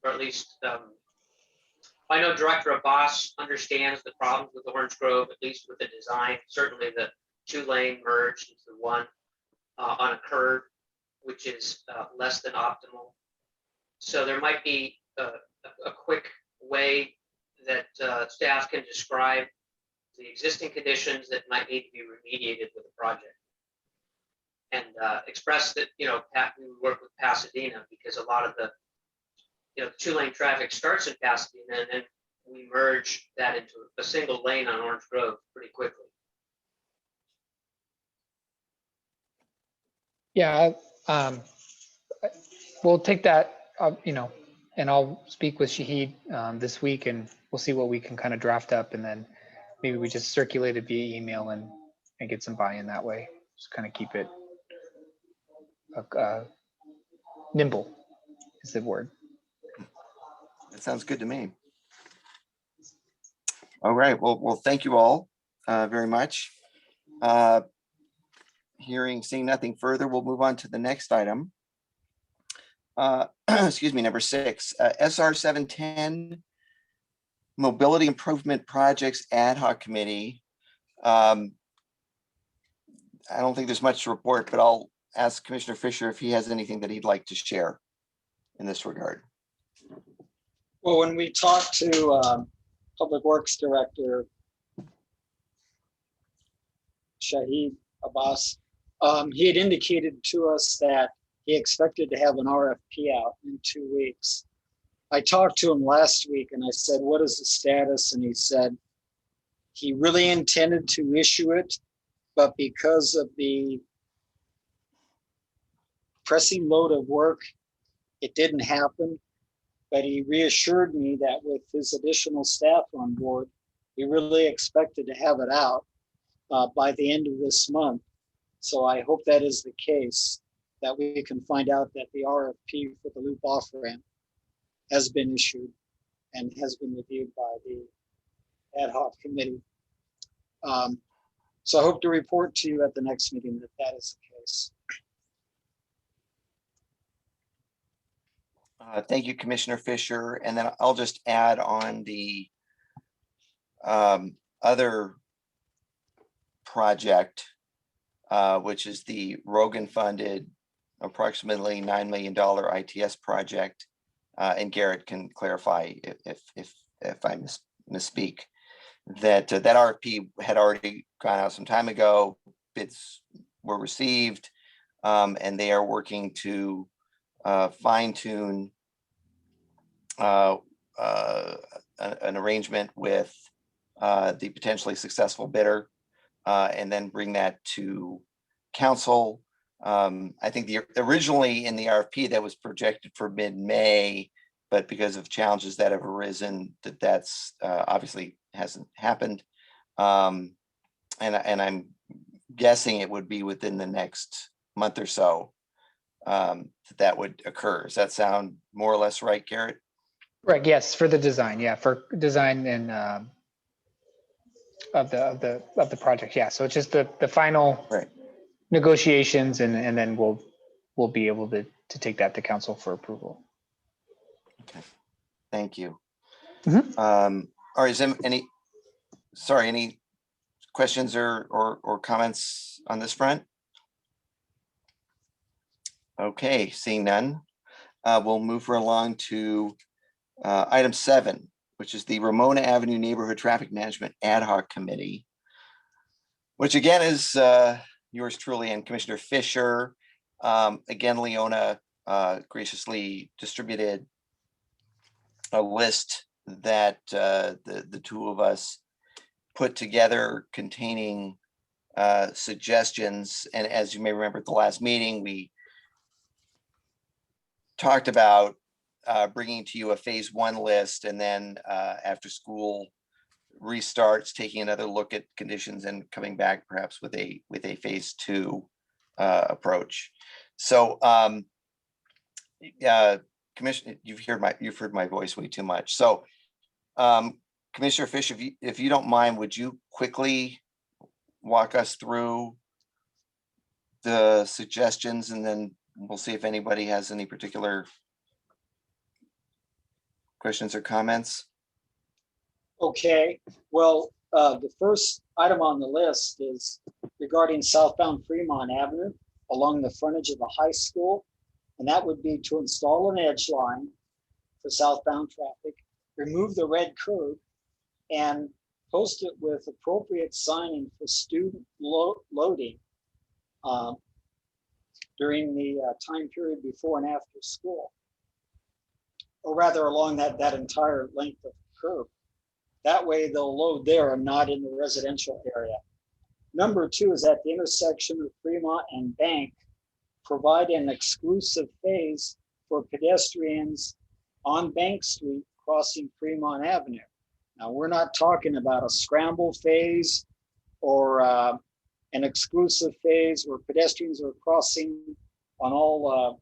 [SPEAKER 6] at least I know Director Abbas understands the problems with Orange Grove, at least with the design. Certainly the 2-lane merge into one on a curve, which is less than optimal. So there might be a quick way that staff can describe the existing conditions that might need to be remediated with the project. And express that, we work with Pasadena because a lot of the, 2-lane traffic starts in Pasadena and then we merge that into a single lane on Orange Grove pretty quickly.
[SPEAKER 3] Yeah, we'll take that, and I'll speak with Shahid this week and we'll see what we can kind of draft up, and then maybe we just circulate it via email and get some buy-in that way. Just kind of keep it nimble is the word.
[SPEAKER 1] That sounds good to me. All right, well, thank you all very much. Seeing nothing further, we'll move on to the next item. Excuse me, number 6, SR 710, Mobility Improvement Projects Ad Hoc Committee. I don't think there's much to report, but I'll ask Commissioner Fisher if he has anything that he'd like to share in this regard.
[SPEAKER 4] Well, when we talked to Public Works Director Shahid Abbas, he had indicated to us that he expected to have an RFP out in 2 weeks. I talked to him last week and I said, what is the status? And he said he really intended to issue it, but because of the pressing load of work, it didn't happen. But he reassured me that with his additional staff on board, he really expected to have it out by the end of this month. So I hope that is the case, that we can find out that the RFP for the loop off ramp has been issued and has been reviewed by the ad hoc committee. So I hope to report to you at the next meeting that that is the case.
[SPEAKER 1] Thank you, Commissioner Fisher. And then I'll just add on the other project, which is the Rogan-funded approximately $9 million ITS project. And Garrett can clarify if I misspeak. That RFP had already gone out some time ago. Bids were received, and they are working to fine tune an arrangement with the potentially successful bidder, and then bring that to council. I think originally in the RFP that was projected for mid-May, but because of challenges that have arisen, that's obviously hasn't happened. And I'm guessing it would be within the next month or so that would occur. Does that sound more or less right, Garrett?
[SPEAKER 3] Right. Yes, for the design. Yeah, for design and of the project. Yeah. So it's just the final negotiations, and then we'll be able to take that to council for approval.
[SPEAKER 1] Okay. Thank you.
[SPEAKER 3] Mhm.
[SPEAKER 1] All right. Is there any questions or comments on this front? Okay, seeing none, we'll move along to item 7, which is the Ramona Avenue Neighborhood Traffic Management Ad Hoc Committee, which again is yours truly and Commissioner Fisher. Again, Leona graciously distributed a list that the two of us put together containing suggestions. And as you may remember at the last meeting, we talked about bringing to you a phase 1 list, and then after school restarts, taking another look at conditions and coming back perhaps with a phase 2 approach. So Commissioner, you've heard my voice way too much. So Commissioner Fish, if you don't mind, would you quickly walk us through the suggestions, and then we'll see if anybody has any particular questions or comments.
[SPEAKER 4] Okay, well, the first item on the list is regarding southbound Fremont Avenue along the frontage of the high school. And that would be to install an edge line for southbound traffic, remove the red curb, and post it with appropriate signing for student loading during the time period before and after school, or rather along that entire length of curb. That way they'll load there and not in the residential area. Number two is at the intersection of Fremont and Bank, provide an exclusive phase for pedestrians on Bank Street crossing Fremont Avenue. Now, we're not talking about a scramble phase or an exclusive phase where pedestrians are crossing on all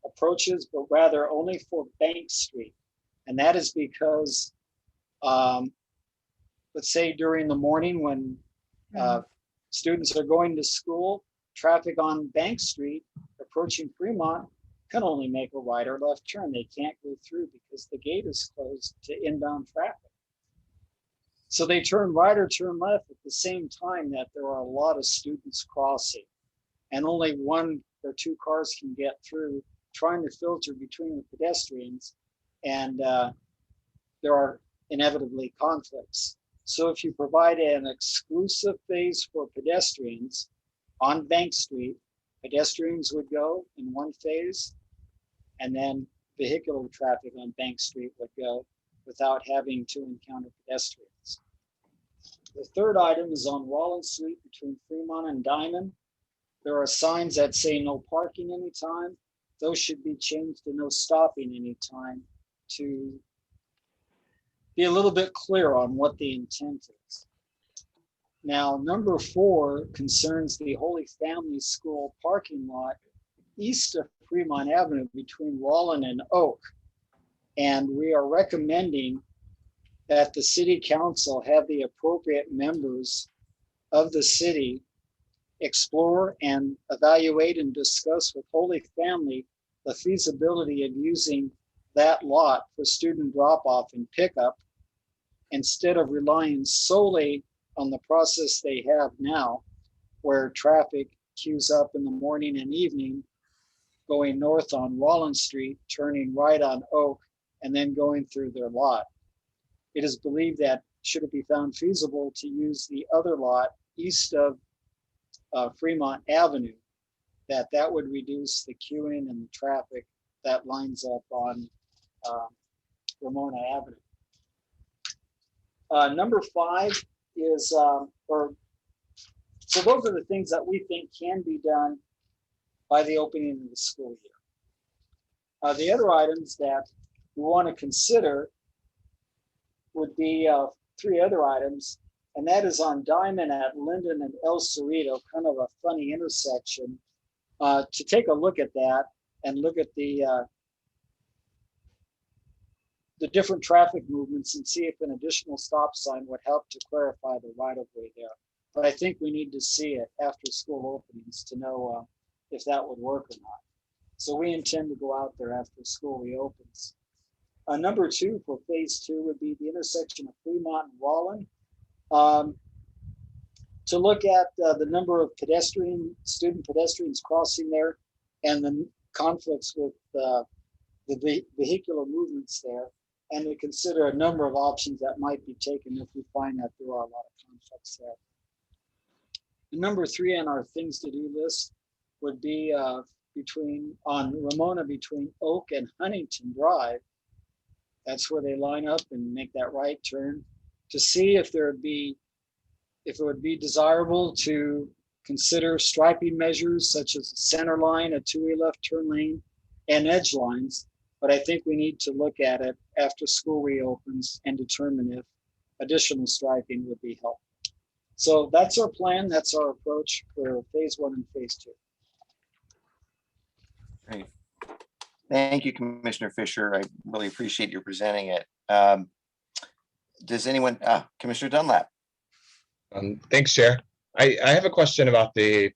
[SPEAKER 4] approaches, but rather only for Bank Street. And that is because, let's say during the morning when students are going to school, traffic on Bank Street approaching Fremont can only make a right or left turn. They can't go through because the gate is closed to inbound traffic. So they turn right or turn left at the same time that there are a lot of students crossing, and only one or two cars can get through, trying to filter between the pedestrians, and there are inevitably conflicts. So if you provide an exclusive phase for pedestrians on Bank Street, pedestrians would go in one phase, and then vehicular traffic on Bank Street would go without having to encounter pedestrians. The third item is on Wallen Street between Fremont and Diamond. There are signs that say no parking anytime. Those should be changed to no stopping anytime to be a little bit clear on what the intent is. Now, number 4 concerns the Holy Family School parking lot east of Fremont Avenue between Wallen and Oak. And we are recommending that the city council have the appropriate members of the city explore and evaluate and discuss with Holy Family the feasibility of using that lot for student drop-off and pickup instead of relying solely on the process they have now, where traffic queues up in the morning and evening, going north on Wallen Street, turning right on Oak, and then going through their lot. It is believed that should it be found feasible to use the other lot east of Fremont Avenue, that would reduce the queuing and the traffic that lines up on Ramona Avenue. Number 5 is, so those are the things that we think can be done by the opening of the school year. The other items that we want to consider would be 3 other items, and that is on Diamond at Linden and El Cerrito, kind of a funny intersection, to take a look at that and look at the different traffic movements and see if an additional stop sign would help to clarify the right of way there. But I think we need to see it after school openings to know if that would work or not. So we intend to go out there after school reopens. Number 2 for phase 2 would be the intersection of Fremont and Wallen. To look at the number of student pedestrians crossing there and the conflicts with the vehicular movements there, and to consider a number of options that might be taken if we find that there are a lot of conflicts there. And number 3 on our things to do list would be on Ramona between Oak and Huntington Drive. That's where they line up and make that right turn, to see if it would be desirable to consider striping measures such as a center line, a 2-way left turn lane, and edge lines. But I think we need to look at it after school reopens and determine if additional striping would be helpful. So that's our plan. That's our approach for phase 1 and phase 2.
[SPEAKER 1] Great. Thank you, Commissioner Fisher. I really appreciate you presenting it. Does anyone, Commissioner Dunlap?
[SPEAKER 5] Thanks, Chair. I have a question about the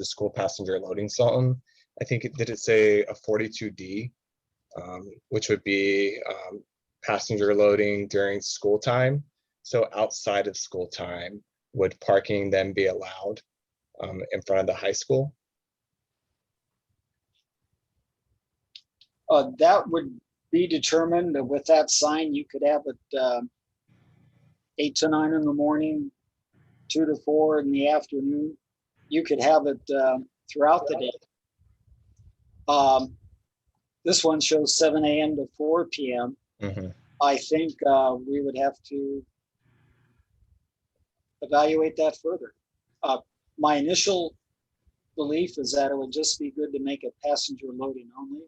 [SPEAKER 5] school passenger loading zone. I think did it say a 42D, which would be passenger loading during school time. So outside of school time, would parking then be allowed in front of the high school?
[SPEAKER 4] That would be determined with that sign. You could have it 8 to 9 in the morning, 2 to 4 in the afternoon. You could have it throughout the day. This one shows 7 a.m. to 4 p.m.
[SPEAKER 5] Mhm.
[SPEAKER 4] I think we would have to evaluate that further. My initial belief is that it would just be good to make it passenger loading only.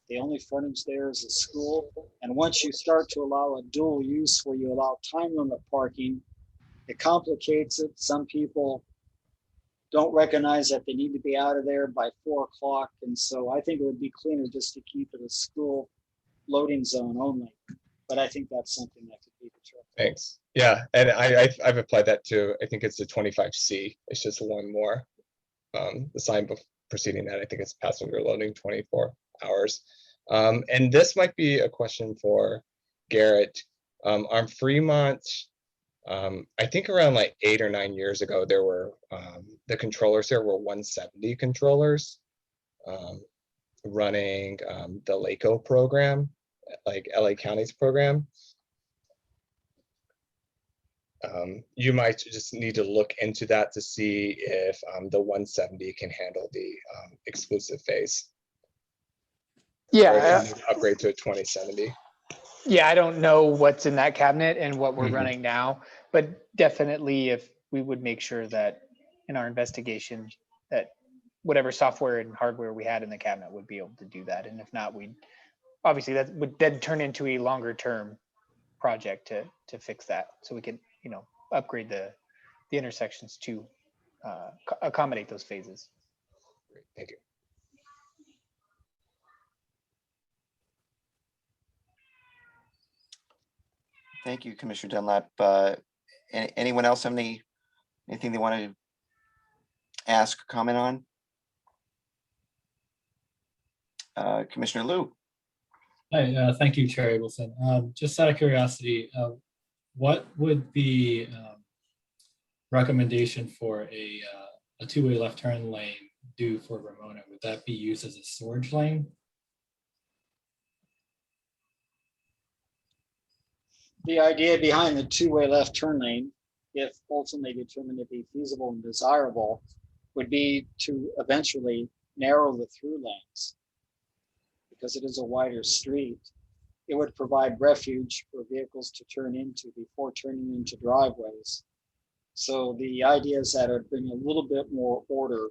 [SPEAKER 4] The only frontage there is a school. And once you start to allow a dual use where you allow time limit parking, it complicates it. Some people don't recognize that they need to be out of there by 4 o'clock. And so I think it would be cleaner just to keep it a school loading zone only. But I think that's something that could be determined.
[SPEAKER 5] Thanks. Yeah, and I've applied that to, I think it's the 25C. It's just one more. The sign preceding that, I think it's passenger loading 24 hours. And this might be a question for Garrett. On Fremont, I think around like 8 or 9 years ago, there were the controllers there were 170 controllers running the LACO program, like LA County's program. You might just need to look into that to see if the 170 can handle the exclusive phase. Or
[SPEAKER 3] Yeah,
[SPEAKER 5] if you need to upgrade to a 2070.
[SPEAKER 3] yeah, I don't know what's in that cabinet and what we're
[SPEAKER 5] Mhm.
[SPEAKER 3] running now, but definitely if we would make sure that in our investigation that whatever software and hardware we had in the cabinet would be able to do that. And if not, we'd obviously that would then turn into a longer term project to fix that. So we could, you know, upgrade the intersections to accommodate those phases.
[SPEAKER 5] Great, thank you.
[SPEAKER 1] Thank you, Commissioner Dunlap. Anyone else have anything they want to ask or comment on? Commissioner Liu.
[SPEAKER 10] Hi, thank you, Chair Abelson. Just out of curiosity, what would the recommendation for a two-way left turn lane do for Ramona? Would that be used as a storage lane?
[SPEAKER 4] The idea behind the two-way left turn lane, if ultimately determined to be feasible and desirable, would be to eventually narrow the through lanes. Because it is a wider street, it would provide refuge for vehicles to turn into before turning into driveways. So the idea is that it would bring a little bit more order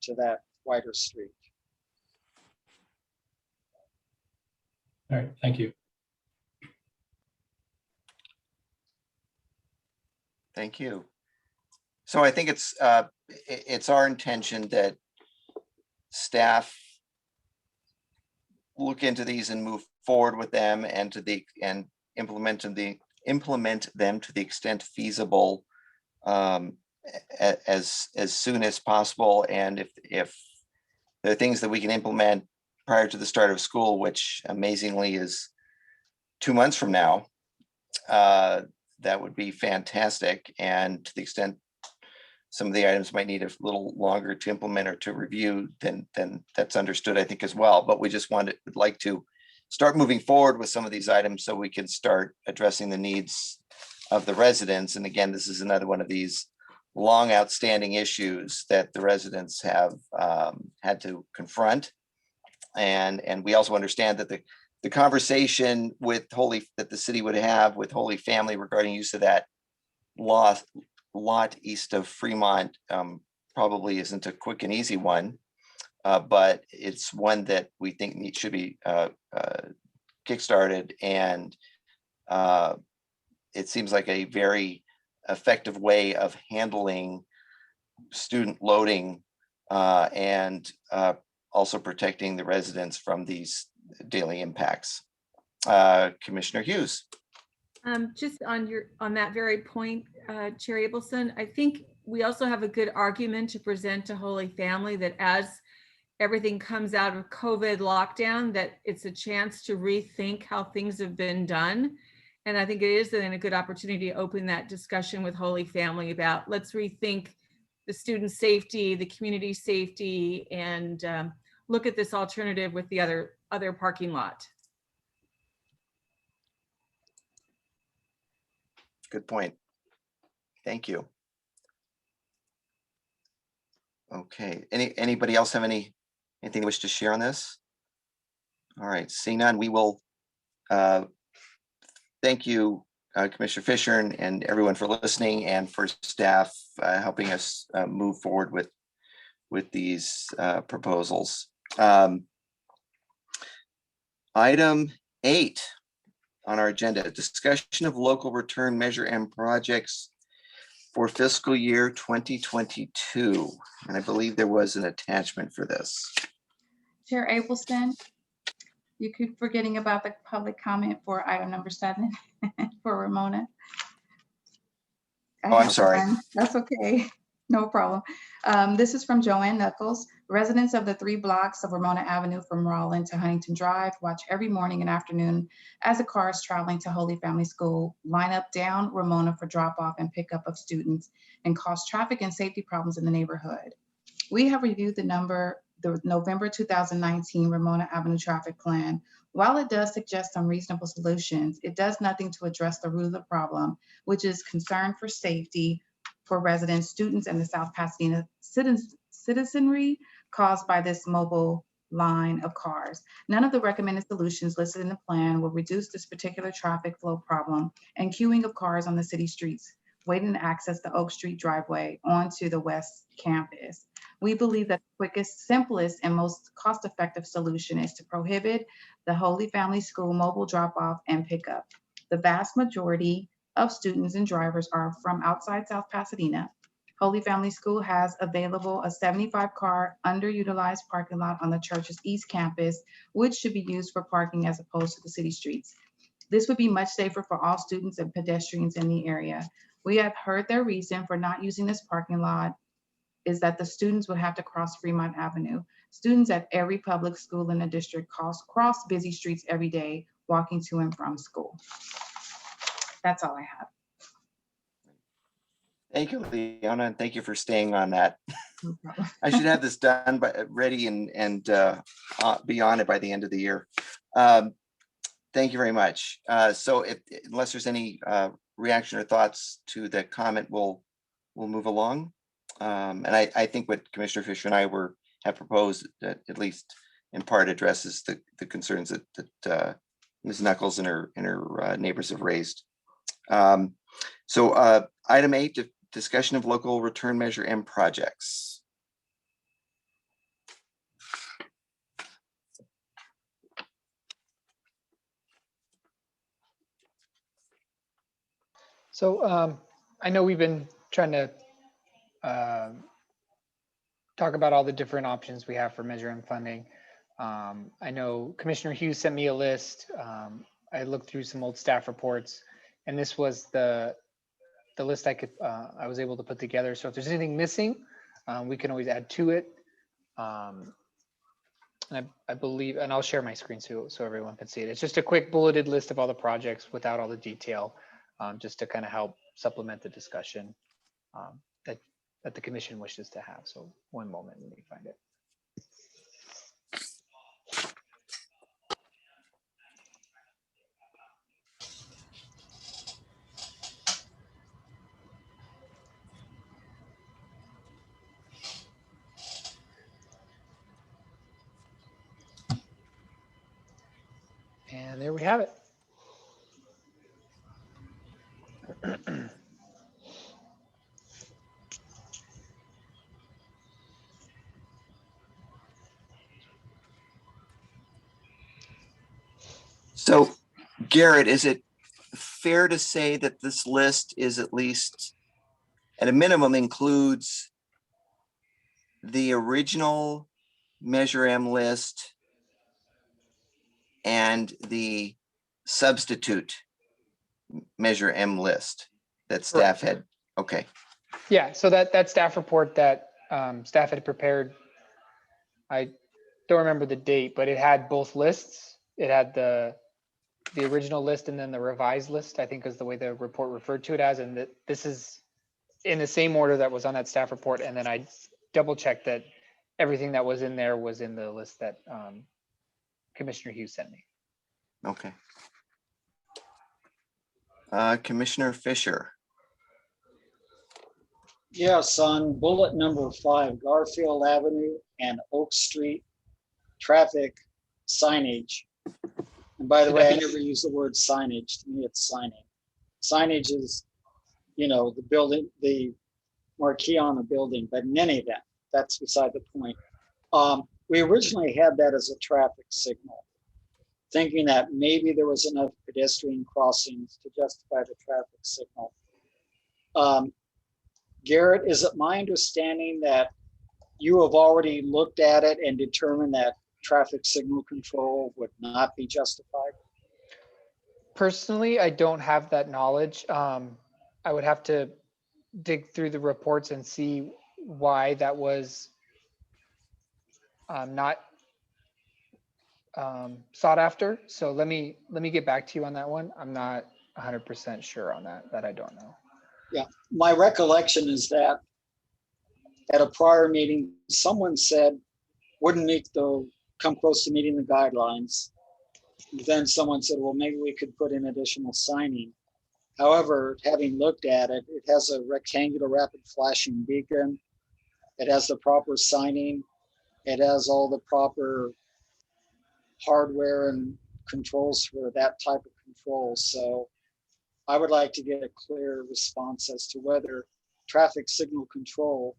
[SPEAKER 4] to that wider street.
[SPEAKER 10] All right, thank you.
[SPEAKER 1] Thank you. So I think it's our intention that staff look into these and move forward with them and implement them to the extent feasible as soon as possible. And if there are things that we can implement prior to the start of school, which amazingly is 2 months from now, that would be fantastic. And to the extent some of the items might need a little longer to implement or to review, then that's understood, I think, as well. But we just would like to start moving forward with some of these items so we can start addressing the needs of the residents. And again, this is another one of these long outstanding issues that the residents have had to confront. And we also understand that the conversation with that the city would have with Holy Family regarding use of that lot east of Fremont probably isn't a quick and easy one, but it's one that we think should be kickstarted. And it seems like a very effective way of handling student loading and also protecting the residents from these daily impacts. Commissioner Hughes.
[SPEAKER 7] Just on that very point, Chair Abelson, I think we also have a good argument to present to Holy Family that as everything comes out of COVID lockdown, that it's a chance to rethink how things have been done. And I think it is then a good opportunity to open that discussion with Holy Family about, let's rethink the student safety, the community safety, and look at this alternative with the other parking lot.
[SPEAKER 1] Good point. Thank you. Okay, anybody else have anything they wish to share on this? All right, seeing none, we will thank you, Commissioner Fisher, and everyone for listening, and for staff helping us move forward with these proposals. Item 8 on our agenda, discussion of local return measure M projects for fiscal year 2022. And I believe there was an attachment for this.
[SPEAKER 2] Chair Abelston, you keep forgetting about the public comment for item number 7 for Ramona.
[SPEAKER 1] Oh, I'm sorry.
[SPEAKER 2] That's okay. No problem. This is from Joanne Knuckles. Residents of the 3 blocks of Ramona Avenue from Wallen to Huntington Drive watch every morning and afternoon as the cars traveling to Holy Family School line up down Ramona for drop-off and pickup of students and cause traffic and safety problems in the neighborhood. We have reviewed the November 2019 Ramona Avenue traffic plan. While it does suggest some reasonable solutions, it does nothing to address the root of the problem, which is concern for safety for residents, students, and the South Pasadena citizenry caused by this mobile line of cars. None of the recommended solutions listed in the plan will reduce this particular traffic flow problem and queuing of cars on the city streets, waiting to access the Oak Street driveway onto the West Campus. We believe that the quickest, simplest, and most cost-effective solution is to prohibit the Holy Family School mobile drop-off and pickup. The vast majority of students and drivers are from outside South Pasadena. Holy Family School has available a 75-car underutilized parking lot on the church's East Campus, which should be used for parking as opposed to the city streets. This would be much safer for all students and pedestrians in the area. We have heard their reason for not using this parking lot is that the students would have to cross Fremont Avenue. Students at every public school in the district cross busy streets every day walking to and from school. That's all I have.
[SPEAKER 1] Thank you, Leona, and thank you for staying on that.
[SPEAKER 2] No problem.
[SPEAKER 1] I should have this done, ready and be on it by the end of the year. Thank you very much. So unless there's any reaction or thoughts to the comment, we'll move along. And I think what Commissioner Fisher and I have proposed, that at least in part addresses the concerns that Ms. Knuckles and her neighbors have raised. So item 8, discussion of local return measure M projects.
[SPEAKER 3] So I know we've been trying to talk about all the different options we have for Measure M funding. I know Commissioner Hughes sent me a list. I looked through some old staff reports, and this was the list I was able to put together. So if there's anything missing, we can always add to it. And I believe, and I'll share my screen so everyone can see it. It's just a quick bulleted list of all the projects without all the detail, just to kind of help supplement the discussion that the commission wishes to have. So one moment, let me find it. And there we have it.
[SPEAKER 1] So Garrett, is it fair to say that this list is at least at a minimum includes the original Measure M list and the substitute Measure M list that staff had? Okay.
[SPEAKER 3] Yeah, so that staff report that staff had prepared, I don't remember the date, but it had both lists. It had the original list and then the revised list, I think is the way the report referred to it as. And that this is in the same order that was on that staff report. And then I double checked that everything that was in there was in the list that Commissioner Hughes sent me.
[SPEAKER 1] Okay. Commissioner Fisher.
[SPEAKER 4] Yes, on bullet number 5, Garfield Avenue and Oak Street traffic signage. And by the way, I never use the word signage. To me, it's signing. Signage is, the building, the marquee on the building, but in any event, that's beside the point. We originally had that as a traffic signal, thinking that maybe there was enough pedestrian crossings to justify the traffic signal. Garrett, is it my understanding that you have already looked at it and determined that traffic signal control would not be justified?
[SPEAKER 3] Personally, I don't have that knowledge. I would have to dig through the reports and see why that was not sought after. So let me get back to you on that one. I'm not 100% sure on that. That I don't know.
[SPEAKER 4] Yeah, my recollection is that at a prior meeting, someone said wouldn't come close to meeting the guidelines. Then someone said, well, maybe we could put in additional signing. However, having looked at it, it has a rectangular rapid flashing beacon. It has the proper signing. It has all the proper hardware and controls for that type of control. So I would like to get a clear response as to whether traffic signal control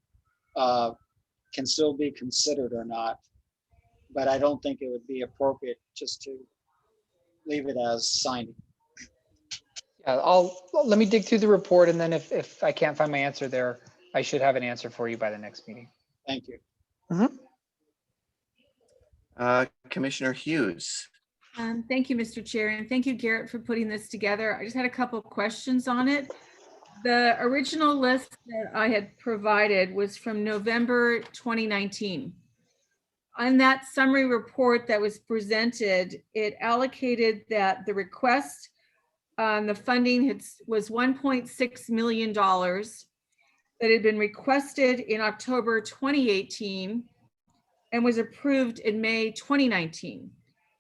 [SPEAKER 4] can still be considered or not. But I don't think it would be appropriate just to leave it as signing.
[SPEAKER 3] Yeah, let me dig through the report, and then if I can't find my answer there, I should have an answer for you by the next meeting.
[SPEAKER 4] Thank you.
[SPEAKER 1] Commissioner Hughes.
[SPEAKER 7] Thank you, Mr. Chair, and thank you, Garrett, for putting this together. I just had a couple of questions on it. The original list that I had provided was from November 2019. On that summary report that was presented, it allocated that the request on the funding was $1.6 million that had been requested in October 2018 and was approved in May 2019.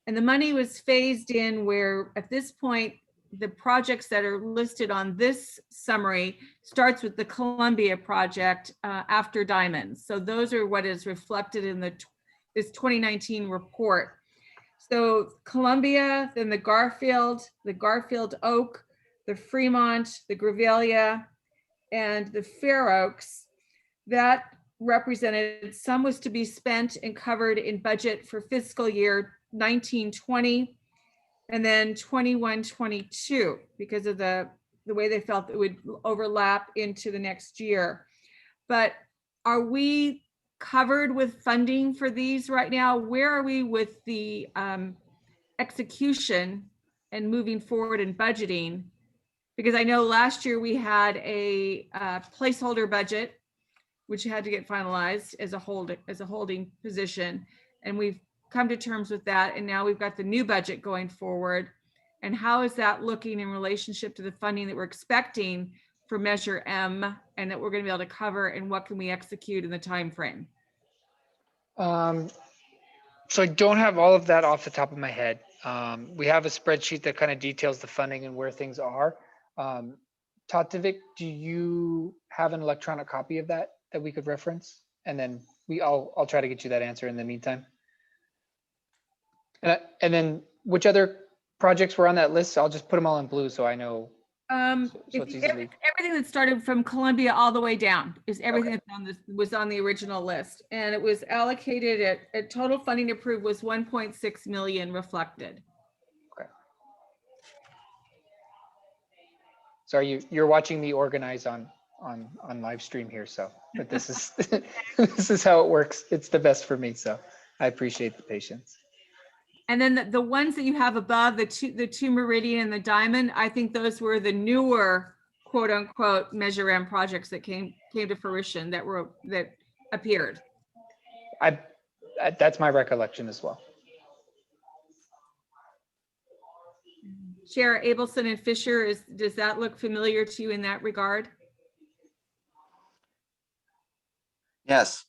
[SPEAKER 7] And the money was phased in where at this point, the projects that are listed on this summary starts with the Columbia project after Diamonds. So those are what is reflected in this 2019 report. So Columbia, then the Garfield Oak, the Fremont, the Grevillea, and the Fair Oaks, that represented some was to be spent and covered in budget for fiscal year 1920 and then 21-22 because of the way they felt it would overlap into the next year. But are we covered with funding for these right now? Where are we with the execution and moving forward in budgeting? Because I know last year we had a placeholder budget, which had to get finalized as a holding position. And we've come to terms with that. And now we've got the new budget going forward. And how is that looking in relationship to the funding that we're expecting for Measure M and that we're going to be able to cover, and what can we execute in the time frame?
[SPEAKER 3] So I don't have all of that off the top of my head. We have a spreadsheet that kind of details the funding and where things are. Tatvik, do you have an electronic copy of that we could reference? And then I'll try to get you that answer in the meantime. And then which other projects were on that list? I'll just put them all in blue so I know. It's easily.
[SPEAKER 7] Everything that started from Columbia all the way down is everything that's on this was on the original list, and it was allocated at total funding approved was 1.6 million reflected.
[SPEAKER 3] Okay. Sorry, you're watching me organize on live stream here, so but this is this is how it works. It's the best for me, so I appreciate the patience.
[SPEAKER 7] And then the ones that you have above, the two Meridian and the Diamond, I think those were the newer quote unquote Measure M projects that came to fruition that appeared.
[SPEAKER 3] That's my recollection as well.
[SPEAKER 7] Chair Abelson and Fisher, does that look familiar to you in that regard?
[SPEAKER 1] Yes.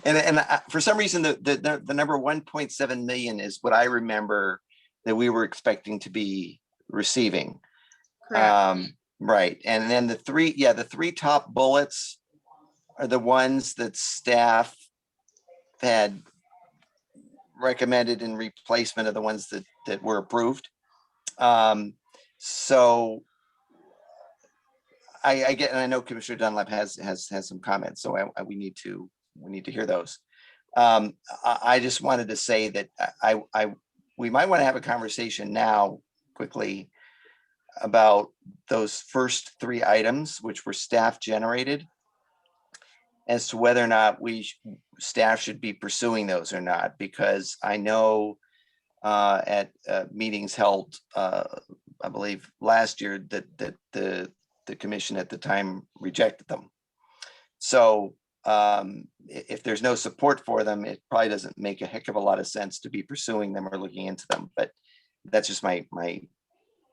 [SPEAKER 1] And for some reason, the number 1.7 million is what I remember that we were expecting to be receiving.
[SPEAKER 7] Correct.
[SPEAKER 1] Right. And then the three top bullets are the ones that staff had recommended in replacement of the ones that were approved. So I get, and I know Commissioner Dunlap has some comments, so we need to hear those. I just wanted to say that we might want to have a conversation now quickly about those first three items, which were staff generated, as to whether or not staff should be pursuing those or not, because I know at meetings held, I believe last year, that the commission at the time rejected them. So if there's no support for them, it probably doesn't make a heck of a lot of sense to be pursuing them or looking into them. But that's just my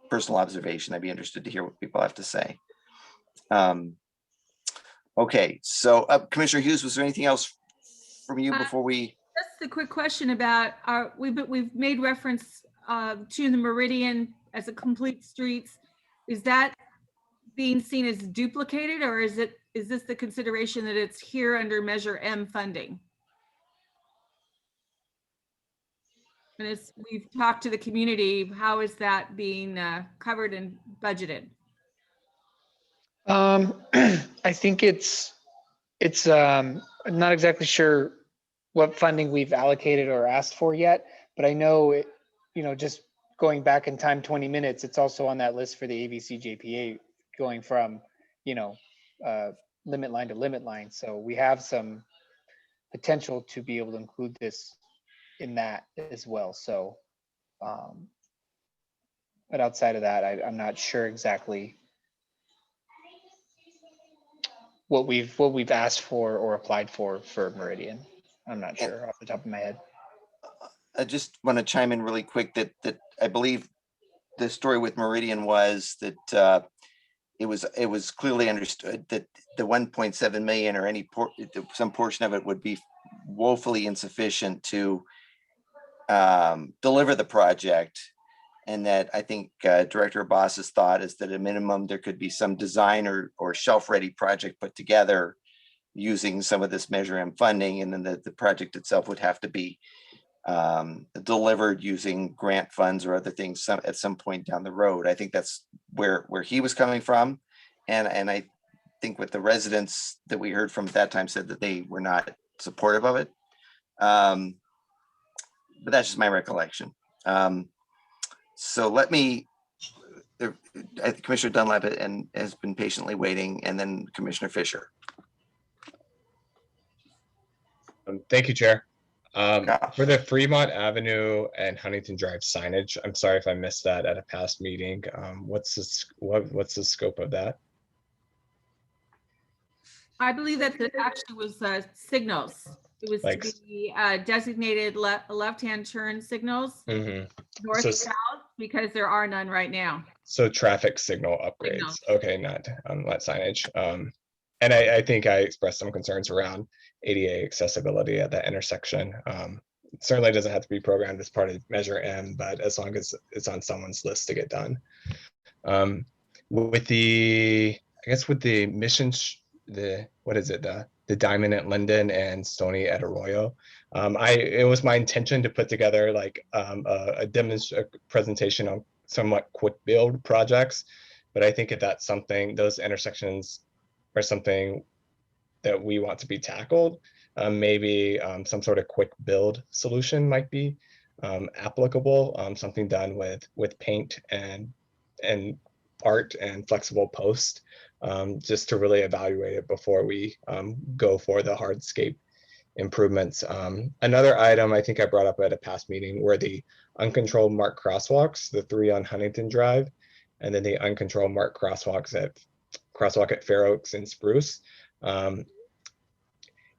[SPEAKER 1] personal observation. I'd be interested to hear what people have to say. Okay, so Commissioner Hughes, was there anything else from you before we?
[SPEAKER 7] Just a quick question about we've made reference to the Meridian as a complete streets. Is that being seen as duplicated, or is this the consideration that it's here under Measure M funding? And as we've talked to the community, how is that being covered and budgeted?
[SPEAKER 3] I think it's I'm not exactly sure what funding we've allocated or asked for yet, but I know it, just going back in time 20 minutes, it's also on that list for the ABC JPA, going from, limit line to limit line. So we have some potential to be able to include this in that as well. So, but outside of that, I'm not sure exactly what we've asked for or applied for Meridian. I'm not sure off the top of my head.
[SPEAKER 1] I just want to chime in really quick that I believe the story with Meridian was that it was clearly understood that the 1.7 million or some portion of it would be woefully insufficient to deliver the project. And that I think Director Abbas's thought is that at a minimum there could be some design or shelf-ready project put together using some of this Measure M funding, and then the project itself would have to be delivered using grant funds or other things at some point down the road. I think that's where he was coming from, and I think what the residents that we heard from at that time said that they were not supportive of it. But that's just my recollection. So let me, Commissioner Dunlap has been patiently waiting, and then Commissioner Fisher.
[SPEAKER 5] Thank you, Chair. For the Fremont Avenue and Huntington Drive signage, I'm sorry if I missed that at a past meeting. What's the scope of that?
[SPEAKER 7] I believe that it actually was signals. It was
[SPEAKER 5] Like,
[SPEAKER 7] to be designated left-hand turn signals, north
[SPEAKER 5] so,
[SPEAKER 7] south, because there are none right now.
[SPEAKER 5] So traffic signal upgrades.
[SPEAKER 7] Signals.
[SPEAKER 5] Okay, not signage. And I think I expressed some concerns around ADA accessibility at that intersection. It certainly doesn't have to be programmed as part of Measure M, but as long as it's on someone's list to get done. With the mission, the Diamond at Linden and Stony at Arroyo. It was my intention to put together like a presentation on somewhat quick build projects, but I think if that's something, those intersections are something that we want to be tackled, maybe some sort of quick build solution might be applicable, something done with paint and art and flexible post, just to really evaluate it before we go for the hardscape improvements. Another item I think I brought up at a past meeting were the uncontrolled marked crosswalks, the 3 on Huntington Drive, and then the uncontrolled marked crosswalk at Fair Oaks and Spruce.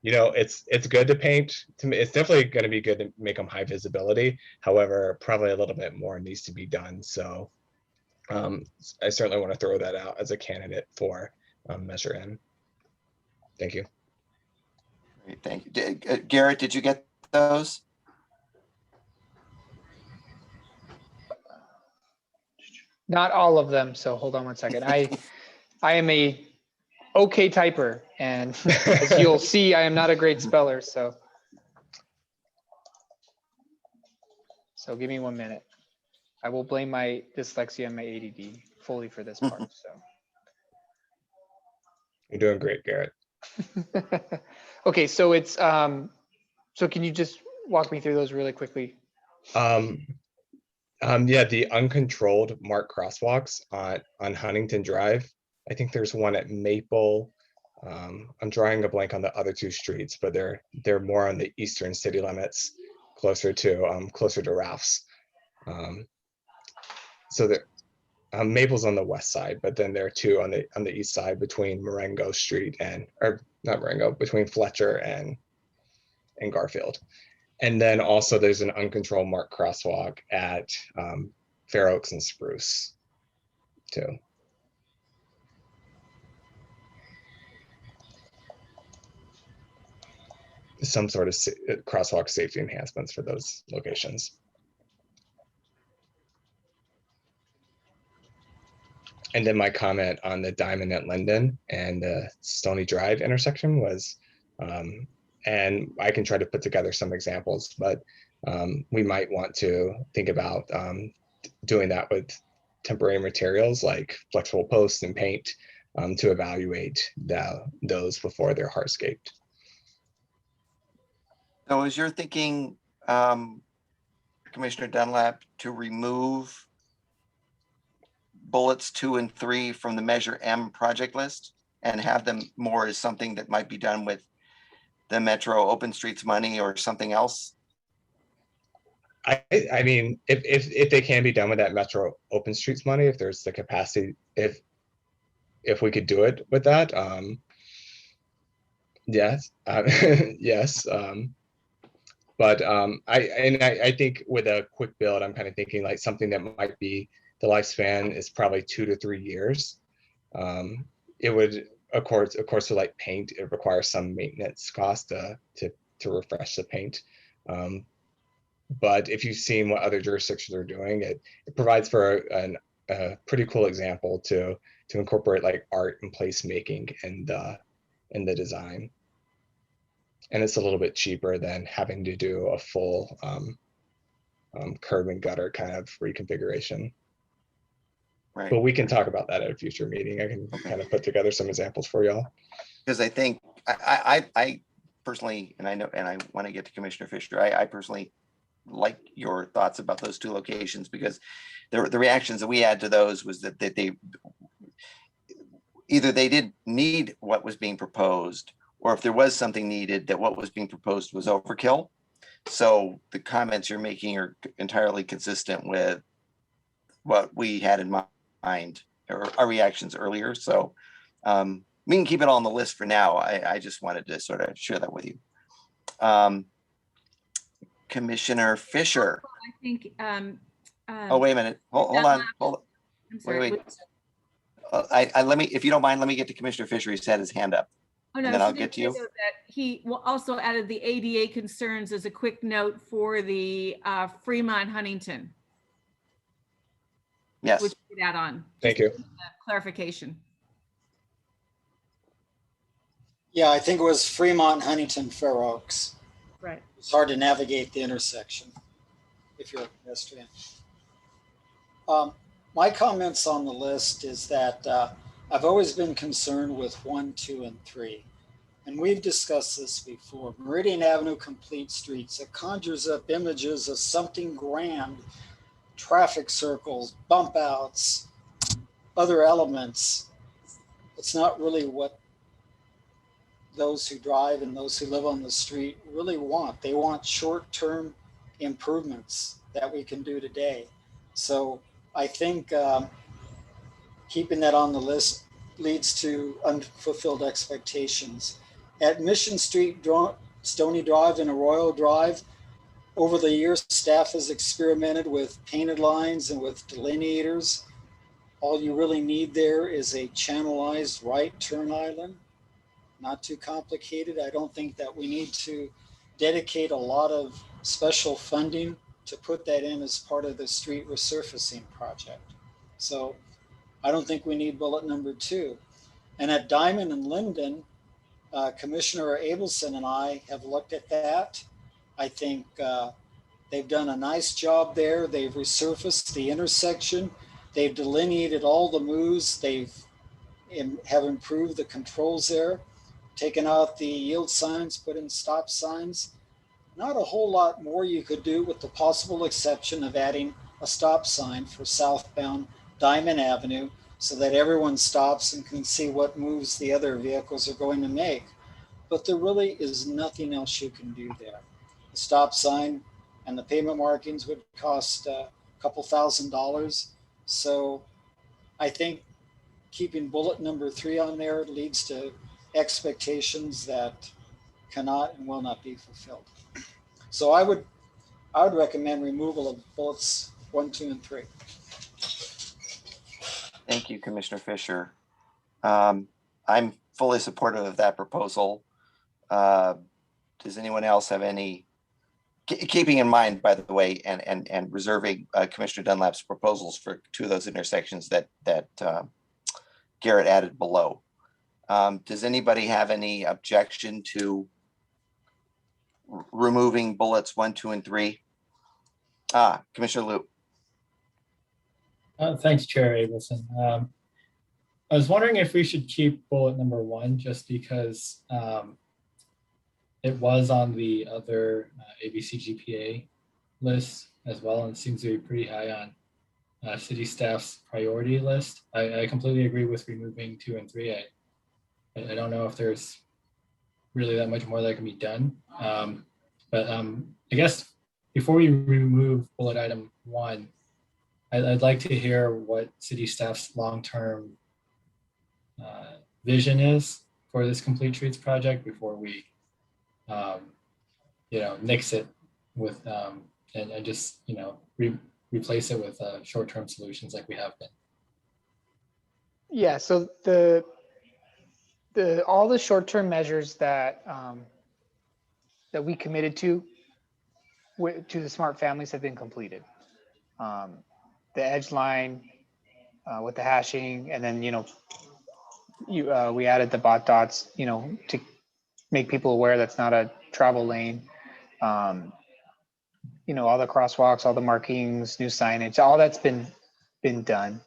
[SPEAKER 5] it's good to paint. To me, it's definitely going to be good to make them high visibility. However, probably a little bit more needs to be done. So I certainly want to throw that out as a candidate for Measure N. Thank you.
[SPEAKER 1] Great, thank you. Garrett, did you get those?
[SPEAKER 3] Not all of them, so hold on one second. I am a okay typer, and as you'll see, I am not a great speller, so give me 1 minute. I will blame my dyslexia and my ADD fully for this part, so.
[SPEAKER 5] You're doing great, Garrett.
[SPEAKER 3] Okay, so it's, so can you just walk me through those really quickly?
[SPEAKER 5] Yeah, the uncontrolled marked crosswalks on Huntington Drive. I think there's one at Maple. I'm drawing a blank on the other two streets, but they're more on the eastern city limits, closer to Ralph's. So Maple's on the west side, but then there are two on the east side between Marengo Street or not Marengo, between Fletcher and Garfield. And then also there's an uncontrolled marked crosswalk at Fair Oaks and Spruce too. Some sort of crosswalk safety enhancements for those locations. And then my comment on the Diamond at Linden and the Stony Drive intersection was, and I can try to put together some examples, but we might want to think about doing that with temporary materials like flexible posts and paint to evaluate those before they're hardscaped.
[SPEAKER 1] So is your thinking, Commissioner Dunlap, to remove bullets 2 and 3 from the Measure M project list and have them more as something that might be done with the Metro Open Streets money or something else?
[SPEAKER 5] I mean, if they can be done with that Metro Open Streets money, if there's the capacity, if we could do it with that, yes, yes. But I think with a quick build, I'm kind of thinking like something that might be the lifespan is probably 2 to 3 years. It would, of course, to like paint, it requires some maintenance cost to refresh the paint. But if you've seen what other jurisdictions are doing, it provides for a pretty cool example to incorporate like art and placemaking in the design. And it's a little bit cheaper than having to do a full curb and gutter kind of reconfiguration.
[SPEAKER 1] Right.
[SPEAKER 5] But we can talk about that at a future meeting. I can kind of put together some examples for y'all.
[SPEAKER 1] Because I think I personally, and I know, and I want to get to Commissioner Fisher, I personally like your thoughts about those two locations, because the reactions that we had to those was that they either they didn't need what was being proposed, or if there was something needed, that what was being proposed was overkill. So the comments you're making are entirely consistent with what we had in mind, or our reactions earlier. So we can keep it on the list for now. I just wanted to sort of share that with you. Commissioner Fisher.
[SPEAKER 7] I think.
[SPEAKER 1] Oh, wait a minute. Hold on.
[SPEAKER 7] I'm sorry.
[SPEAKER 1] Wait. Let me, if you don't mind, let me get to Commissioner Fisher. He's had his hand up.
[SPEAKER 7] Oh, no,
[SPEAKER 1] and then I'll get to you.
[SPEAKER 7] That he also added the ADA concerns as a quick note for the Fremont Huntington.
[SPEAKER 1] Yes.
[SPEAKER 7] Which we add on.
[SPEAKER 5] Thank you.
[SPEAKER 7] Clarification.
[SPEAKER 4] Yeah, I think it was Fremont, Huntington, Fair Oaks.
[SPEAKER 7] Right.
[SPEAKER 4] It's hard to navigate the intersection if you're a pedestrian. My comments on the list is that I've always been concerned with 1, 2, and 3. And we've discussed this before. Meridian Avenue complete streets. It conjures up images of something grand, traffic circles, bump outs, other elements. It's not really what those who drive and those who live on the street really want. They want short-term improvements that we can do today. So I think keeping that on the list leads to unfulfilled expectations. At Mission Street, Stony Drive, and Arroyo Drive, over the years, staff has experimented with painted lines and with delineators. All you really need there is a channelized right turn island. Not too complicated. I don't think that we need to dedicate a lot of special funding to put that in as part of the street resurfacing project. So I don't think we need bullet number 2. And at Diamond and Linden, Commissioner Abelson and I have looked at that. I think they've done a nice job there. They've resurfaced the intersection. They've delineated all the moves. They've have improved the controls there, taken out the yield signs, put in stop signs. Not a whole lot more you could do, with the possible exception of adding a stop sign for southbound Diamond Avenue so that everyone stops and can see what moves the other vehicles are going to make. But there really is nothing else you can do there. The stop sign and the pavement markings would cost a couple $1,000s. So I think keeping bullet number 3 on there leads to expectations that cannot and will not be fulfilled. So I would recommend removal of bullets 1, 2, and 3.
[SPEAKER 1] Thank you, Commissioner Fisher. I'm fully supportive of that proposal. Does anyone else have any, keeping in mind, by the way, and reserving Commissioner Dunlap's proposals for 2 of those intersections that Garrett added below. Does anybody have any objection to removing bullets 1, 2, and 3? Commissioner Loop.
[SPEAKER 10] Thanks, Chair Abelson. I was wondering if we should keep bullet number 1, just because it was on the other ABC GPA list as well, and seems to be pretty high on city staff's priority list. I completely agree with removing 2 and 3. I don't know if there's really that much more that can be done. But I guess before we remove bullet item 1, I'd like to hear what city staff's long-term vision is for this Complete Streets project before we, nix it with and just replace it with short-term solutions like we have been.
[SPEAKER 3] Yeah, so all the short-term measures that that we committed to the smart families have been completed. The edge line with the hashing, and then we added the bot dots, to make people aware that's not a travel lane. All the crosswalks, all the markings, new signage, all that's been done.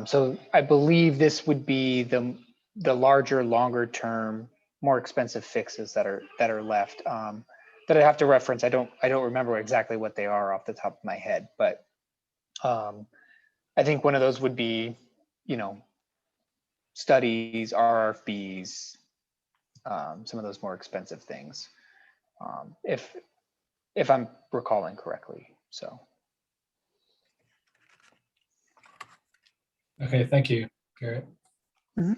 [SPEAKER 3] So I believe this would be the larger, longer term, more expensive fixes that are left. That I have to reference. I don't remember exactly what they are off the top of my head, but I think one of those would be, studies, RFBs, some of those more expensive things, if I'm recalling correctly. So.
[SPEAKER 10] Okay, thank you, Garrett.
[SPEAKER 3] Mm-hmm.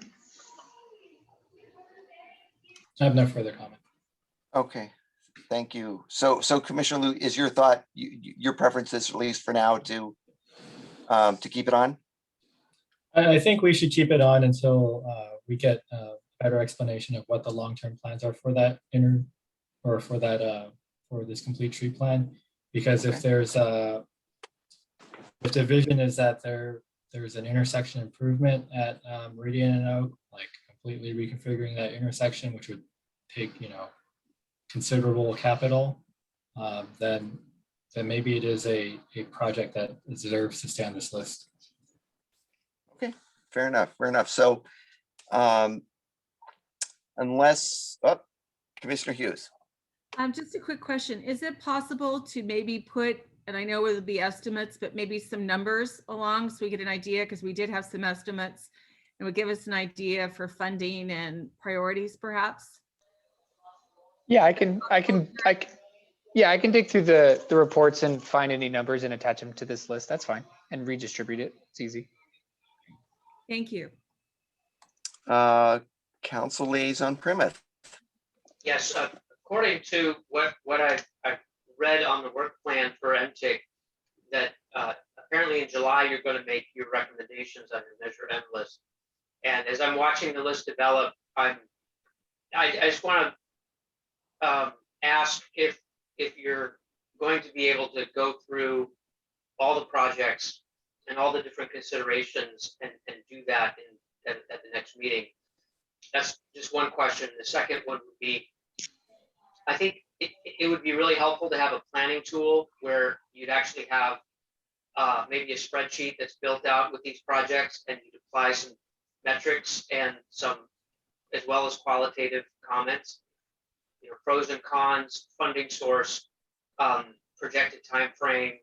[SPEAKER 10] I have no further comment.
[SPEAKER 1] Okay, thank you. So Commissioner Liu, is your thought, your preference is, at least for now, to keep it on?
[SPEAKER 10] I think we should keep it on until we get a better explanation of what the long-term plans are for that for this Complete Street plan. Because
[SPEAKER 1] Okay.
[SPEAKER 10] if the vision is that there's an intersection improvement at Meridian and Oak, like completely reconfiguring that intersection, which would take considerable capital, then maybe it is a project that deserves to stay on this list.
[SPEAKER 1] Okay, fair enough. So unless, Commissioner Hughes.
[SPEAKER 7] Just a quick question. Is it possible to maybe put, and I know it would be estimates, but maybe some numbers along so we get an idea, because we did have some estimates, and would give us an idea for funding and priorities perhaps?
[SPEAKER 3] Yeah, I can dig through the reports and find any numbers and attach them to this list. That's fine. And redistribute it. It's easy.
[SPEAKER 7] Thank you.
[SPEAKER 1] Council Liaison Primuth.
[SPEAKER 6] Yes, according to what I read on the work plan for MTIC, that apparently in July, you're going to make your recommendations on your Measure M list. And as I'm watching the list develop, I just want to ask if you're going to be able to go through all the projects and all the different considerations and do that at the next meeting. That's just one question. The second one would be, I think it would be really helpful to have a planning tool where you'd actually have maybe a spreadsheet that's built out with these projects, and you'd apply some metrics and some, as well as qualitative comments, pros and cons, funding source, projected time frame,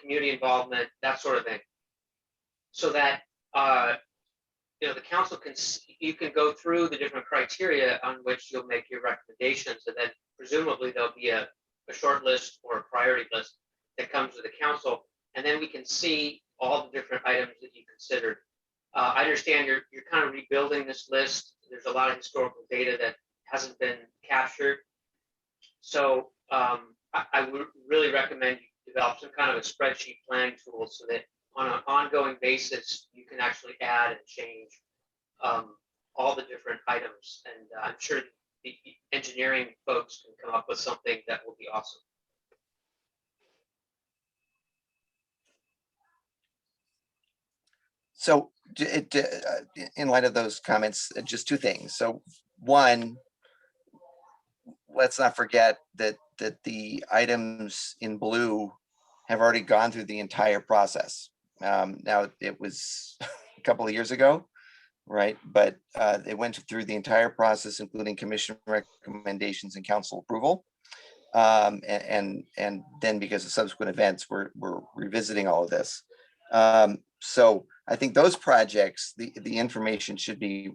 [SPEAKER 6] community involvement, that sort of thing, so that the council you can go through the different criteria on which you'll make your recommendations, and then presumably there'll be a short list or a priority list that comes to the council, and then we can see all the different items that you considered. I understand you're kind of rebuilding this list. There's a lot of historical data that hasn't been captured, so I would really recommend you develop some kind of a spreadsheet planning tool so that on an ongoing basis, you can actually add and change all the different items. And I'm sure the engineering folks can come up with something that will be awesome.
[SPEAKER 1] So in light of those comments, just two things. So one, let's not forget that the items in blue have already gone through the entire process. Now, it was a couple of years ago, right? But it went through the entire process, including commission recommendations and council approval. And then because of subsequent events, we're revisiting all of this. So I think those projects, the information should be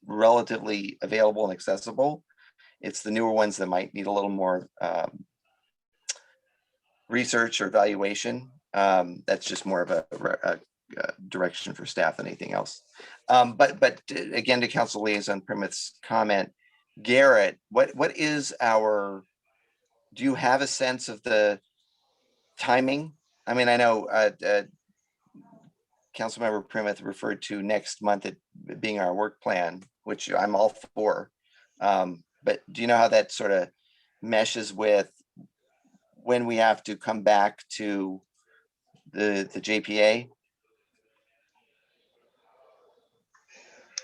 [SPEAKER 1] relatively available and accessible. It's the newer ones that might need a little more research or evaluation. That's just more of a direction for staff than anything else. But again, to Council Liaison Primuth's comment, Garrett, what is our, do you have a sense of the timing? I mean, I know Councilmember Primuth referred to next month it being our work plan, which I'm all for. But do you know how that sort of meshes with when we have to come back to the JPA?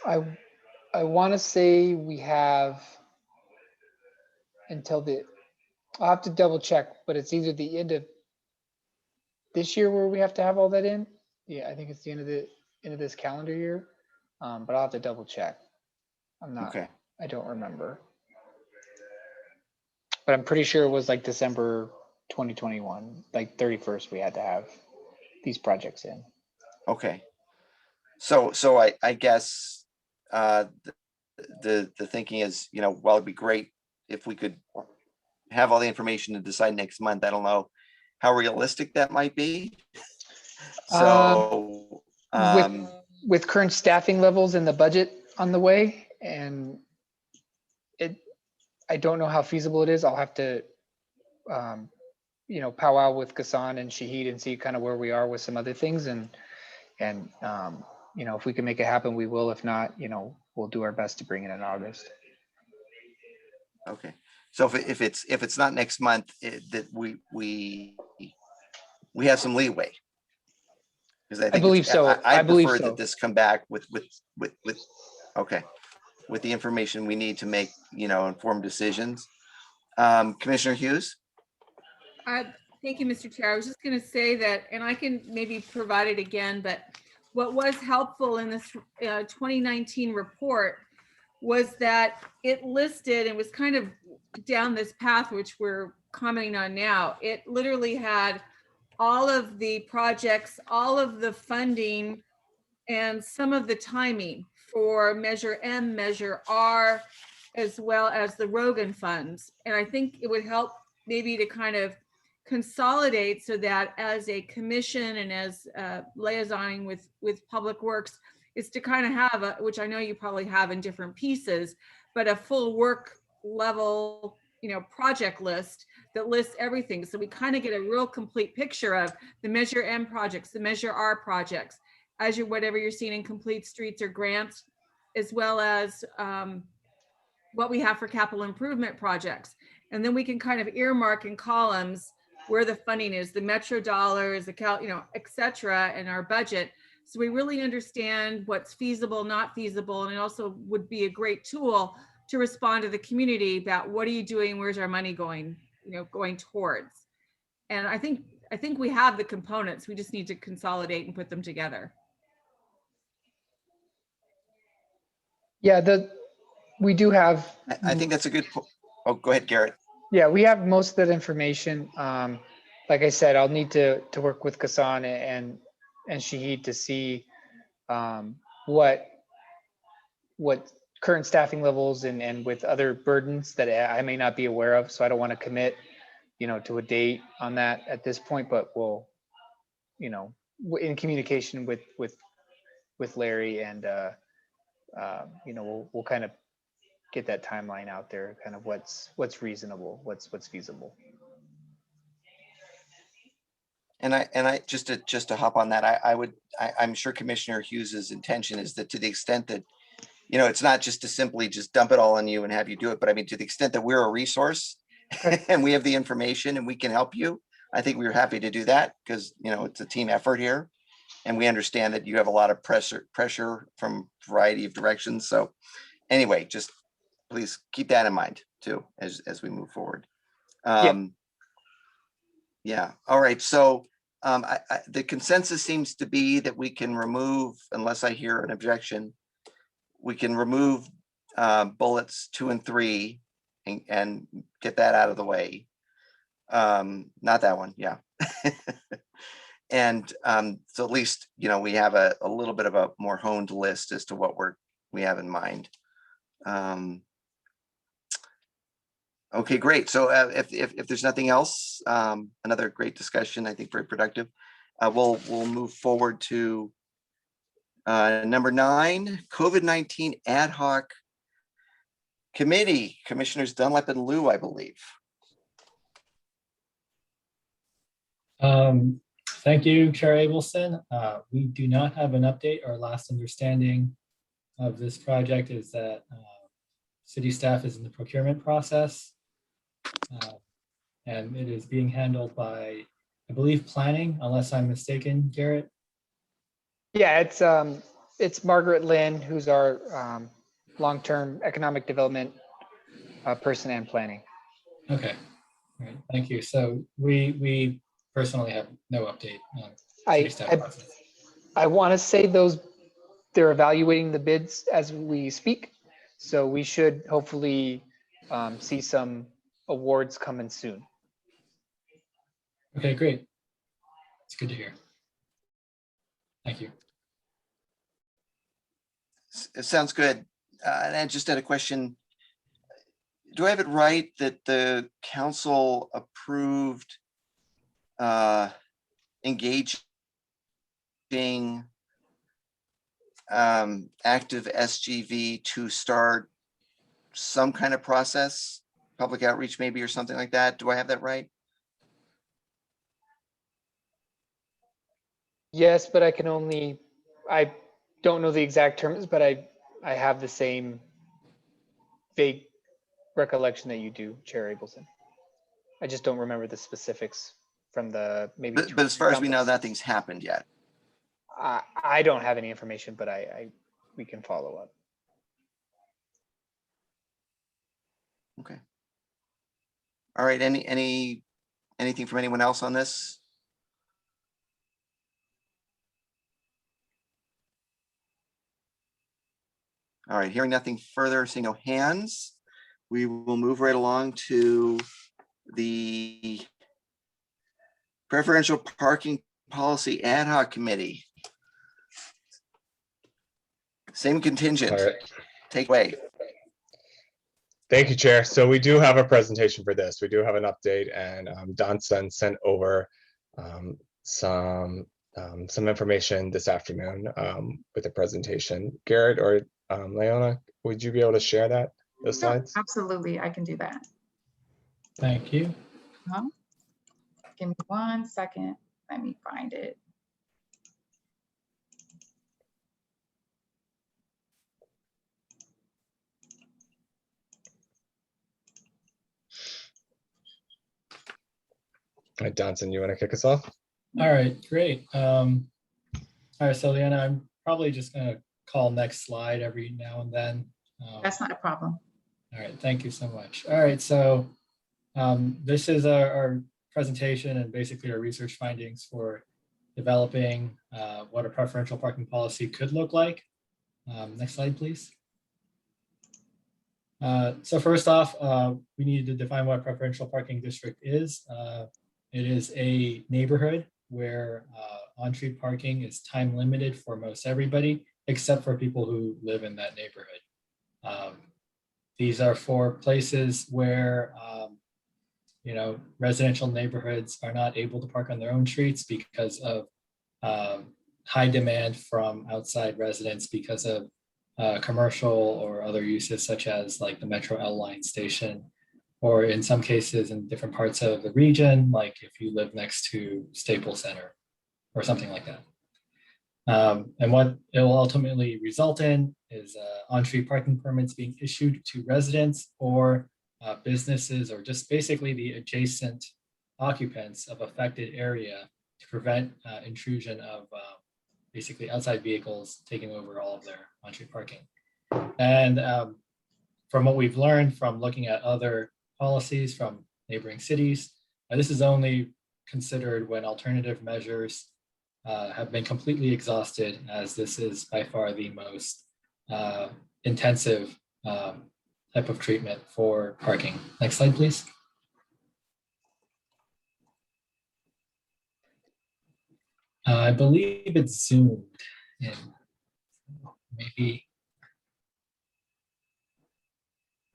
[SPEAKER 3] I want to say we have until I'll have to double check, but it's either the end of this year where we have to have all that in. Yeah, I think it's the end of this calendar year. But I'll have to double check. I'm not,
[SPEAKER 1] Okay.
[SPEAKER 3] I don't remember. But I'm pretty sure it was like December 2021, like 31st, we had to have these projects in.
[SPEAKER 1] Okay. So I guess the thinking is, well, it'd be great if we could have all the information to decide next month. I don't know how realistic that might be. So
[SPEAKER 3] with current staffing levels and the budget on the way, and I don't know how feasible it is. I'll have to powwow with Ghassan and Shahid and see kind of where we are with some other things, and if we can make it happen, we will. If not, we'll do our best to bring it in August.
[SPEAKER 1] Okay. So if it's not next month, that we have some leeway. Because I
[SPEAKER 3] believe so.
[SPEAKER 1] I
[SPEAKER 3] believe
[SPEAKER 1] prefer
[SPEAKER 3] so.
[SPEAKER 1] that this come back with okay, with the information we need to make informed decisions. Commissioner Hughes.
[SPEAKER 7] Thank you, Mr. Chair. I was just going to say that, and I can maybe provide it again, but what was helpful in this 2019 report was that it listed, and was kind of down this path, which we're commenting on now. It literally had all of the projects, all of the funding, and some of the timing for Measure M, Measure R, as well as the Rogan funds. And I think it would help maybe to kind of consolidate so that as a commission and as liaisoning with Public Works is to kind of have, which I know you probably have in different pieces, but a full work level, project list that lists everything. So we kind of get a real complete picture of the Measure M projects, the Measure R projects, as whatever you're seeing in complete streets or grants, as well as what we have for capital improvement projects. And then we can kind of earmark in columns where the funding is, the Metro dollars, the et cetera, and our budget. So we really understand what's feasible, not feasible. And it also would be a great tool to respond to the community about what are you doing? Where's our money going, going towards? And I think we have the components. We just need to consolidate and put them together.
[SPEAKER 3] Yeah, we do have.
[SPEAKER 1] I think that's a good. Oh, go ahead, Garrett.
[SPEAKER 3] Yeah, we have most of that information. Like I said, I'll need to work with Kassan and Shahid to see what current staffing levels and with other burdens that I may not be aware of. So I don't want to commit, to a date on that at this point, but we'll, in communication with Larry and, we'll kind of get that timeline out there, kind of what's reasonable, what's feasible.
[SPEAKER 1] And I just to hop on that, I'm sure Commissioner Hughes's intention is that to the extent that, it's not just to simply just dump it all on you and have you do it, but I mean, to the extent that we're a resource and we have the information and we can help you, I think we're happy to do that because, it's a team effort here. And we understand that you have a lot of pressure from a variety of directions. So anyway, just please keep that in mind too, as we move forward. Yeah. All right. So the consensus seems to be that we can remove, unless I hear an objection, we can remove bullets 2 and 3 and get that out of the way. Not that one. Yeah. And so at least, we have a little bit of a more honed list as to what we have in mind. Okay, great. So if there's nothing else, another great discussion, I think very productive. We'll move forward to number 9, COVID-19 ad hoc committee, Commissioners Dunlap and Liu, I believe.
[SPEAKER 10] Thank you, Chair Abelson. We do not have an update. Our last understanding of this project is that city staff is in the procurement process. And it is being handled by, I believe, planning, unless I'm mistaken, Garrett.
[SPEAKER 3] Yeah, it's Margaret Lynn, who's our long-term economic development person and planning.
[SPEAKER 10] Okay, all right, thank you. So we personally have no update on city staff process.
[SPEAKER 3] I want to say they're evaluating the bids as we speak, so we should hopefully see some awards coming soon.
[SPEAKER 10] Okay, great. It's good to hear. Thank you.
[SPEAKER 1] It sounds good. And I just had a question. Do I have it right that the council approved engaging active SGV to start some kind of process, public outreach maybe, or something like that? Do I have that right?
[SPEAKER 3] Yes, but I don't know the exact terms, but I have the same vague recollection that you do, Chair Abelson. I just don't remember the specifics from the maybe.
[SPEAKER 1] But as far as we know, nothing's happened yet.
[SPEAKER 3] I don't have any information, but we can follow up.
[SPEAKER 1] Okay. All right. Anything from anyone else on this? All right, hearing nothing further, seeing no hands, we will move right along to the Preferential Parking Policy Ad Hoc Committee. Same contingent.
[SPEAKER 5] All right.
[SPEAKER 1] Take away.
[SPEAKER 5] Thank you, Chair. So we do have a presentation for this. We do have an update, and Don sent over some information this afternoon with the presentation. Garrett or Leona, would you be able to share that those
[SPEAKER 2] Sure,
[SPEAKER 5] slides?
[SPEAKER 2] absolutely, I can do that.
[SPEAKER 10] Thank you.
[SPEAKER 2] Give me 1 second. Let me find it.
[SPEAKER 5] All right, Johnson, you want to kick us off?
[SPEAKER 10] All right, great. All right, so Leanna, I'm probably just gonna call next slide every now and then.
[SPEAKER 2] That's not a problem.
[SPEAKER 10] All right, thank you so much. All right, so this is our presentation and basically our research findings for developing what a preferential parking policy could look like. Next slide, please. So first off, we need to define what a preferential parking district is. It is a neighborhood where on-street parking is time limited for most everybody, except for people who live in that neighborhood. These are for places where residential neighborhoods are not able to park on their own streets because of high demand from outside residents because of commercial or other uses such as like the Metro L line station, or in some cases in different parts of the region, like if you live next to Staples Center or something like that. And what it will ultimately result in is on-street parking permits being issued to residents or businesses, or just basically the adjacent occupants of affected area to prevent intrusion of basically outside vehicles taking over all of their on-street parking. And from what we've learned from looking at other policies from neighboring cities, this is only considered when alternative measures have been completely exhausted, as this is by far the most intensive type of treatment for parking. Next slide, please. I believe it's zoomed in. Maybe.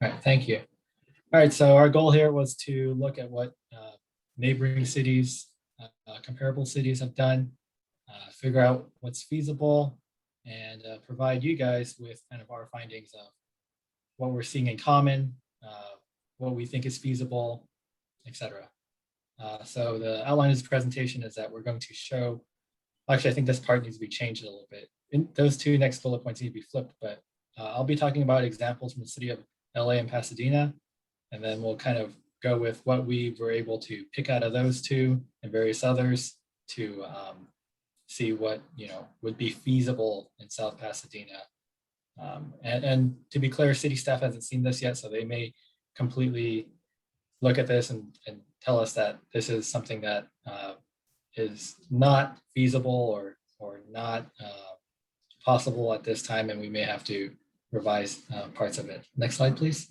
[SPEAKER 10] All right, thank you. All right, so our goal here was to look at what neighboring cities, comparable cities have done, figure out what's feasible, and provide you guys with kind of our findings of what we're seeing in common, what we think is feasible, etc. So the outline of this presentation is that we're going to show, actually I think this part needs to be changed a little bit. Those two next bullet points need to be flipped, but I'll be talking about examples from the city of LA and Pasadena, and then we'll kind of go with what we were able to pick out of those two and various others to see what would be feasible in South Pasadena. And to be clear, city staff hasn't seen this yet, so they may completely look at this and tell us that this is something that is not feasible or not possible at this time, and we may have to revise parts of it. Next slide, please.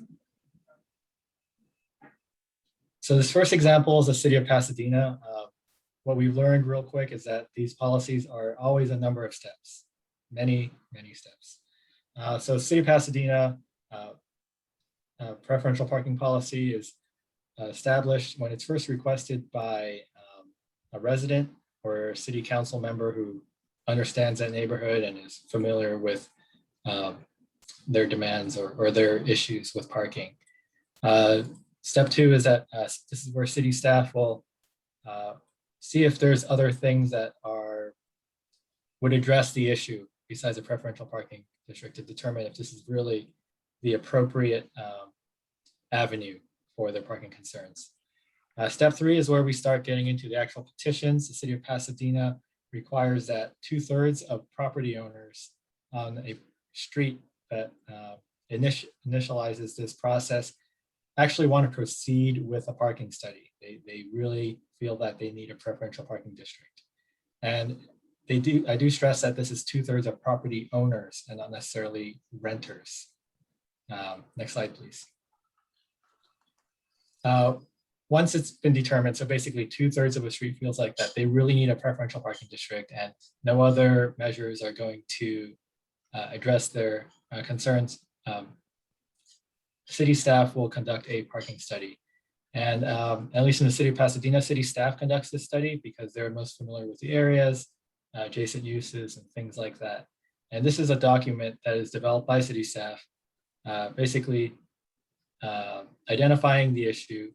[SPEAKER 10] So this first example is the city of Pasadena. What we've learned real quick is that these policies are always a number of steps, many steps. So city of Pasadena preferential parking policy is established when it's first requested by a resident or a city council member who understands that neighborhood and is familiar with their demands or their issues with parking. Step two is that this is where city staff will see if there's other things that would address the issue besides a preferential parking district to determine if this is really the appropriate avenue for their parking concerns. Step three is where we start getting into the actual petitions. The city of Pasadena requires that 2/3 of property owners on a street that initializes this process actually want to proceed with a parking study. They really feel that they need a preferential parking district. And I do stress that this is 2/3 of property owners and not necessarily renters. Next slide, please. Once it's been determined, so basically 2/3 of a street feels like that they really need a preferential parking district and no other measures are going to address their concerns, city staff will conduct a parking study. And at least in the city of Pasadena, city staff conducts this study because they're most familiar with the areas, adjacent uses and things like that. And this is a document that is developed by city staff, basically identifying the issue,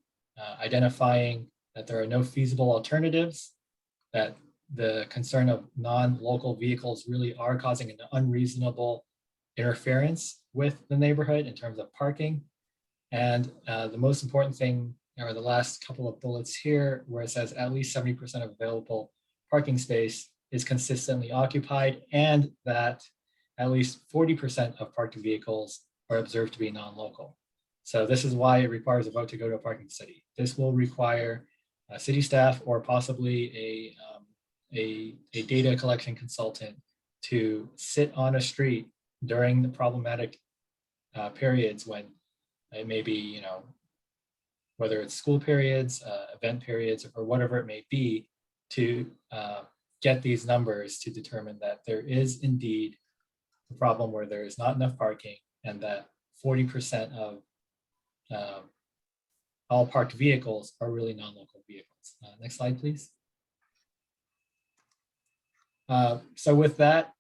[SPEAKER 10] identifying that there are no feasible alternatives, that the concern of non-local vehicles really are causing an unreasonable interference with the neighborhood in terms of parking. And the most important thing are the last couple of bullets here, where it says at least 70% of available parking space is consistently occupied, and that at least 40% of parked vehicles are observed to be non-local. So this is why it requires a vote to go to a parking study. This will require city staff or possibly a data collection consultant to sit on a street during the problematic periods when it may be, you know, whether it's school periods, event periods, or whatever it may be, to get these numbers to determine that there is indeed a problem where there is not enough parking, and that 40% of all parked vehicles are really non-local vehicles. Next slide, please. So with that,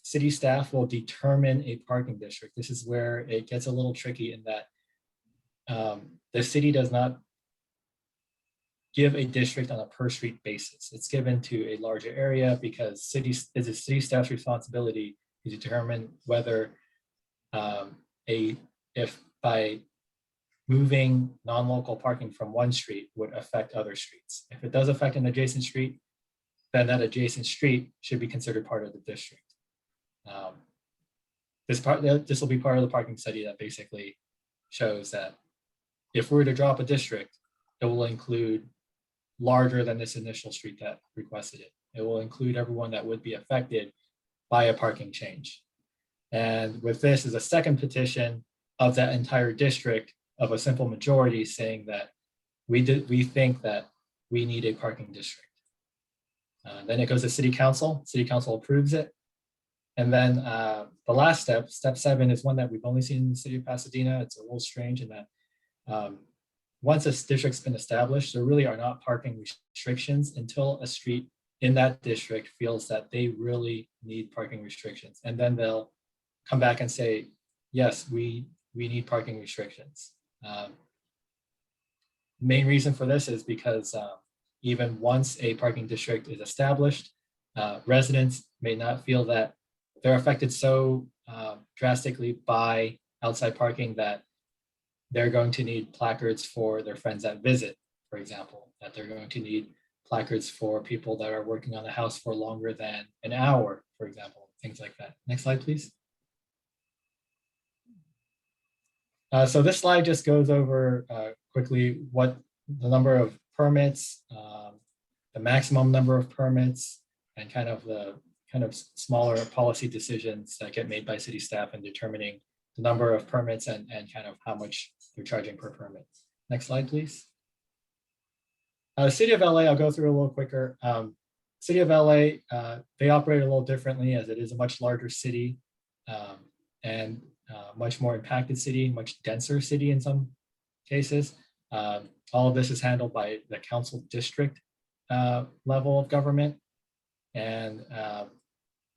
[SPEAKER 10] city staff will determine a parking district. This is where it gets a little tricky in that the city does not give a district on a per street basis. It's given to a larger area because it's a city staff's responsibility to determine whether if by moving non-local parking from one street would affect other streets. If it does affect an adjacent street, then that adjacent street should be considered part of the district. This will be part of the parking study that basically shows that if we were to drop a district, it will include larger than this initial street that requested it. It will include everyone that would be affected by a parking change. And with this is a second petition of that entire district of a simple majority saying that we think that we need a parking district. Then it goes to city council. City council approves it. And then the last step, step 7, is one that we've only seen in the city of Pasadena. It's a little strange in that once a district's been established, there really are not parking restrictions until a street in that district feels that they really need parking restrictions. And then they'll come back and say, yes, we need parking restrictions. Main reason for this is because even once a parking district is established, residents may not feel that they're affected so drastically by outside parking that they're going to need placards for their friends that visit, for example, that they're going to need placards for people that are working on the house for longer than an hour, for example, things like that. Next slide, please. So this slide just goes over quickly what the number of permits, the maximum number of permits, and kind of the smaller policy decisions that get made by city staff in determining the number of permits and kind of how much they're charging per permit. Next slide, please. City of LA, I'll go through a little quicker. City of LA, they operate a little differently as it is a much larger city and much more impacted city, much denser city in some cases. All of this is handled by the council district level of government, and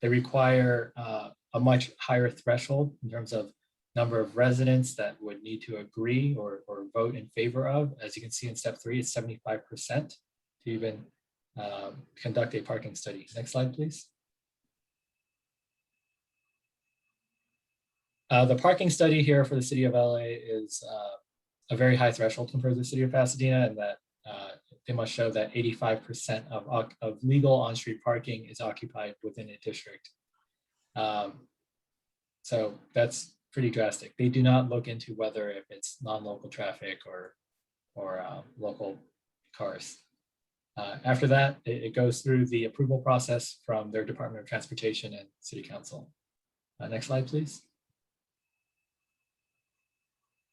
[SPEAKER 10] they require a much higher threshold in terms of number of residents that would need to agree or vote in favor of. As you can see in step 3, it's 75% to even conduct a parking study. Next slide, please. The parking study here for the city of LA is a very high threshold compared to the city of Pasadena, and that they must show that 85% of legal on-street parking is occupied within a district. So that's pretty drastic. They do not look into whether if it's non-local traffic or local cars. After that, it goes through the approval process from their Department of Transportation and City Council. Next slide, please.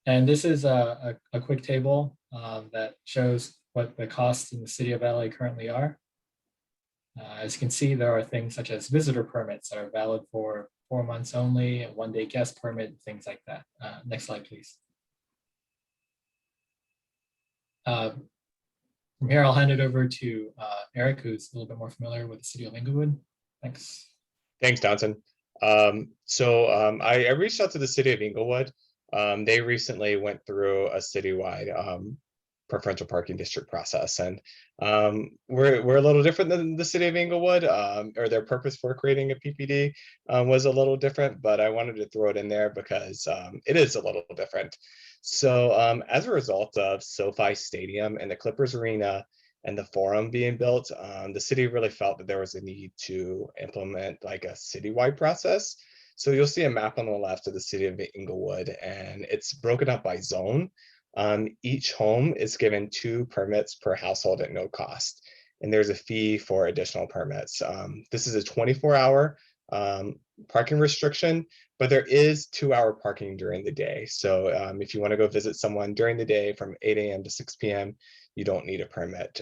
[SPEAKER 10] And this is a quick table that shows what the costs in the city of LA currently are. As you can see, there are things such as visitor permits that are valid for 4 months only, a 1-day guest permit, things like that. Next slide, please. From here, I'll hand it over to Eric, who's a little bit more familiar with the city of Inglewood. Thanks.
[SPEAKER 5] Thanks, Johnson. I reached out to the city of Inglewood they recently went through a citywide preferential parking district process, and we're a little different than the city of Inglewood, or their purpose for creating a PPD was a little different, but I wanted to throw it in there because it is a little different. So as a result of SoFi Stadium and the Clippers Arena and the Forum being built, the city really felt that there was a need to implement like a citywide process. So you'll see a map on the left of the city of Inglewood, and it's broken up by zone. Each home is given 2 permits per household at no cost, and there's a fee for additional permits. This is a 24-hour parking restriction, but there is 2-hour parking during the day. So if you want to go visit someone during the day from 8 a.m. to 6 p.m., you don't need a permit.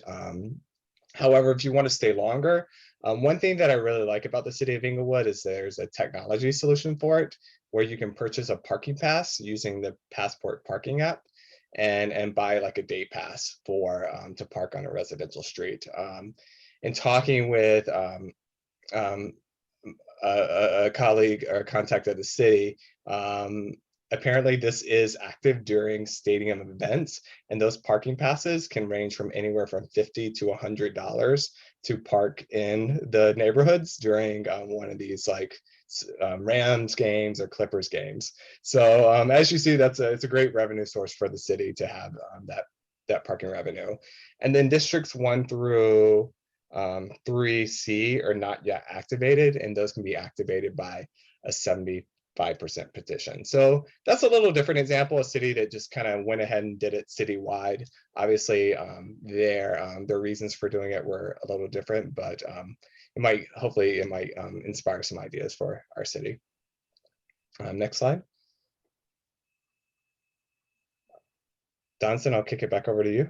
[SPEAKER 5] However, if you want to stay longer, one thing that I really like about the city of Inglewood is there's a technology solution for it, where you can purchase a parking pass using the Passport parking app and buy like a day pass for to park on a residential street. In talking with a colleague or contact at the city, apparently this is active during stadium events, and those parking passes can range from anywhere from $50 to $100 to park in the neighborhoods during one of these like Rams games or Clippers games. So as you see, it's a great revenue source for the city to have that parking revenue. And then districts 1 through 3C are not yet activated, and those can be activated by a 75% petition. So that's a little different example, a city that just kind of went ahead and did it citywide. Obviously, their reasons for doing it were a little different, but hopefully it might inspire some ideas for our city. Next slide. Donson, I'll kick it back over to you.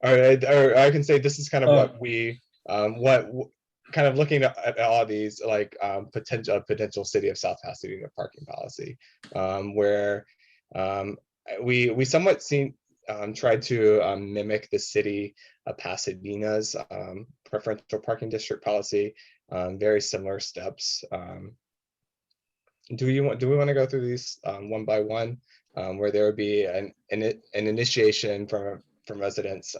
[SPEAKER 5] Or I can say this is kind of what we kind of looking at all these like potential city of South Pasadena parking policy, where we somewhat tried to mimic the city of Pasadena's preferential parking district policy, very similar steps. Do we want to go through these one by one, where there would be an initiation from residents,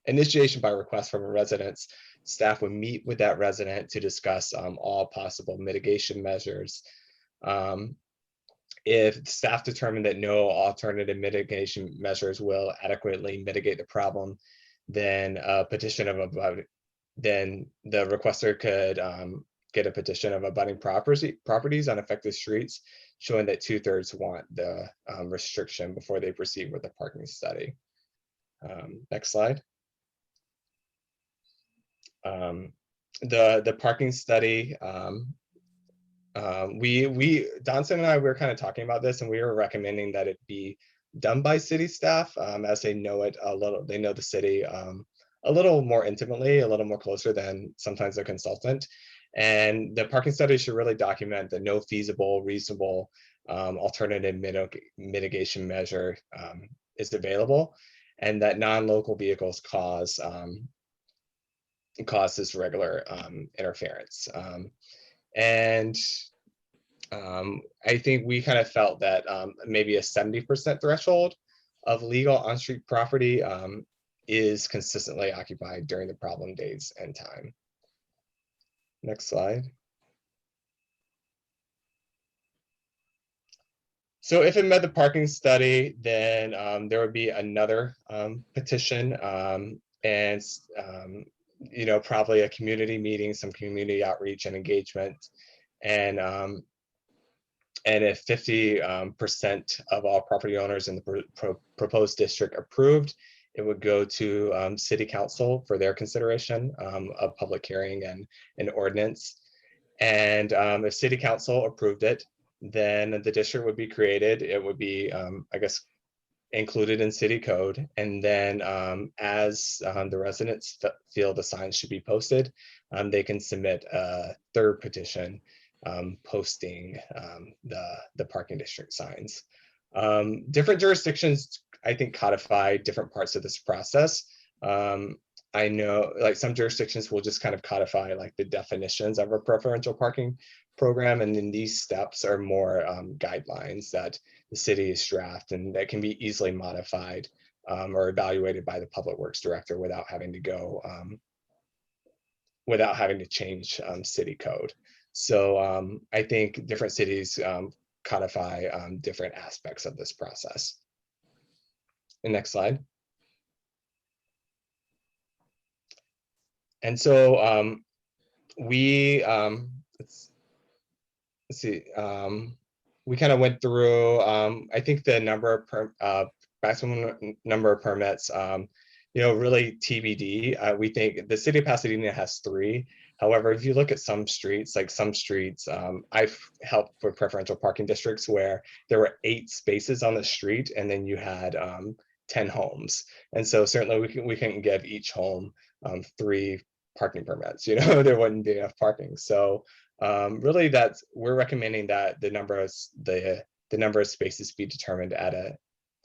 [SPEAKER 5] initiation by request from a residence. Staff would meet with that resident to discuss all possible mitigation measures. If staff determine that no alternative mitigation measures will adequately mitigate the problem, then a petition of then the requester could get a petition of abutting properties on affected streets, showing that 2/3 want the restriction before they proceed with the parking study. Next slide. The parking study, Donson and I were kind of talking about this, and we were recommending that it be done by city staff, as they know it a little, they know the city a little more intimately, a little more closer than sometimes a consultant. And the parking study should really document that no feasible, reasonable alternative mitigation measure is available, and that non-local vehicles cause this regular interference. And I think we kind of felt that maybe a 70% threshold of legal on-street property is consistently occupied during the problem days and time. Next slide. So if it met the parking study, then there would be another petition, and probably a community meeting, some community outreach and engagement, and if 50% of all property owners in the proposed district approved, it would go to city council for their consideration of public hearing and an ordinance. And if city council approved it, then the district would be created. It would be, I guess, included in city code. And then as the residents feel the signs should be posted, they can submit a third petition posting the parking district signs. Different jurisdictions, I think, codify different parts of this process. I know like some jurisdictions will just kind of codify like the definitions of a preferential parking program. And then these steps are more guidelines that the city is draft and that can be easily modified or evaluated by the public works director without having to go, without having to change city code. So I think different cities codify different aspects of this process. The next slide. And so we let's see, we kind of went through I think the number of maximum number of permits, really TBD. We think the city of Pasadena has 3. However, if you look at some streets, I've helped with preferential parking districts where there were 8 spaces on the street and then you had 10 homes. And so certainly we can give each home 3 parking permits, there wouldn't be enough parking. So really we're recommending that the number of spaces be determined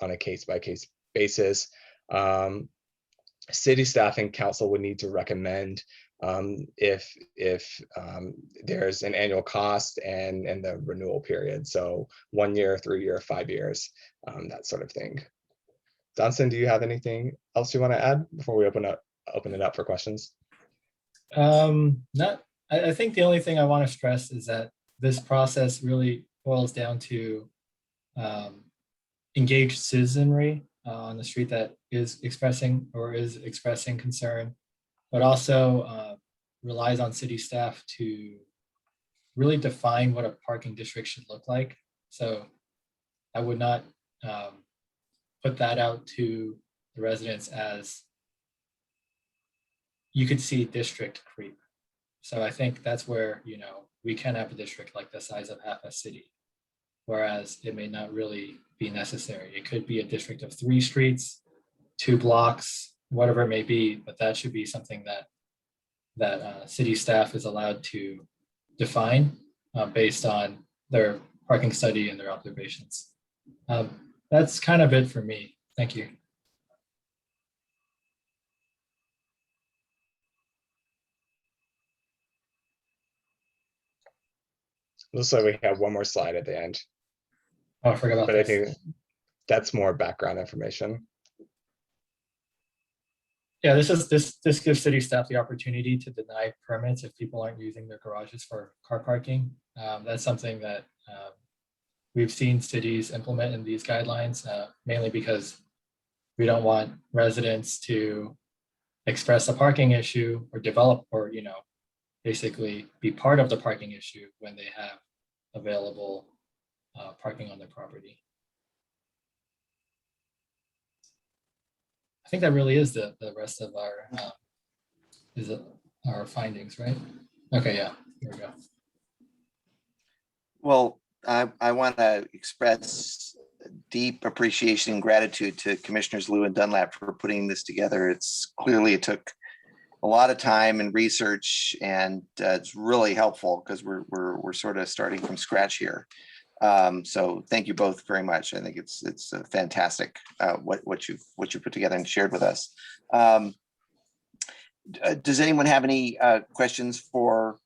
[SPEAKER 5] on a case-by-case basis. City staff and council would need to recommend if there's an annual cost and the renewal period. So 1 year, 3 year, 5 years, that sort of thing. Johnson, do you have anything else you want to add before we open it up for questions?
[SPEAKER 10] I think the only thing I want to stress is that this process really boils down to engaged citizenry on the street that is expressing concern, but also relies on city staff to really define what a parking district should look like. So I would not put that out to the residents as you could see district creep. So I think that's where, we can have a district like the size of half a city, whereas it may not really be necessary. It could be a district of 3 streets, 2 blocks, whatever it may be, but that should be something that city staff is allowed to define based on their parking study and their observations. That's kind of it for me. Thank you.
[SPEAKER 5] Looks like we have one more slide at the end.
[SPEAKER 10] Oh, I forgot about
[SPEAKER 5] But I
[SPEAKER 10] this.
[SPEAKER 5] think that's more background information.
[SPEAKER 10] Yeah, this gives city staff the opportunity to deny permits if people aren't using their garages for car parking. That's something that we've seen cities implement in these guidelines, mainly because we don't want residents to express a parking issue or develop or, basically be part of the parking issue when they have available parking on their property. I think that really is the rest of our findings, right? Okay, yeah, here we go.
[SPEAKER 1] Well, I want to express deep appreciation and gratitude to Commissioners Liu and Dunlap for putting this together. It took a lot of time and research, and it's really helpful because we're sort of starting from scratch here. So thank you both very much. I think it's fantastic what you've put together and shared with us. Does anyone have any questions for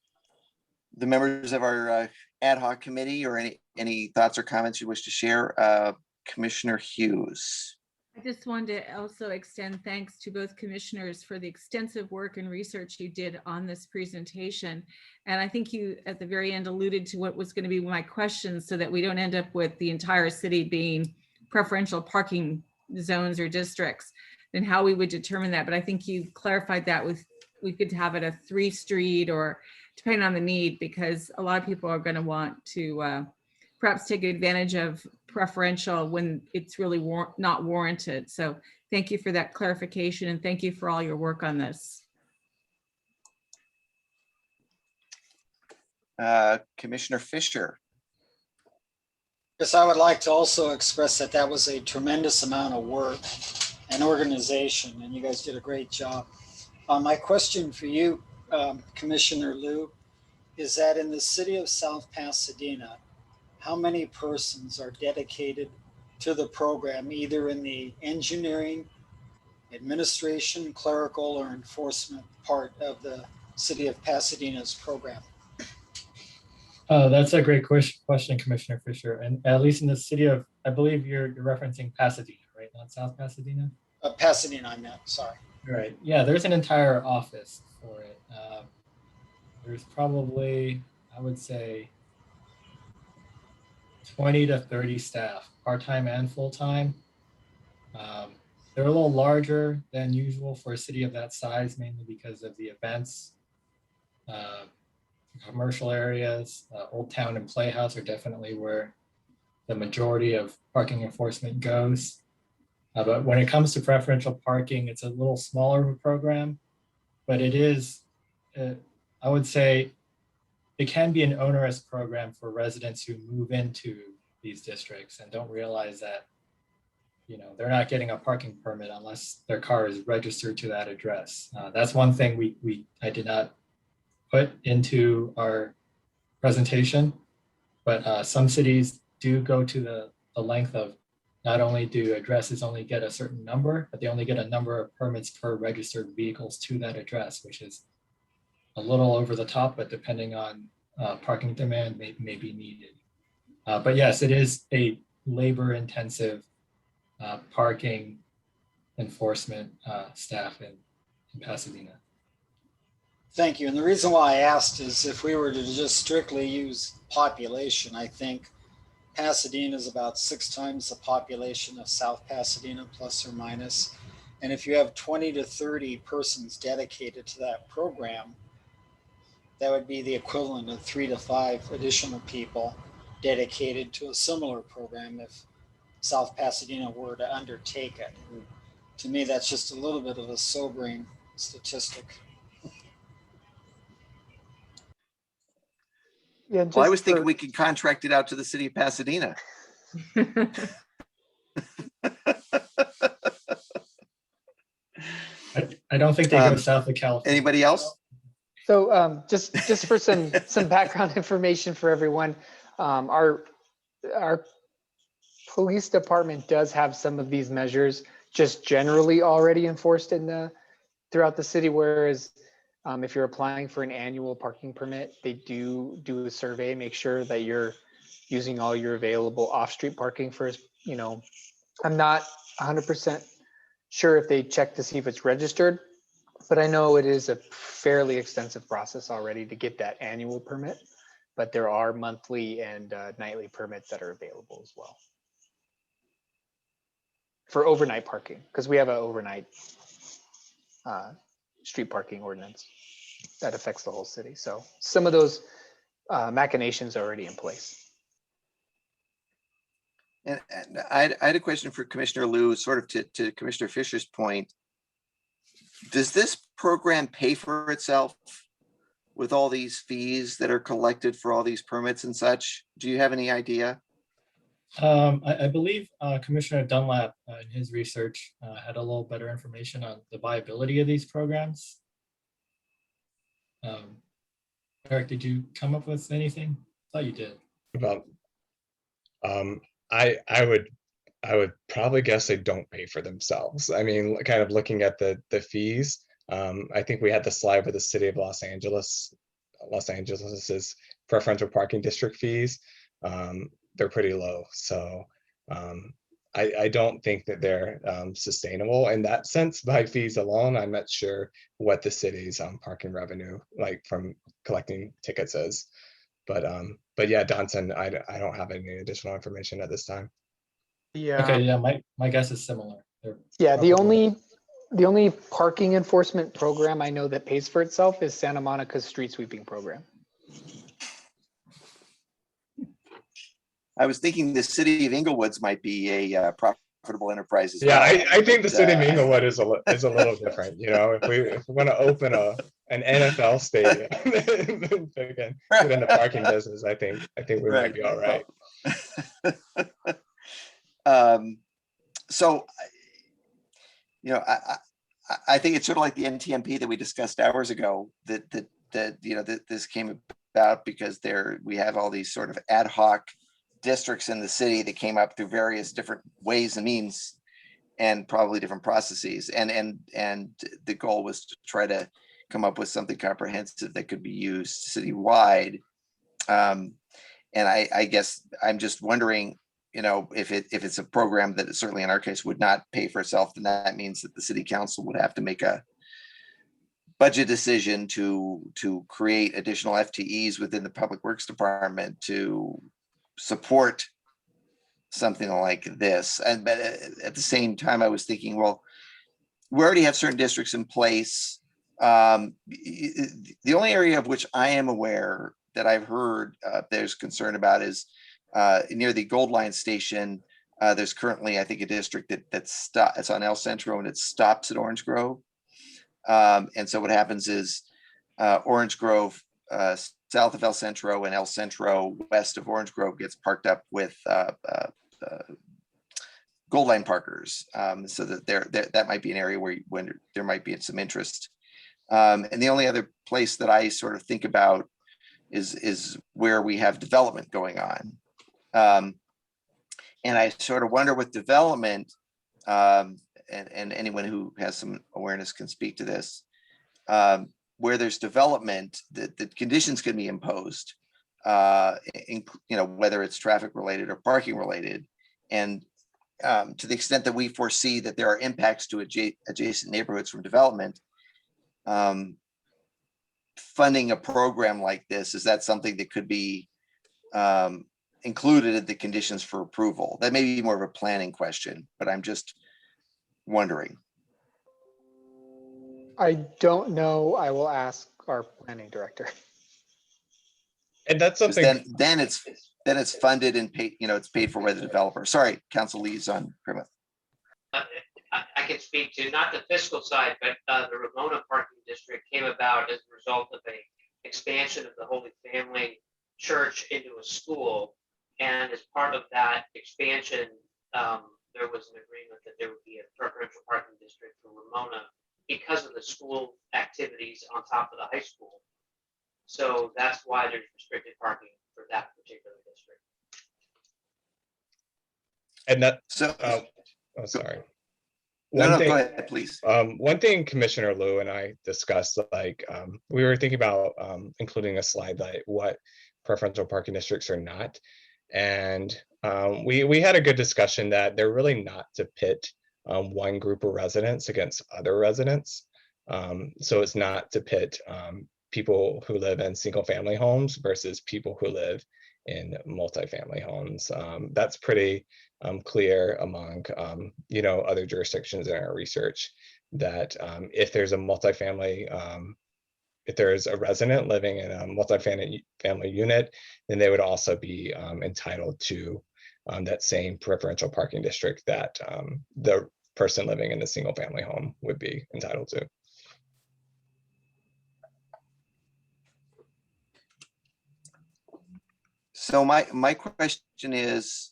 [SPEAKER 1] the members of our ad hoc committee, or any thoughts or comments you wish to share? Commissioner Hughes.
[SPEAKER 7] I just wanted to also extend thanks to both commissioners for the extensive work and research you did on this presentation. And I think you at the very end alluded to what was going to be my questions, so that we don't end up with the entire city being preferential parking zones or districts, and how we would determine that. But I think you clarified that we could have it a 3 street, or depending on the need, because a lot of people are going to want to perhaps take advantage of preferential when it's really not warranted. So thank you for that clarification, and thank you for all your work on this.
[SPEAKER 1] Commissioner Fisher.
[SPEAKER 4] Yes, I would like to also express that was a tremendous amount of work and organization, and you guys did a great job. My question for you, Commissioner Liu, is that in the city of South Pasadena, how many persons are dedicated to the program, either in the engineering administration, clerical, or enforcement part of the City of Pasadena's program?
[SPEAKER 10] That's a great question, Commissioner Fisher. And at least in the city of, I believe you're referencing Pasadena, right? Not South Pasadena?
[SPEAKER 4] Pasadena, I meant, sorry.
[SPEAKER 10] Right. Yeah, there's an entire office for it. There's probably, I would say, 20 to 30 staff, part-time and full-time. They're a little larger than usual for a city of that size, mainly because of the events. Commercial areas, Old Town and Playhouse are definitely where the majority of parking enforcement goes. But when it comes to preferential parking, it's a little smaller of a program, but it is, I would say, it can be an onerous program for residents who move into these districts and don't realize that, you know, they're not getting a parking permit unless their car is registered to that address. That's one thing I did not put into our presentation, but some cities do go to the length of not only do addresses only get a certain number, but they only get a number of permits per registered vehicles to that address, which is a little over the top, but depending on parking demand may be needed. But yes, it is a labor intensive parking enforcement staff in Pasadena.
[SPEAKER 4] Thank you. And the reason why I asked is if we were to just strictly use population, I think Pasadena is about 6 times the population of South Pasadena, plus or minus. And if you have 20 to 30 persons dedicated to that program, that would be the equivalent of 3 to 5 additional people dedicated to a similar program if South Pasadena were to undertake it. And to me, that's just a little bit of a sobering statistic.
[SPEAKER 3] Yeah,
[SPEAKER 1] Well, I was thinking we could contract it out to the city of Pasadena.
[SPEAKER 10] I don't think they go south of California.
[SPEAKER 1] Anybody else?
[SPEAKER 3] So just for some background information for everyone, our police department does have some of these measures just generally already enforced throughout the city, whereas if you're applying for an annual parking permit, they do a survey, make sure that you're using all your available off-street parking first. You know, I'm not 100% sure if they check to see if it's registered, but I know it is a fairly extensive process already to get that annual permit, but there are monthly and nightly permits that are available as well for overnight parking, because we have an overnight street parking ordinance that affects the whole city. So some of those machinations are already in place.
[SPEAKER 1] And I had a question for Commissioner Liu, sort of to Commissioner Fisher's point. Does this program pay for itself with all these fees that are collected for all these permits and such? Do you have any idea?
[SPEAKER 10] I believe Commissioner Dunlap in his research had a little better information on the viability of these programs. Eric, did you come up with anything? I thought you did.
[SPEAKER 5] About, I would probably guess they don't pay for themselves. I mean, kind of looking at the fees, I think we had the slide with the city of Los Angeles's preferential parking district fees. They're pretty low. So I don't think that they're sustainable in that sense by fees alone. I'm not sure what the city's parking revenue, like from collecting tickets, is. But yeah, Donson, I don't have any additional information at this time.
[SPEAKER 3] Yeah.
[SPEAKER 10] Okay, yeah, my guess is similar.
[SPEAKER 3] Yeah, the only parking enforcement program I know that pays for itself is Santa Monica's street sweeping program.
[SPEAKER 1] I was thinking the city of Inglewood's might be a profitable enterprise as
[SPEAKER 5] Yeah,
[SPEAKER 1] well.
[SPEAKER 5] I think the city of Inglewood is a little different. You know, if we want to open an NFL stadium and get in the parking business, I think we might be all right.
[SPEAKER 1] So, you know, I think it's sort of like the NTMP that we discussed hours ago, that you know, that this came about because we have all these sort of ad hoc districts in the city that came up through various different ways and means. and probably different processes. And the goal was to try to come up with something comprehensive that could be used citywide. And I guess I'm just wondering, if it's a program that certainly in our case would not pay for itself, then that means that the city council would have to make a budget decision to create additional FTEs within the Public Works Department to support something like this. And but at the same time, I was thinking, well, we already have certain districts in place. The only area of which I am aware that I've heard there's concern about is near the Gold Line station. There's currently, I think, a district it's on El Centro and it stops at Orange Grove. And so what happens is Orange Grove south of El Centro and El Centro west of Orange Grove gets parked up with Gold Line parkers, so that that might be an area where when there might be some interest. And the only other place that I sort of think about is where we have development going on. And I sort of wonder with development, and anyone who has some awareness can speak to this, where there's development, the conditions can be imposed, whether it's traffic related or parking related. And to the extent that we foresee that there are impacts to adjacent neighborhoods from development, funding a program like this, is that something that could be included in the conditions for approval? That may be more of a planning question, but I'm just wondering.
[SPEAKER 3] I don't know. I will ask our planning director.
[SPEAKER 5] And that's
[SPEAKER 1] 'Cause
[SPEAKER 5] something.
[SPEAKER 1] then it's funded and paid, it's paid for by the developer. Sorry, Council Lee's on Plymouth.
[SPEAKER 6] I can speak to not the fiscal side, but the Ramona parking district came about as a result of a expansion of the Holy Family Church into a school. And as part of that expansion, there was an agreement that there would be a preferential parking district for Ramona because of the school activities on top of the high school. So that's why there's restricted parking for that particular district.
[SPEAKER 5] And that,
[SPEAKER 1] So,
[SPEAKER 5] oh, sorry.
[SPEAKER 1] no, go ahead, please.
[SPEAKER 5] One thing Commissioner Liu and I discussed, we were thinking about including a slide like what preferential parking districts are not. And we had a good discussion that they're really not to pit one group of residents against other residents. So it's not to pit people who live in single family homes versus people who live in multifamily homes. That's pretty clear among other jurisdictions in our research, that if there's a multifamily, if there's a resident living in a multifamily unit, then they would also be entitled to that same preferential parking district that the person living in the single family home would be entitled to.
[SPEAKER 1] So my question is,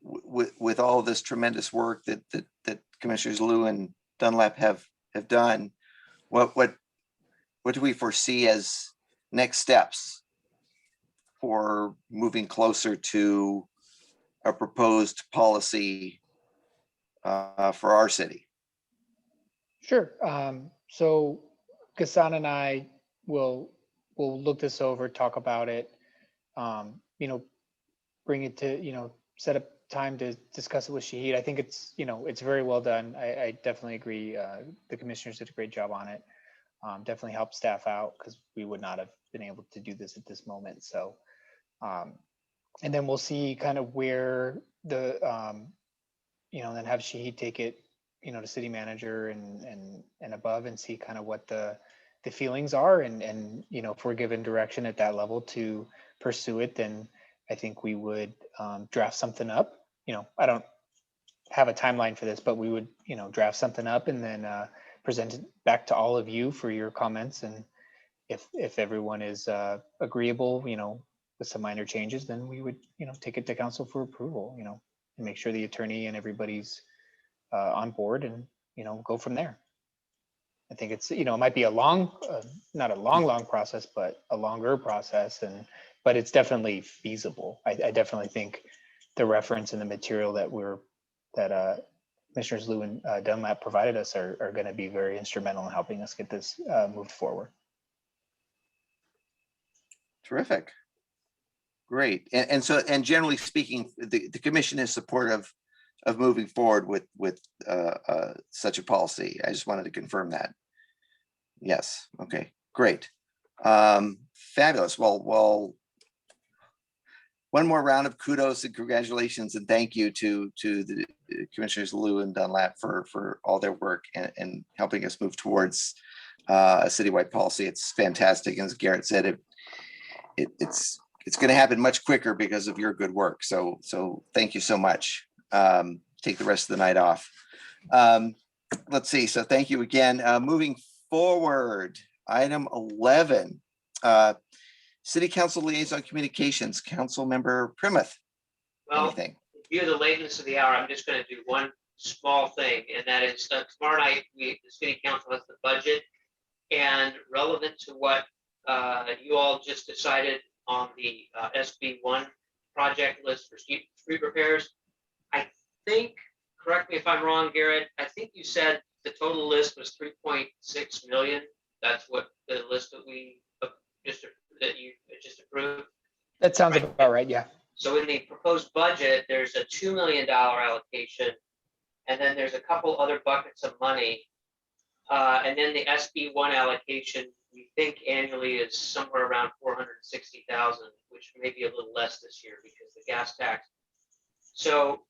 [SPEAKER 1] with all of this tremendous work that Commissioners Liu and Dunlap have done, what do we foresee as next steps for moving closer to a proposed policy for our city?
[SPEAKER 3] Sure. So Ghassan and I will look this over, talk about it, bring it to, set up time to discuss it with Shahid. I think it's very well done. I definitely agree. The commissioners did a great job on it. Definitely helped staff out because we would not have been able to do this at this moment. So, and then we'll see kind of where the, then have Shahid take it, to city manager and above, and see kind of what the feelings are. And if we're given direction at that level to pursue it, then I think we would draft something up. I don't have a timeline for this, but we would, draft something up and then present it back to all of you for your comments. And if everyone is agreeable, with some minor changes, then we would, take it to council for approval, and make sure the attorney and everybody's on board, and, go from there. I think it's, it might be a long, not a long process, but a longer process, but it's definitely feasible. I definitely think the reference and the material that Commissioners Liu and Dunlap provided us are going to be very instrumental in helping us get this moved forward.
[SPEAKER 1] Terrific. Great. And generally speaking, the commission is supportive of moving forward with such a policy. I just wanted to confirm that. Yes. Okay, great. Fabulous. Well, one more round of kudos and congratulations and thank you to the Commissioners Liu and Dunlap for all their work and helping us move towards a citywide policy. It's fantastic. And as Garrett said, it's going to happen much quicker because of your good work. So thank you so much. Take the rest of the night off. Let's see. So thank you again. Moving forward, item 11, City Council Liaison Communications, Council Member Primuth.
[SPEAKER 6] Well,
[SPEAKER 1] Anything?
[SPEAKER 6] due to the lateness of the hour, I'm just going to do one small thing, and that is tomorrow night, the City Council has the budget, and relevant to what you all just decided on the SB1 project list for street repairs. I think, correct me if I'm wrong, Garrett, I think you said the total list was 3.6 million. That's what the list that you just approved.
[SPEAKER 3] That sounds about right, yeah.
[SPEAKER 6] So in the proposed budget, there's a $2 million allocation, and then there's a couple other buckets of money. And then the SB1 allocation, we think annually is somewhere around 460,000, which may be a little less this year because the gas tax. So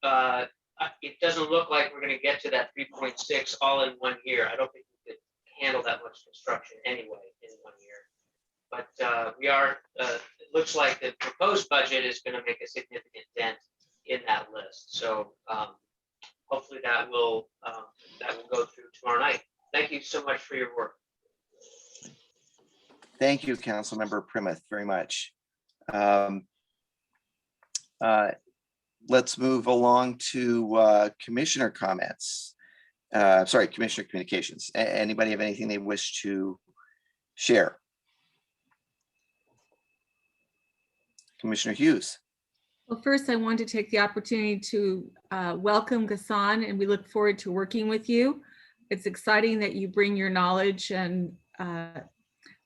[SPEAKER 6] it doesn't look like we're going to get to that 3.6 all in 1 year. I don't think we could handle that much construction anyway in 1 year. But we are, it looks like the proposed budget is going to make a significant dent in that list. So hopefully that will go through tomorrow night. Thank you so much for your work.
[SPEAKER 1] Thank you, Councilmember Primuth, very much. Let's move along to commissioner comments. Sorry, commissioner communications. Anybody have anything they wish to share? Commissioner Hughes.
[SPEAKER 7] Well, first, I want to take the opportunity to welcome Ghassan, and we look forward to working with you. It's exciting that you bring your knowledge and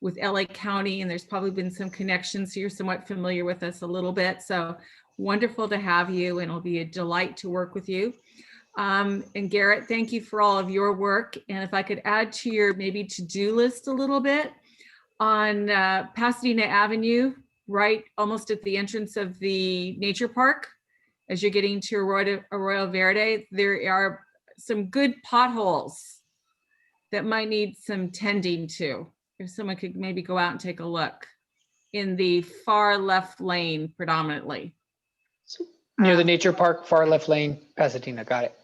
[SPEAKER 7] with LA County, and there's probably been some connections, so you're somewhat familiar with us a little bit. So wonderful to have you, and it'll be a delight to work with you. And Garrett, thank you for all of your work. And if I could add to your maybe to-do list a little bit, on Pasadena Avenue, right almost at the entrance of the nature park, as you're getting to Arroyo Verde, there are some good potholes that might need some tending to. If someone could maybe go out and take a look in the far left lane predominantly.
[SPEAKER 3] Near the nature park, far left lane, Pasadena, got it.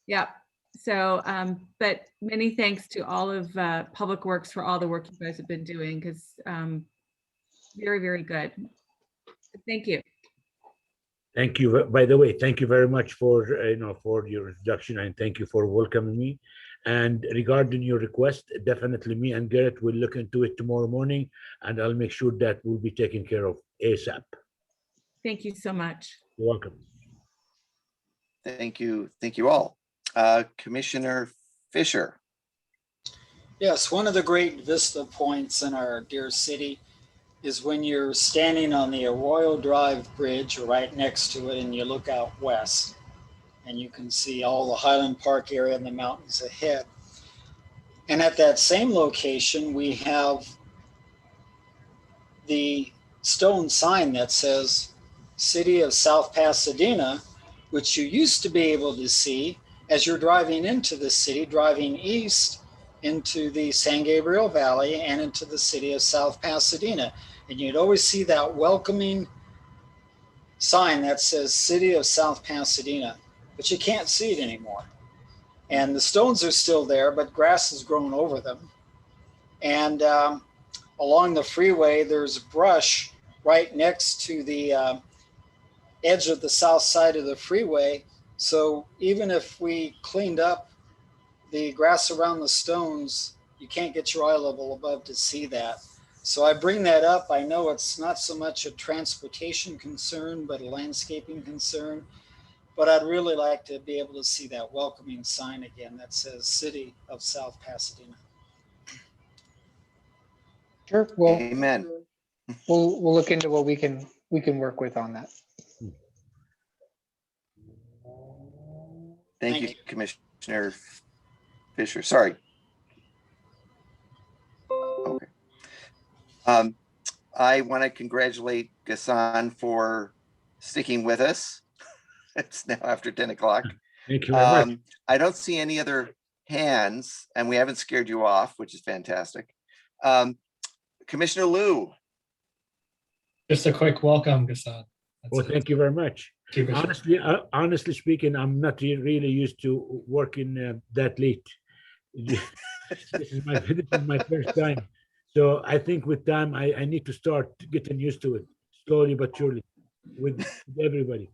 [SPEAKER 7] Yeah. So, but many thanks to all of Public Works for all the work you guys have been doing, because very, very good. Thank you.
[SPEAKER 8] Thank you. By the way, thank you very much for for your introduction, and thank you for welcoming me. And regarding your request, definitely me and Garrett will look into it tomorrow morning, and I'll make sure that will be taken care of ASAP.
[SPEAKER 7] Thank you so much.
[SPEAKER 8] You're welcome.
[SPEAKER 1] Thank you. Thank you all. Commissioner Fisher.
[SPEAKER 4] Yes, one of the great vista points in our dear city is when you're standing on the Arroyo Drive Bridge or right next to it and you look out west and you can see all the Highland Park area and the mountains ahead. And at that same location, we have the stone sign that says City of South Pasadena, which you used to be able to see as you're driving into the city, driving east into the San Gabriel Valley and into the city of South Pasadena. And you'd always see that welcoming sign that says City of South Pasadena, but you can't see it anymore. And the stones are still there, but grass has grown over them. And along the freeway, there's brush right next to the edge of the south side of the freeway. So even if we cleaned up the grass around the stones, you can't get your eye level above to see that. So I bring that up. I know it's not so much a transportation concern, but a landscaping concern. But I'd really like to be able to see that welcoming sign again that says City of South Pasadena.
[SPEAKER 3] Sure, we'll
[SPEAKER 1] Amen.
[SPEAKER 3] we'll look into what we can work with on that.
[SPEAKER 1] Thank
[SPEAKER 4] Thank
[SPEAKER 1] you,
[SPEAKER 4] you.
[SPEAKER 1] Commissioner Fisher. Sorry. Okay. I want to congratulate Gassan for sticking with us. It's now after 10 o'clock.
[SPEAKER 8] Thank you very much.
[SPEAKER 1] I don't see any other hands, and we haven't scared you off, which is fantastic. Commissioner Liu.
[SPEAKER 10] Just a quick welcome, Gassan. That's
[SPEAKER 8] Well,
[SPEAKER 10] it.
[SPEAKER 8] thank you very much.
[SPEAKER 10] Keep it short.
[SPEAKER 8] Honestly speaking, I'm not really used to working that late. This is my first time. So I think with time, I need to start getting used to it, slowly but surely, with everybody.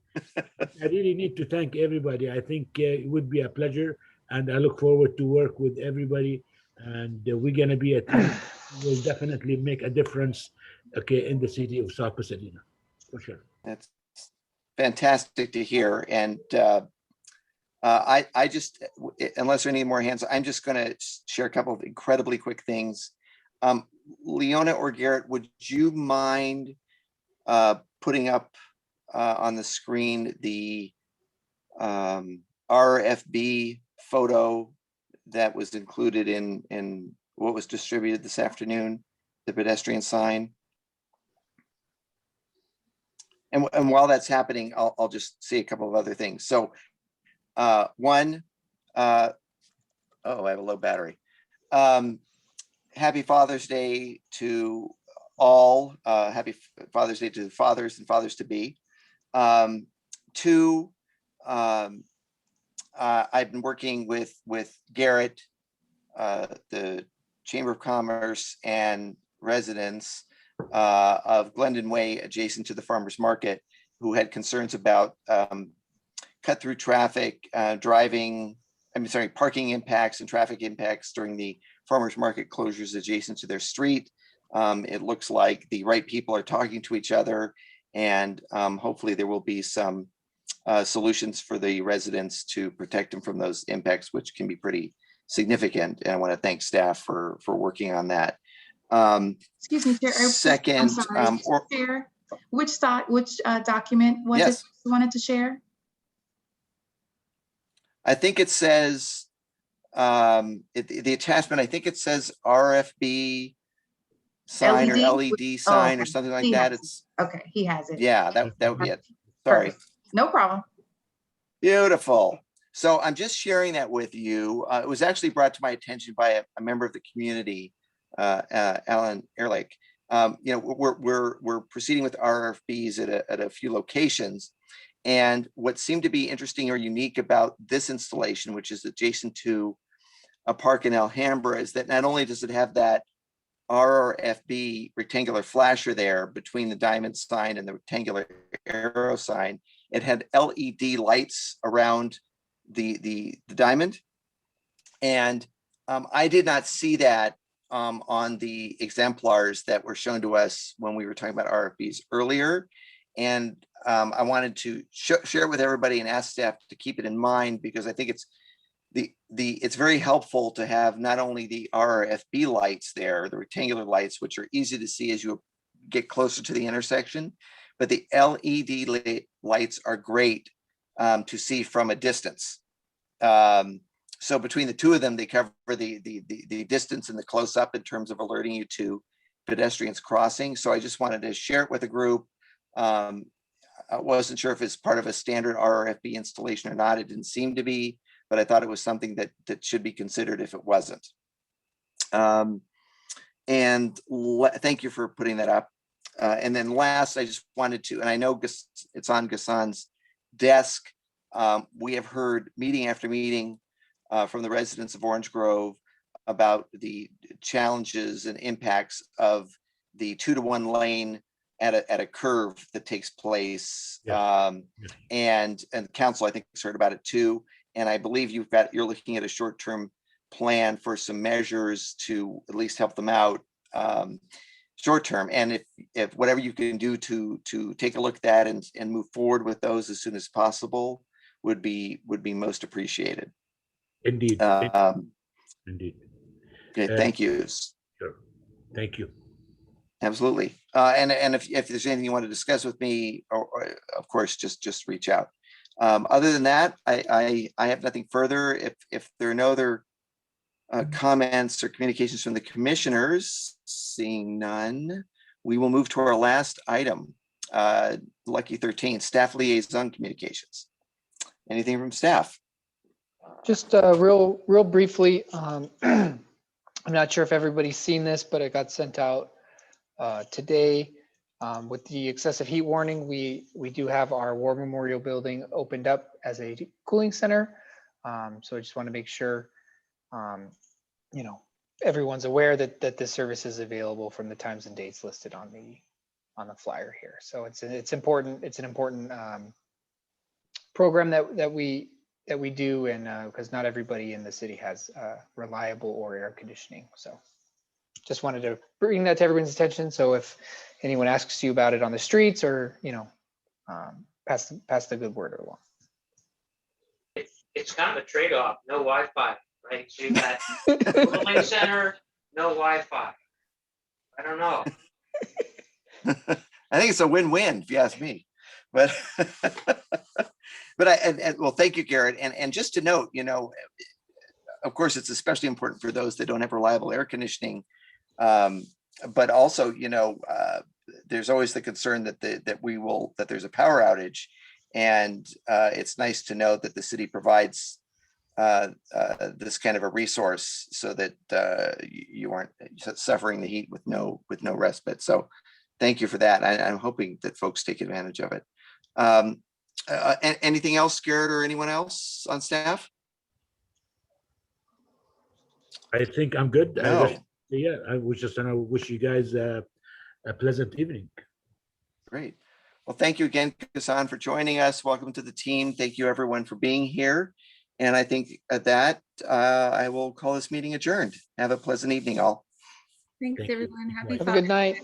[SPEAKER 8] I really need to thank everybody. I think it would be a pleasure, and I look forward to work with everybody. And we're gonna be a team. Will definitely make a difference, okay, in the city of South Pasadena, for sure.
[SPEAKER 1] That's fantastic to hear. And I just, unless there are any more hands, I'm just going to share a couple of incredibly quick things. Leona or Garrett, would you mind putting up on the screen the RFB photo that was included in what was distributed this afternoon, the pedestrian sign? And while that's happening, I'll just say a couple of other things. So one, oh, I have a low battery. Happy Father's Day to all. Happy Father's Day to the fathers and fathers to be. Two, I've been working with Garrett, the Chamber of Commerce and residents of Glendon Way, adjacent to the farmers market, who had concerns about cut through traffic, parking impacts and traffic impacts during the farmers market closures adjacent to their street. It looks like the right people are talking to each other, and hopefully there will be some solutions for the residents to protect them from those impacts, which can be pretty significant. And I want to thank staff for working on that.
[SPEAKER 2] Excuse me, Chair.
[SPEAKER 1] Second,
[SPEAKER 2] I'm sorry, Chair. Which document was
[SPEAKER 1] yes,
[SPEAKER 2] it you wanted to share?
[SPEAKER 1] I think it says the attachment. I think it says RFB sign
[SPEAKER 2] LED?
[SPEAKER 1] or LED sign or something like that. It's
[SPEAKER 2] Okay, he has it.
[SPEAKER 1] yeah, that would be it. Sorry.
[SPEAKER 2] Perfect. No problem.
[SPEAKER 1] Beautiful. So I'm just sharing that with you. It was actually brought to my attention by a member of the community, Alan Ehrlich. We're proceeding with RFBs at a few locations. And what seemed to be interesting or unique about this installation, which is adjacent to a park in Alhambra, is that not only does it have that RFB rectangular flasher there between the diamond sign and the rectangular arrow sign, it had LED lights around the diamond. And I did not see that on the exemplars that were shown to us when we were talking about RFBs earlier. And I wanted to share it with everybody and ask staff to keep it in mind, because I think it's it's very helpful to have not only the RFB lights there, the rectangular lights, which are easy to see as you get closer to the intersection, but the LED lights are great to see from a distance. So between the two of them, they cover the distance and the close up in terms of alerting you to pedestrians crossing. So I just wanted to share it with the group. I wasn't sure if it's part of a standard RFB installation or not. It didn't seem to be, but I thought it was something that should be considered if it wasn't. Thank you for putting that up. And then last, I just wanted to, and I know it's on Gassan's desk. We have heard meeting after meeting from the residents of Orange Grove about the challenges and impacts of the 2-to-1 lane at a curve that takes place.
[SPEAKER 8] Yes.
[SPEAKER 1] And council, I think, has heard about it too. And I believe you're looking at a short-term plan for some measures to at least help them out short term. And if whatever you can do to take a look at that and move forward with those as soon as possible would be most appreciated.
[SPEAKER 8] Indeed,
[SPEAKER 1] Um,
[SPEAKER 8] indeed.
[SPEAKER 1] okay,
[SPEAKER 8] Uh,
[SPEAKER 1] thank you.
[SPEAKER 8] Sure. Thank you.
[SPEAKER 1] Absolutely. And if there's anything you want to discuss with me, or of course, just reach out. Other than that, I have nothing further. If there are no other comments or communications from the commissioners, seeing none, we will move to our last item. Lucky 13, staff liaison communications. Anything from staff?
[SPEAKER 3] Just real briefly, I'm not sure if everybody's seen this, but it got sent out today. With the excessive heat warning, we do have our War Memorial Building opened up as a cooling center. So I just want to make sure, you know, everyone's aware that this service is available from the times and dates listed on the flyer here. So it's important. It's an important program that we do, and because not everybody in the city has reliable or air conditioning. So just wanted to bring that to everyone's attention. So if anyone asks you about it on the streets, or pass the good word along.
[SPEAKER 6] It's kind of a trade-off, no Wi-Fi, right? So you got cooling center, no Wi-Fi. I don't know.
[SPEAKER 1] I think it's a win-win, if you ask me. But well, thank you, Garrett. And just to note, of course, it's especially important for those that don't have reliable air conditioning. But also, there's always the concern that there's a power outage, and it's nice to know that the city provides this kind of a resource so that you aren't suffering the heat with no respite. So thank you for that. I'm hoping that folks take advantage of it. Anything else, Garrett, or anyone else on staff?
[SPEAKER 8] I think I'm good.
[SPEAKER 1] No.
[SPEAKER 8] I was just gonna wish you guys a pleasant evening.
[SPEAKER 1] Great. Well, thank you again, Kasan, for joining us. Welcome to the team. Thank you, everyone, for being here. And I think at that, I will call this meeting adjourned. Have a pleasant evening, all.
[SPEAKER 7] Thanks,
[SPEAKER 8] Thank you.
[SPEAKER 7] everyone. Happy
[SPEAKER 3] Have a good night.